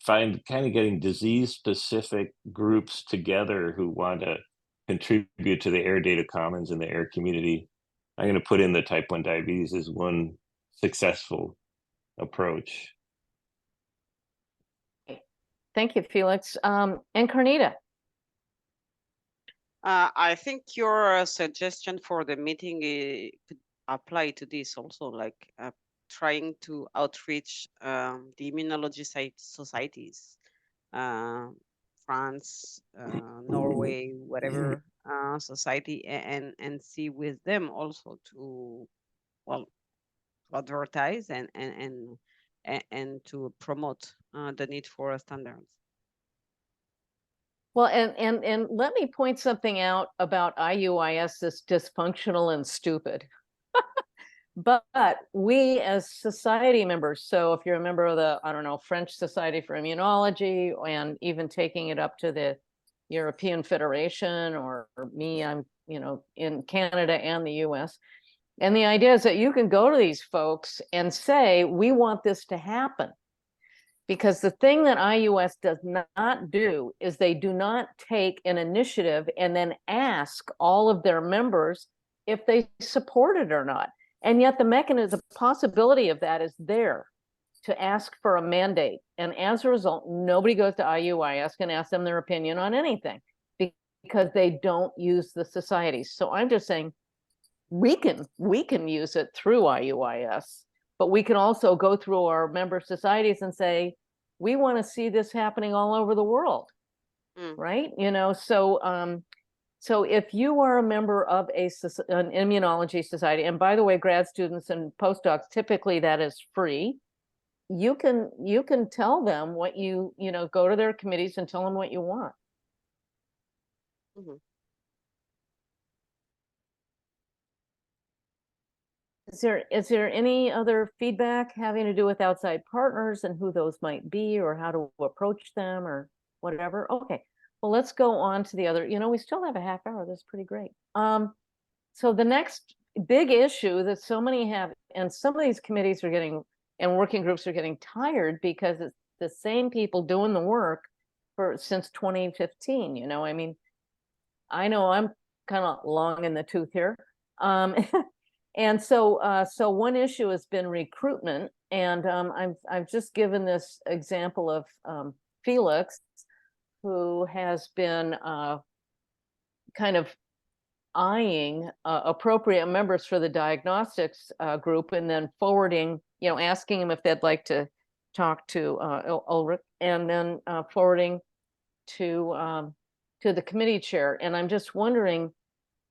find kind of getting disease specific groups together who want to contribute to the AIR data commons and the AIR community. I'm going to put in the type 1 diabetes as one successful approach. Thank you, Felix. And Carnita. I think your suggestion for the meeting could apply to this also, like trying to outreach the immunology societies, France, Norway, whatever society, and see with them also to, well, advertise and to promote the need for standards. Well, and let me point something out about IUIS that's dysfunctional and stupid. But we as society members, so if you're a member of the, I don't know, French Society for Immunology, and even taking it up to the European Federation, or me, I'm, you know, in Canada and the US. And the idea is that you can go to these folks and say, we want this to happen. Because the thing that IUS does not do is they do not take an initiative and then ask all of their members if they support it or not. And yet the mechanism, the possibility of that is there to ask for a mandate. And as a result, nobody goes to IUIS and asks them their opinion on anything because they don't use the societies. So I'm just saying we can use it through IUIS, but we can also go through our member societies and say, we want to see this happening all over the world, right? You know, so so if you are a member of an immunology society, and by the way, grad students and postdocs, typically that is free, you can tell them what you know, go to their committees and tell them what you want. Is there any other feedback having to do with outside partners and who those might be, or how to approach them, or whatever? Okay, well, let's go on to the other. You know, we still have a half hour. That's pretty great. So the next big issue that so many have, and some of these committees are getting, and working groups are getting tired because the same people doing the work since 2015, you know, I mean, I know I'm kind of long in the tooth here. And so one issue has been recruitment, and I've just given this example of Felix, who has been kind of eyeing appropriate members for the diagnostics group, and then forwarding, you know, asking them if they'd like to talk to Ulrich, and then forwarding to the committee chair. And I'm just wondering,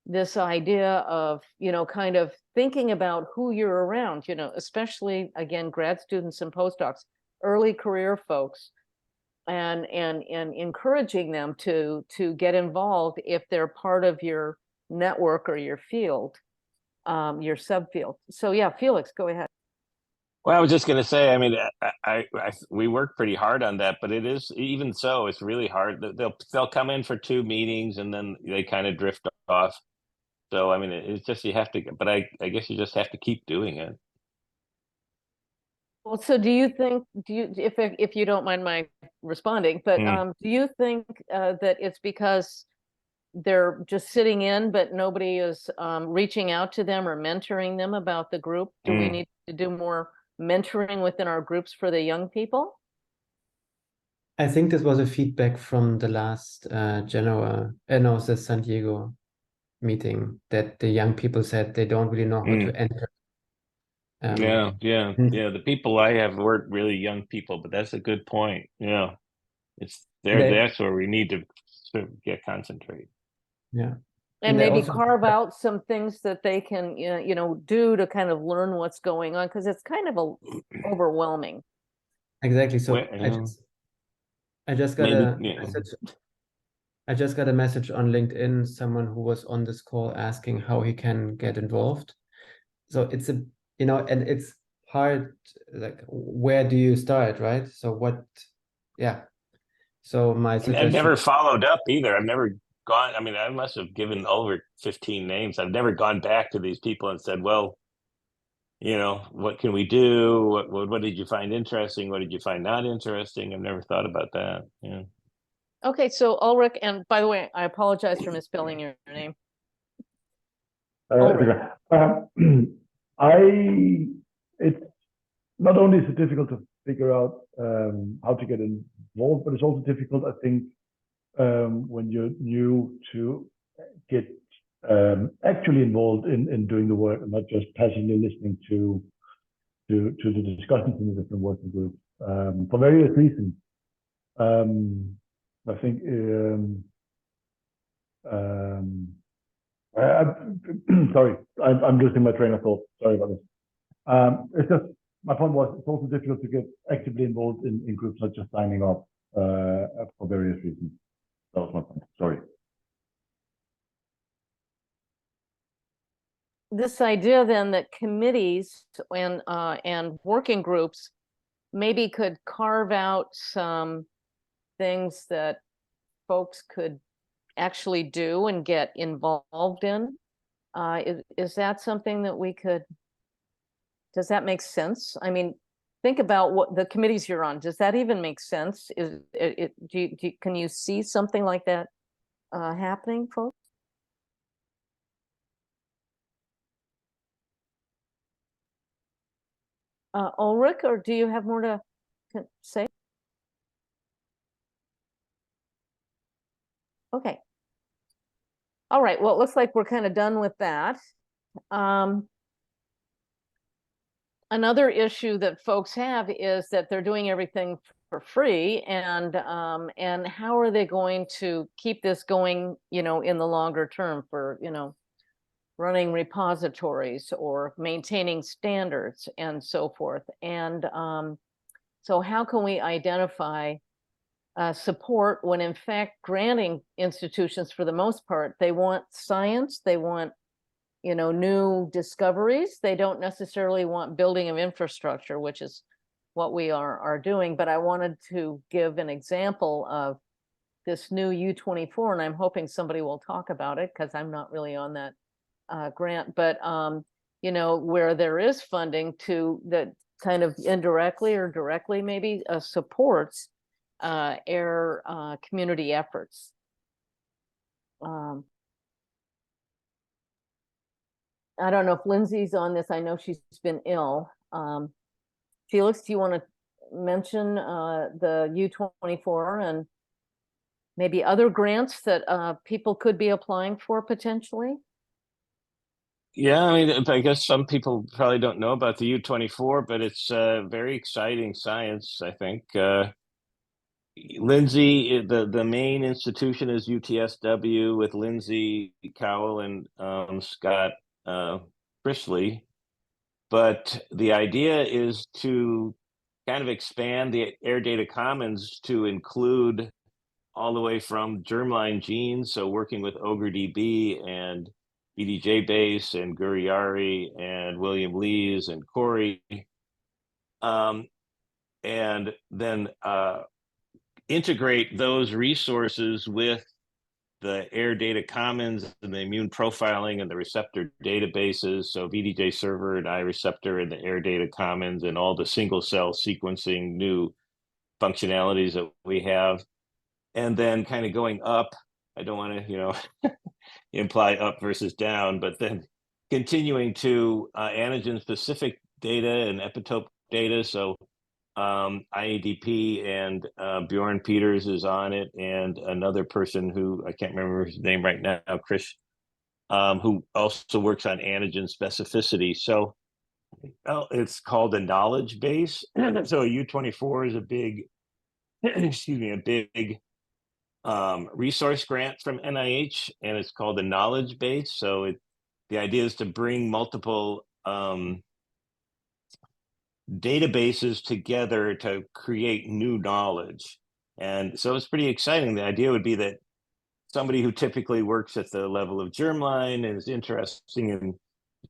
this idea of, you know, kind of thinking about who you're around, you know, especially again, grad students and postdocs, early career folks, and encouraging them to get involved if they're part of your network or your field, your subfield. So yeah, Felix, go ahead. Well, I was just going to say, I mean, we work pretty hard on that, but it is, even so, it's really hard. They'll come in for 2 meetings and then they kind of drift off. So, I mean, it's just, you have to, but I guess you just have to keep doing it. Well, so do you think, if you don't mind my responding, but do you think that it's because they're just sitting in, but nobody is reaching out to them or mentoring them about the group? Do we need to do more mentoring within our groups for the young people? I think this was a feedback from the last the San Diego meeting, that the young people said they don't really know how to enter. Yeah. The people I have weren't really young people, but that's a good point. Yeah, it's there. That's where we need to sort of concentrate. Yeah, and maybe carve out some things that they can, you know, do to kind of learn what's going on, because it's kind of overwhelming. Exactly. So I just got a message. I just got a message on LinkedIn, someone who was on this call asking how he can get involved. So it's a, you know, and it's hard, like, where do you start, right? So what, yeah. So my suggestion. I've never followed up either. I've never gone, I mean, I must have given over 15 names. I've never gone back to these people and said, well, you know, what can we do? What did you find interesting? What did you find not interesting? I've never thought about that. Yeah. Okay, so Ulrich, and by the way, I apologize for misspelling your name. It's not only is it difficult to figure out how to get involved, but it's also difficult, I think, when you're new, to get actually involved in doing the work and not just passively listening to the discussions in the different working groups for various reasons. I think sorry, I'm losing my train of thought. Sorry about this. It's just, my point was, it's also difficult to get actively involved in groups, not just signing up for various reasons. That was my point. Sorry. This idea then that committees and working groups maybe could carve out some things that folks could actually do and get involved in. Is that something that we could, does that make sense? I mean, think about what the committees you're on. Does that even make sense? Can you see something like that happening, folks? Ulrich, or do you have more to say? Okay. All right, well, it looks like we're kind of done with that. Another issue that folks have is that they're doing everything for free, and how are they going to keep this going, you know, in the longer term, for, you know, running repositories or maintaining standards and so forth. And so how can we identify support when in fact granting institutions, for the most part, they want science, they want, you know, new discoveries. They don't necessarily want building of infrastructure, which is what we are doing. But I wanted to give an example of this new U24, and I'm hoping somebody will talk about it, because I'm not really on that grant, but you know, where there is funding to kind of indirectly or directly maybe supports AIRR community efforts. I don't know if Lindsay's on this. I know she's been ill. Felix, do you want to mention the U24 and maybe other grants that people could be applying for potentially? Yeah, I mean, I guess some people probably don't know about the U24, but it's very exciting science, I think. Lindsay, the main institution is UTSW with Lindsay Cowell and Scott Frischley. But the idea is to kind of expand the AIR Data Commons to include all the way from germline genes, so working with OGRE-DB and VDJ Base and Guriyari and William Lees and Corey, and then integrate those resources with the AIR Data Commons and the immune profiling and the receptor databases, so VDJ Server and iReceptor and the AIR Data Commons and all the single cell sequencing new functionalities that we have. And then kind of going up, I don't want to, imply up versus down, but then continuing to antigen-specific data and epitope data. So IADP and Bjorn Peters is on it, and another person who I can't remember his name right now, Chris, who also works on antigen specificity. So it's called a knowledge base. So a U24 is a big, excuse me, a big resource grant from NIH, and it's called the knowledge base. So the idea is to bring multiple databases together to create new knowledge. And so it's pretty exciting. The idea would be that somebody who typically works at the level of germline and is interested in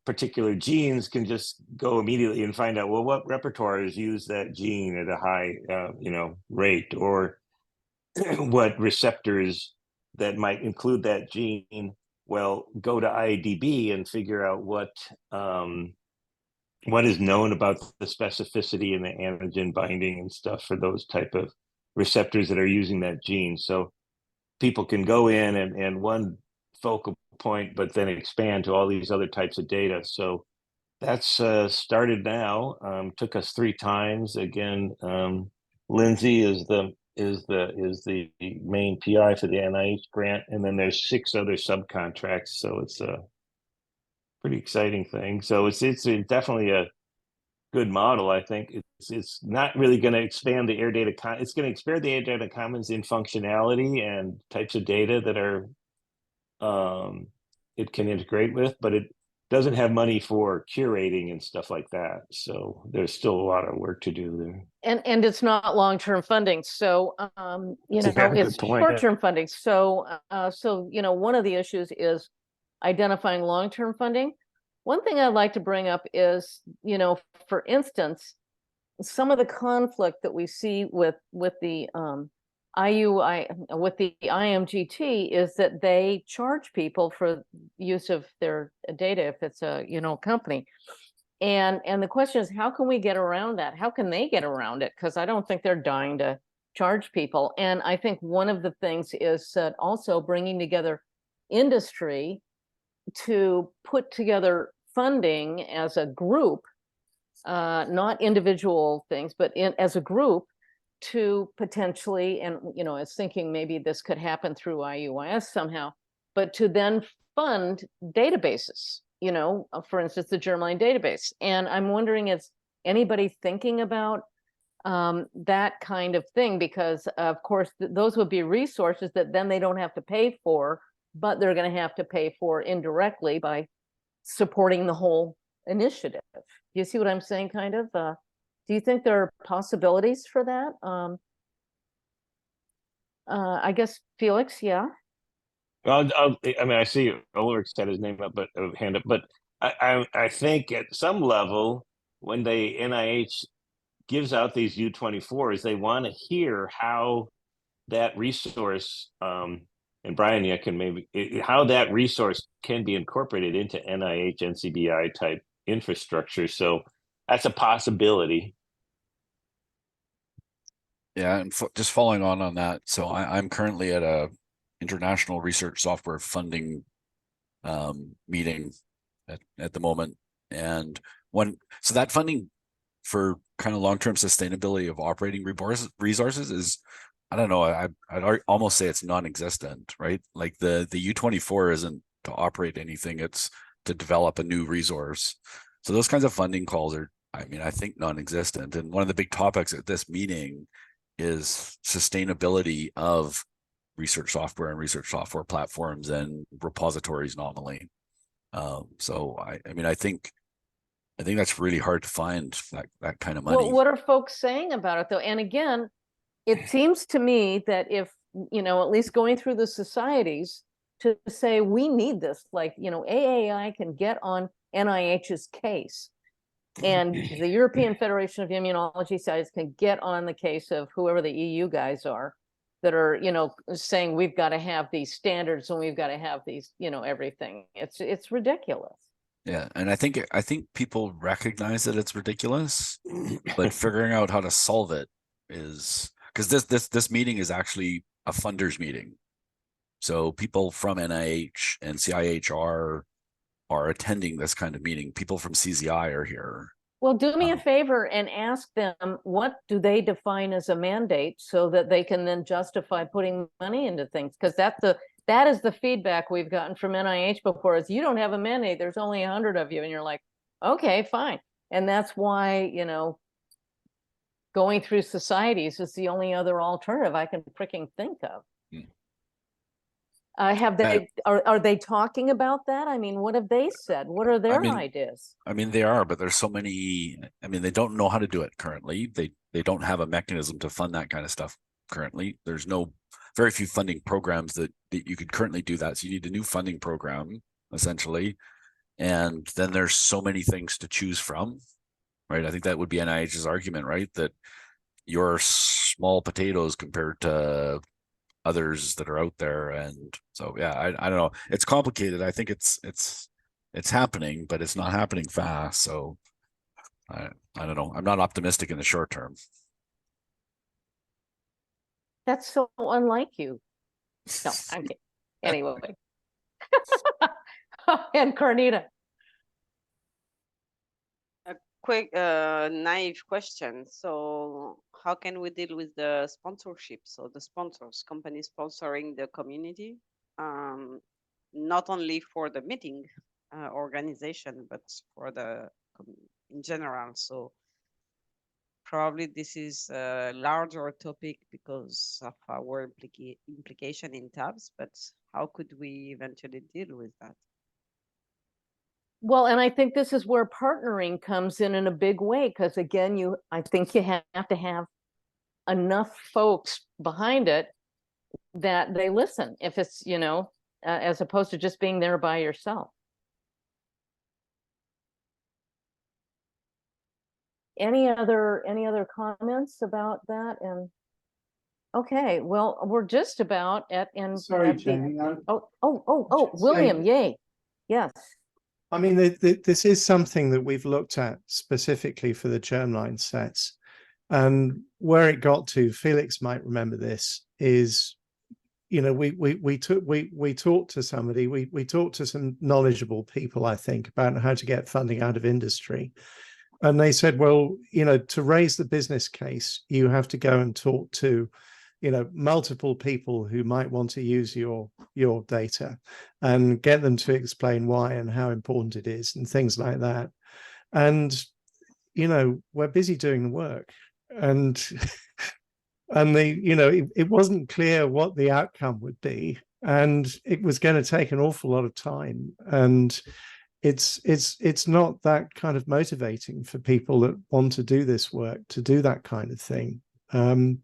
particular genes can just go immediately and find out, well, what repertoires use that gene at a high rate, or what receptors that might include that gene. Well, go to IADB and figure out what is known about the specificity and the antigen binding and stuff for those type of receptors that are using that gene. So people can go in and one focal point, but then expand to all these other types of data. So that's started now. Took us 3 times. Again, Lindsay is the main PI for the NIH grant, and then there's 6 other subcontracts. So it's a pretty exciting thing. So it's definitely a good model. I think it's not really going to expand the AIR Data it's going to expand the AIR Data Commons in functionality and types of data that are it can integrate with, but it doesn't have money for curating and stuff like that. So there's still a lot of work to do there. And it's not long-term funding. So, it's short-term funding. So, one of the issues is identifying long-term funding. One thing I'd like to bring up is, for instance, some of the conflict that we see with the IMGT is that they charge people for use of their data if it's a company, and the question is, how can we get around that? How can they get around it? Because I don't think they're dying to charge people. And I think one of the things is also bringing together industry to put together funding as a group, not individual things, but as a group, to potentially, and I was thinking maybe this could happen through IUIS somehow, but to then fund databases, for instance, the germline database. And I'm wondering, is anybody thinking about that kind of thing? Because of course, those would be resources that then they don't have to pay for, but they're going to have to pay for indirectly by supporting the whole initiative. Do you see what I'm saying, kind of? Do you think there are possibilities for that? I guess Felix, yeah. Well, I see Ulrich had his name up, but hand up. But I think at some level, when the NIH gives out these U24s, they want to hear how that resource, and Brian, you can maybe how that resource can be incorporated into NIH NCBI type infrastructure. So that's a possibility. Yeah, and just following on that, so I'm currently at a international research software funding meeting at the moment, and so that funding for kind of long-term sustainability of operating resources is, I don't know, I'd almost say it's non-existent, right? Like the U-24 isn't to operate anything, it's to develop a new resource. So those kinds of funding calls are, I mean, I think non-existent. And one of the big topics at this meeting is sustainability of research software and research software platforms and repositories nominally. So I mean, I think that's really hard to find that kind of money. Well, what are folks saying about it though? And again, it seems to me that if, you know, at least going through the societies to say we need this, like, you know, AAI can get on NIH's case, and the European Federation of Immunology Societies can get on the case of whoever the EU guys are that are, you know, saying we've got to have these standards and we've got to have these, you know, everything. It's ridiculous. Yeah, and I think people recognize that it's ridiculous, but figuring out how to solve it is, because this meeting is actually a funders meeting. So people from NIH and CIHR are attending this kind of meeting. People from CZI are here. Well, do me a favor and ask them, what do they define as a mandate so that they can then justify putting money into things? Because that is the feedback we've gotten from NIH before, is you don't have a mandate, there's only 100 of you. And you're like, okay, fine. And that's why, you know, going through societies is the only other alternative I can freaking think of. Have they, are they talking about that? I mean, what have they said? What are their ideas? I mean, they are, but there's so many, I mean, they don't know how to do it currently. They don't have a mechanism to fund that kind of stuff currently. There's very few funding programs that you could currently do that. So you need a new funding program, essentially. And then there's so many things to choose from, right? I think that would be NIH's argument, right? That you're small potatoes compared to others that are out there. And so, yeah, I don't know. It's complicated. I think it's happening, but it's not happening fast. So I don't know. I'm not optimistic in the short term. That's so unlike you. No, I'm kidding. Anyway. And Carnita. A quick naive question. So how can we deal with the sponsorship? So the sponsors, companies sponsoring the community, not only for the meeting organization, but for in general. So probably this is a larger topic because of our implication in tabs, but how could we eventually deal with that? Well, and I think this is where partnering comes in a big way, because again, I think you have to have enough folks behind it that they listen, if it's, you know, as opposed to just being there by yourself. Any other comments about that? And okay, well, we're just about at Sorry, Jamie. William, yay. Yes. I mean, this is something that we've looked at specifically for the germline sets. And where it got to, Felix might remember this, is, you know, we talked to somebody, we talked to some knowledgeable people, I think, about how to get funding out of industry. And they said, well, you know, to raise the business case, you have to go and talk to, you know, multiple people who might want to use your data and get them to explain why and how important it is and things like that. And, you know, we're busy doing the work. And you know, it wasn't clear what the outcome would be, and it was going to take an awful lot of time. And it's not that kind of motivating for people that want to do this work to do that kind of thing. I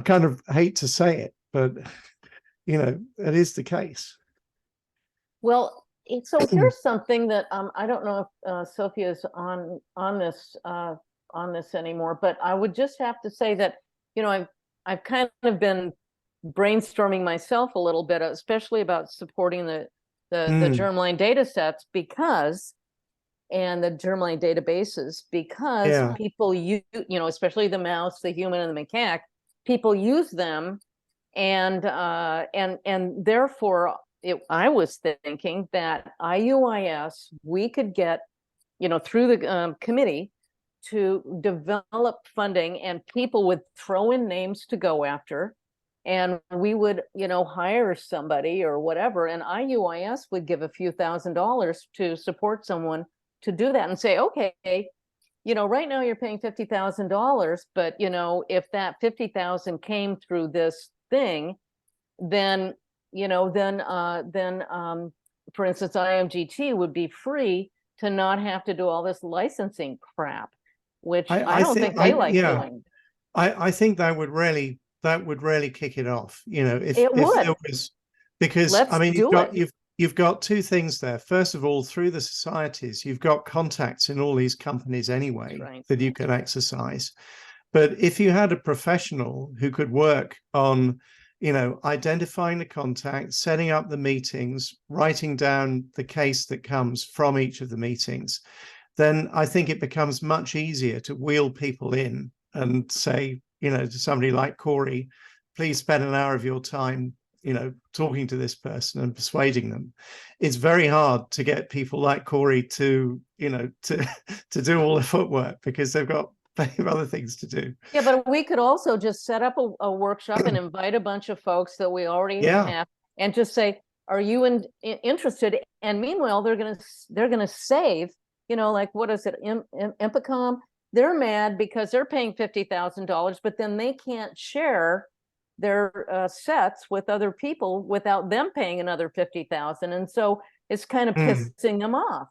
kind of hate to say it, but you know, it is the case. Well, so here's something that I don't know if Sophia's on this anymore, but I would just have to say that, you know, I've kind of been brainstorming myself a little bit, especially about supporting the germline data sets, because and the germline databases, because people use, especially the mouse, the human, and the macaque, people use them, and therefore I was thinking that IUIS, we could get, through the committee, to develop funding, and people would throw in names to go after, and we would, hire somebody or whatever, and IUIS would give a few $1,000s to support someone to do that, and say, okay, right now you're paying $50,000, but if that 50,000 came through this thing, then for instance, IMGT would be free to not have to do all this licensing crap, which I don't think they like doing. I think that would really kick it off. If it would. There was, because Let's you've got two things there. First of all, through the societies, you've got contacts in all these companies anyway that you can exercise. But if you had a professional who could work on, identifying the contacts, setting up the meetings, writing down the case that comes from each of the meetings, then I think it becomes much easier to wheel people in and say, to somebody like Corey, please spend an hour of your time, talking to this person and persuading them. It's very hard to get people like Corey to do all the footwork, because they've got plenty of other things to do. Yeah, but we could also just set up a workshop and invite a bunch of folks that we already have, and just say, are you interested? And meanwhile, they're gonna save, like, what is it, Impicom? They're mad because they're paying $50,000, but then they can't share their sets with other people without them paying another $50,000, and so it's kind of pissing them off.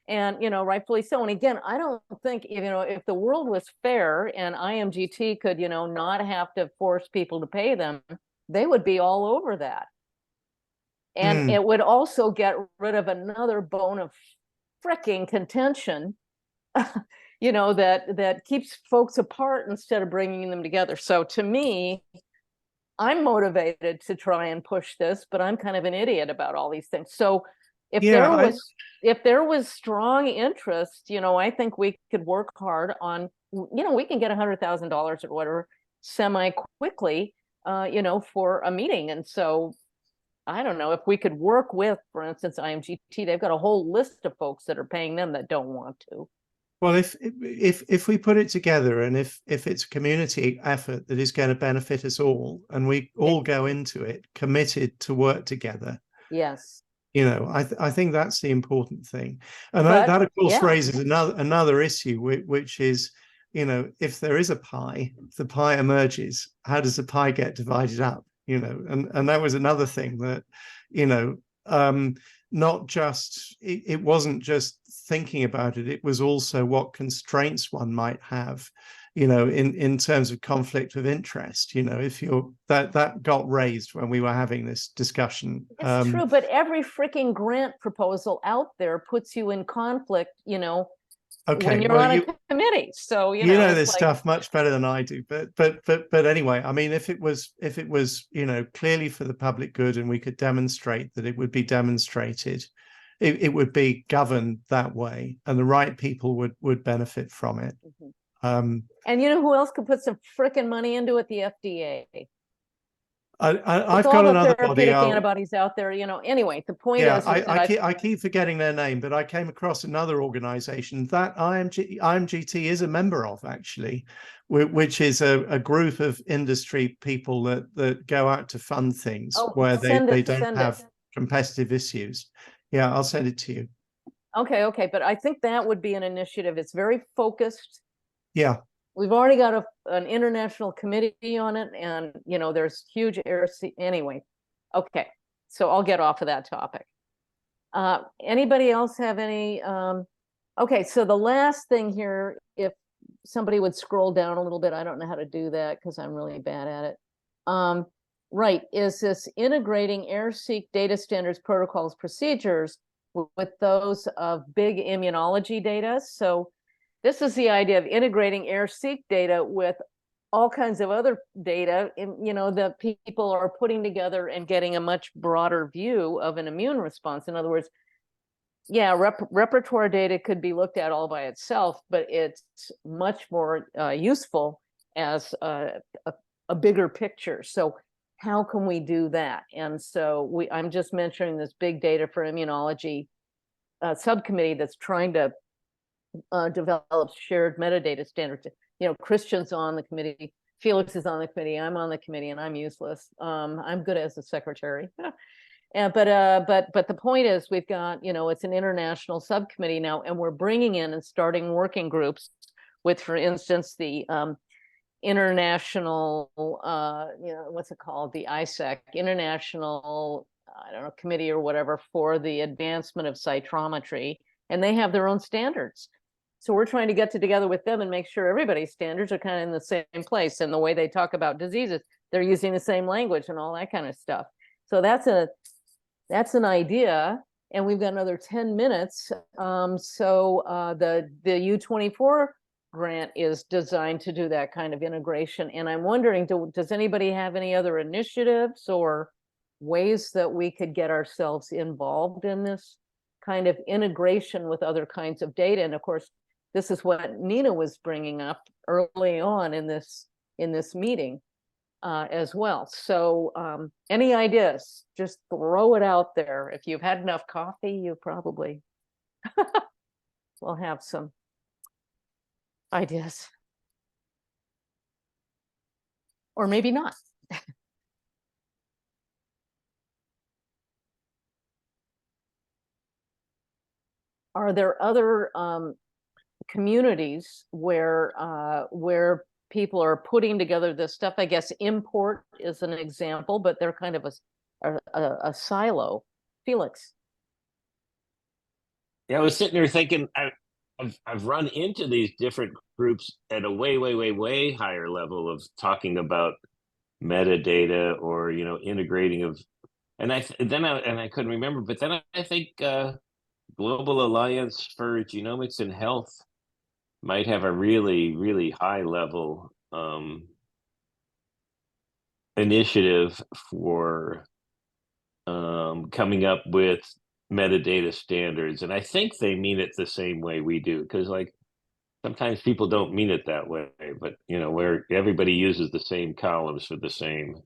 And rightfully so. And again, I don't think, if the world was fair and IMGT could not have to force people to pay them, they would be all over that. And it would also get rid of another bone of fricking contention, that keeps folks apart instead of bringing them together. So to me, I'm motivated to try and push this, but I'm kind of an idiot about all these things. So if there was strong interest, I think we could work hard on, we can get $100,000 or whatever semi-quickly, for a meeting. And so I don't know if we could work with, for instance, IMGT. They've got a whole list of folks that are paying them that don't want to. Well, if we put it together, and if it's a community effort that is going to benefit us all, and we all go into it committed to work together. Yes. I think that's the important thing. And that of course raises another issue, which is, if there is a pie, if the pie emerges, how does the pie get divided up? And that was another thing that, not just, it wasn't just thinking about it, it was also what constraints one might have, in terms of conflict of interest. If that got raised when we were having this discussion. It's true, but every freaking grant proposal out there puts you in conflict, when you're on a committee. So you know this stuff much better than I do. But anyway, I mean, if it was clearly for the public good, and we could demonstrate that it would be demonstrated, it would be governed that way, and the right people would benefit from it. And who else could put some frickin' money into it? The FDA. I've got another body. Antibodies out there, Anyway, the point is I keep forgetting their name, but I came across another organization that IMGT is a member of, actually, which is a group of industry people that go out to fund things where they don't have competitive issues. Yeah, I'll send it to you. Okay, but I think that would be an initiative. It's very focused. Yeah. We've already got an international committee on it, and there's huge AIRR-C. Anyway, okay, so I'll get off of that topic. Anybody else have any? Okay, so the last thing here, if somebody would scroll down a little bit, I don't know how to do that because I'm really bad at it. Right, is this integrating AIRR-seq data standards, protocols, procedures with those of big immunology data? So this is the idea of integrating AIRR-seq data with all kinds of other data, that people are putting together and getting a much broader view of an immune response. In other words, yeah, repertoire data could be looked at all by itself, but it's much more useful as a bigger picture. So how can we do that? And so I'm just mentioning this big data for immunology subcommittee that's trying to develop shared metadata standards. You know, Christian's on the committee, Felix is on the committee, I'm on the committee, and I'm useless. I'm good as a secretary. But the point is, we've got, you know, it's an international subcommittee now, and we're bringing in and starting working groups with, for instance, the international, you know, what's it called, the AIRR-seq, international, I don't know, committee or whatever for the advancement of cytometry, and they have their own standards. So we're trying to get together with them and make sure everybody's standards are kind of in the same place, and the way they talk about diseases, they're using the same language and all that kind of stuff. So that's an idea, and we've got another 10 minutes. The U24 grant is designed to do that kind of integration. And I'm wondering, does anybody have any other initiatives or ways that we could get ourselves involved in this kind of integration with other kinds of data? And of course, this is what Nina was bringing up early on in this meeting. As well. So any ideas, just throw it out there. If you've had enough coffee, you probably will have some ideas. Or maybe not. Are there other communities where people are putting together this stuff? I guess Import is an example, but they're kind of a silo. Felix. Yeah, I was sitting there thinking, I've run into these different groups at a way higher level of talking about metadata or, you know, integrating of, and I couldn't remember, but then I think Global Alliance for Genomics and Health might have a really high level initiative for coming up with metadata standards. And I think they mean it the same way we do, because like sometimes people don't mean it that way, but you know, where everybody uses the same columns for the same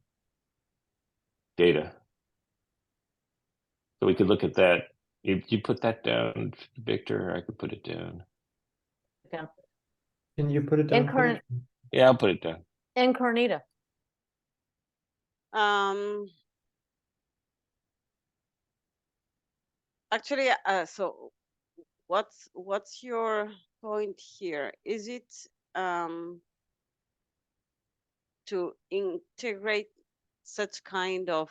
data. So we could look at that. If you put that down, Victor, I could put it down. Yeah. Can you put it down? Yeah, I'll put it down. And Carnita. Actually, so what's your point here? Is it to integrate such kind of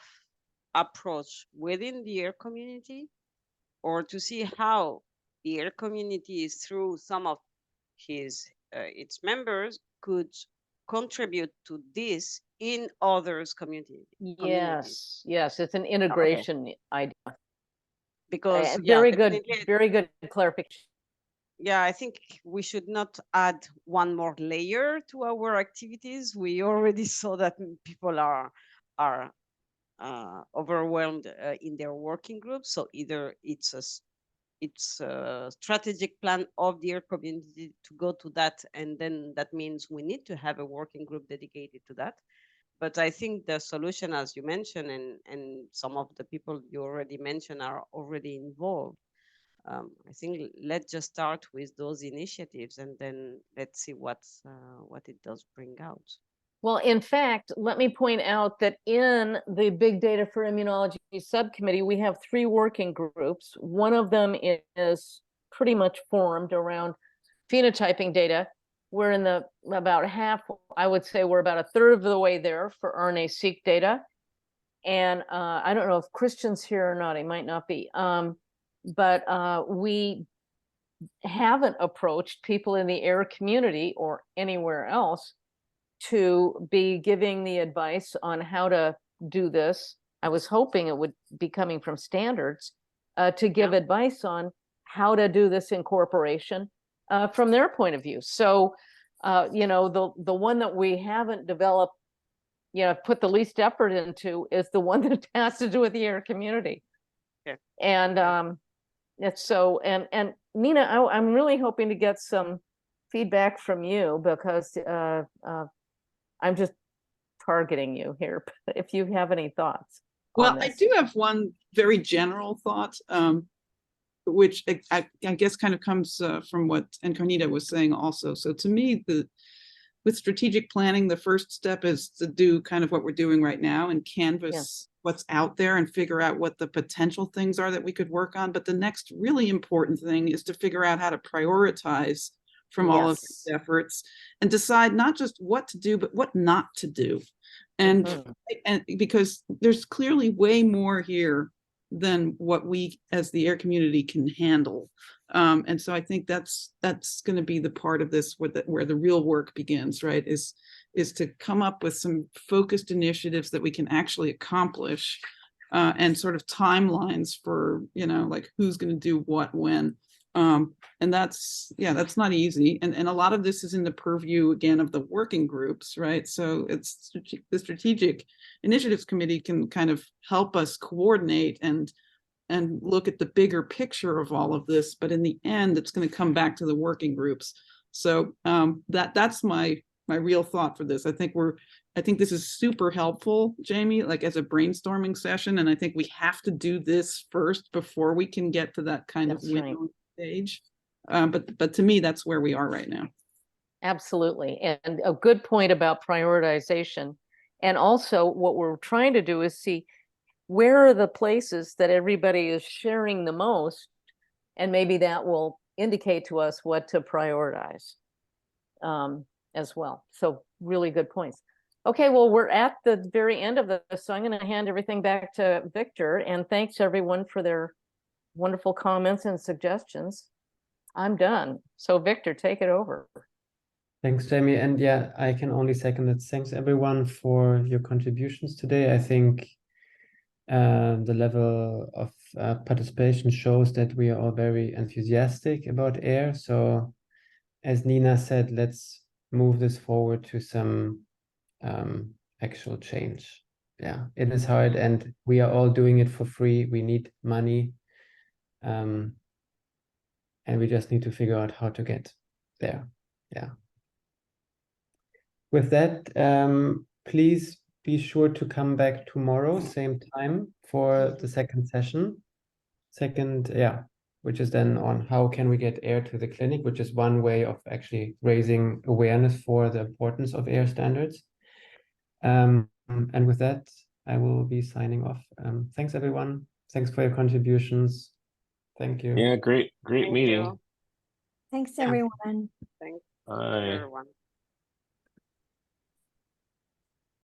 approach within the AIR community, or to see how the AIR community, through some of its members, could contribute to this in others communities? Yes, it's an integration idea. Because very good clarification. Yeah, I think we should not add one more layer to our activities. We already saw that people are overwhelmed in their working groups. So either it's a strategic plan of the AIR community to go to that, and then that means we need to have a working group dedicated to that. But I think the solution, as you mentioned, and some of the people you already mentioned are already involved. I think let's just start with those initiatives, and then let's see what it does bring out. Well, in fact, let me point out that in the Big Data for Immunology subcommittee, we have 3 working groups. One of them is pretty much formed around phenotyping data. We're in about half, I would say we're about a third of the way there for RNA-seq data. And I don't know if Christian's here or not, he might not be. But we haven't approached people in the AIR community or anywhere else to be giving the advice on how to do this. I was hoping it would be coming from standards to give advice on how to do this incorporation from their point of view. So, you know, the one that we haven't developed, you know, put the least effort into is the one that has to do with the AIR community. Yeah. And It's so, and Nina, I'm really hoping to get some feedback from you, because I'm just targeting you here, if you have any thoughts. Well, I do have one very general thought, which I guess kind of comes from what Encarnita was saying also. So to me, with strategic planning, the first step is to do kind of what we're doing right now and canvas what's out there and figure out what the potential things are that we could work on. But the next really important thing is to figure out how to prioritize from all of these efforts and decide not just what to do, but what not to do. And because there's clearly way more here than what we as the AIR community can handle. And so I think that's going to be the part of this where the real work begins, right? Is to come up with some focused initiatives that we can actually accomplish, and sort of timelines for, like who's going to do what when. And that's not easy. And a lot of this is in the purview, again, of the working groups, right? So it's the Strategic Initiatives Committee can kind of help us coordinate and look at the bigger picture of all of this. But in the end, it's going to come back to the working groups. So that's my real thought for this. I think this is super helpful, Jamie, like as a brainstorming session. And I think we have to do this first before we can get to that kind of window stage. But to me, that's where we are right now. Absolutely. And a good point about prioritization. And also what we're trying to do is see where are the places that everybody is sharing the most, and maybe that will indicate to us what to prioritize as well. So really good points. Okay, well, we're at the very end of this, so I'm going to hand everything back to Victor, and thanks everyone for their wonderful comments and suggestions. I'm done. So Victor, take it over. Thanks, Jamie. And yeah, I can only second that. Thanks everyone for your contributions today. I think the level of participation shows that we are all very enthusiastic about AIR. So as Nina said, let's move this forward to some actual change. Yeah, it is hard and we are all doing it for free. We need money. And we just need to figure out how to get there. Yeah. With that, please be sure to come back tomorrow, same time, for the second session. Which is then on how can we get AIR to the clinic, which is one way of actually raising awareness for the importance of AIR standards. And with that, I will be signing off. Thanks, everyone. Thanks for your contributions. Thank you. Yeah, great meeting. Thanks, everyone. Thanks, Bye. everyone.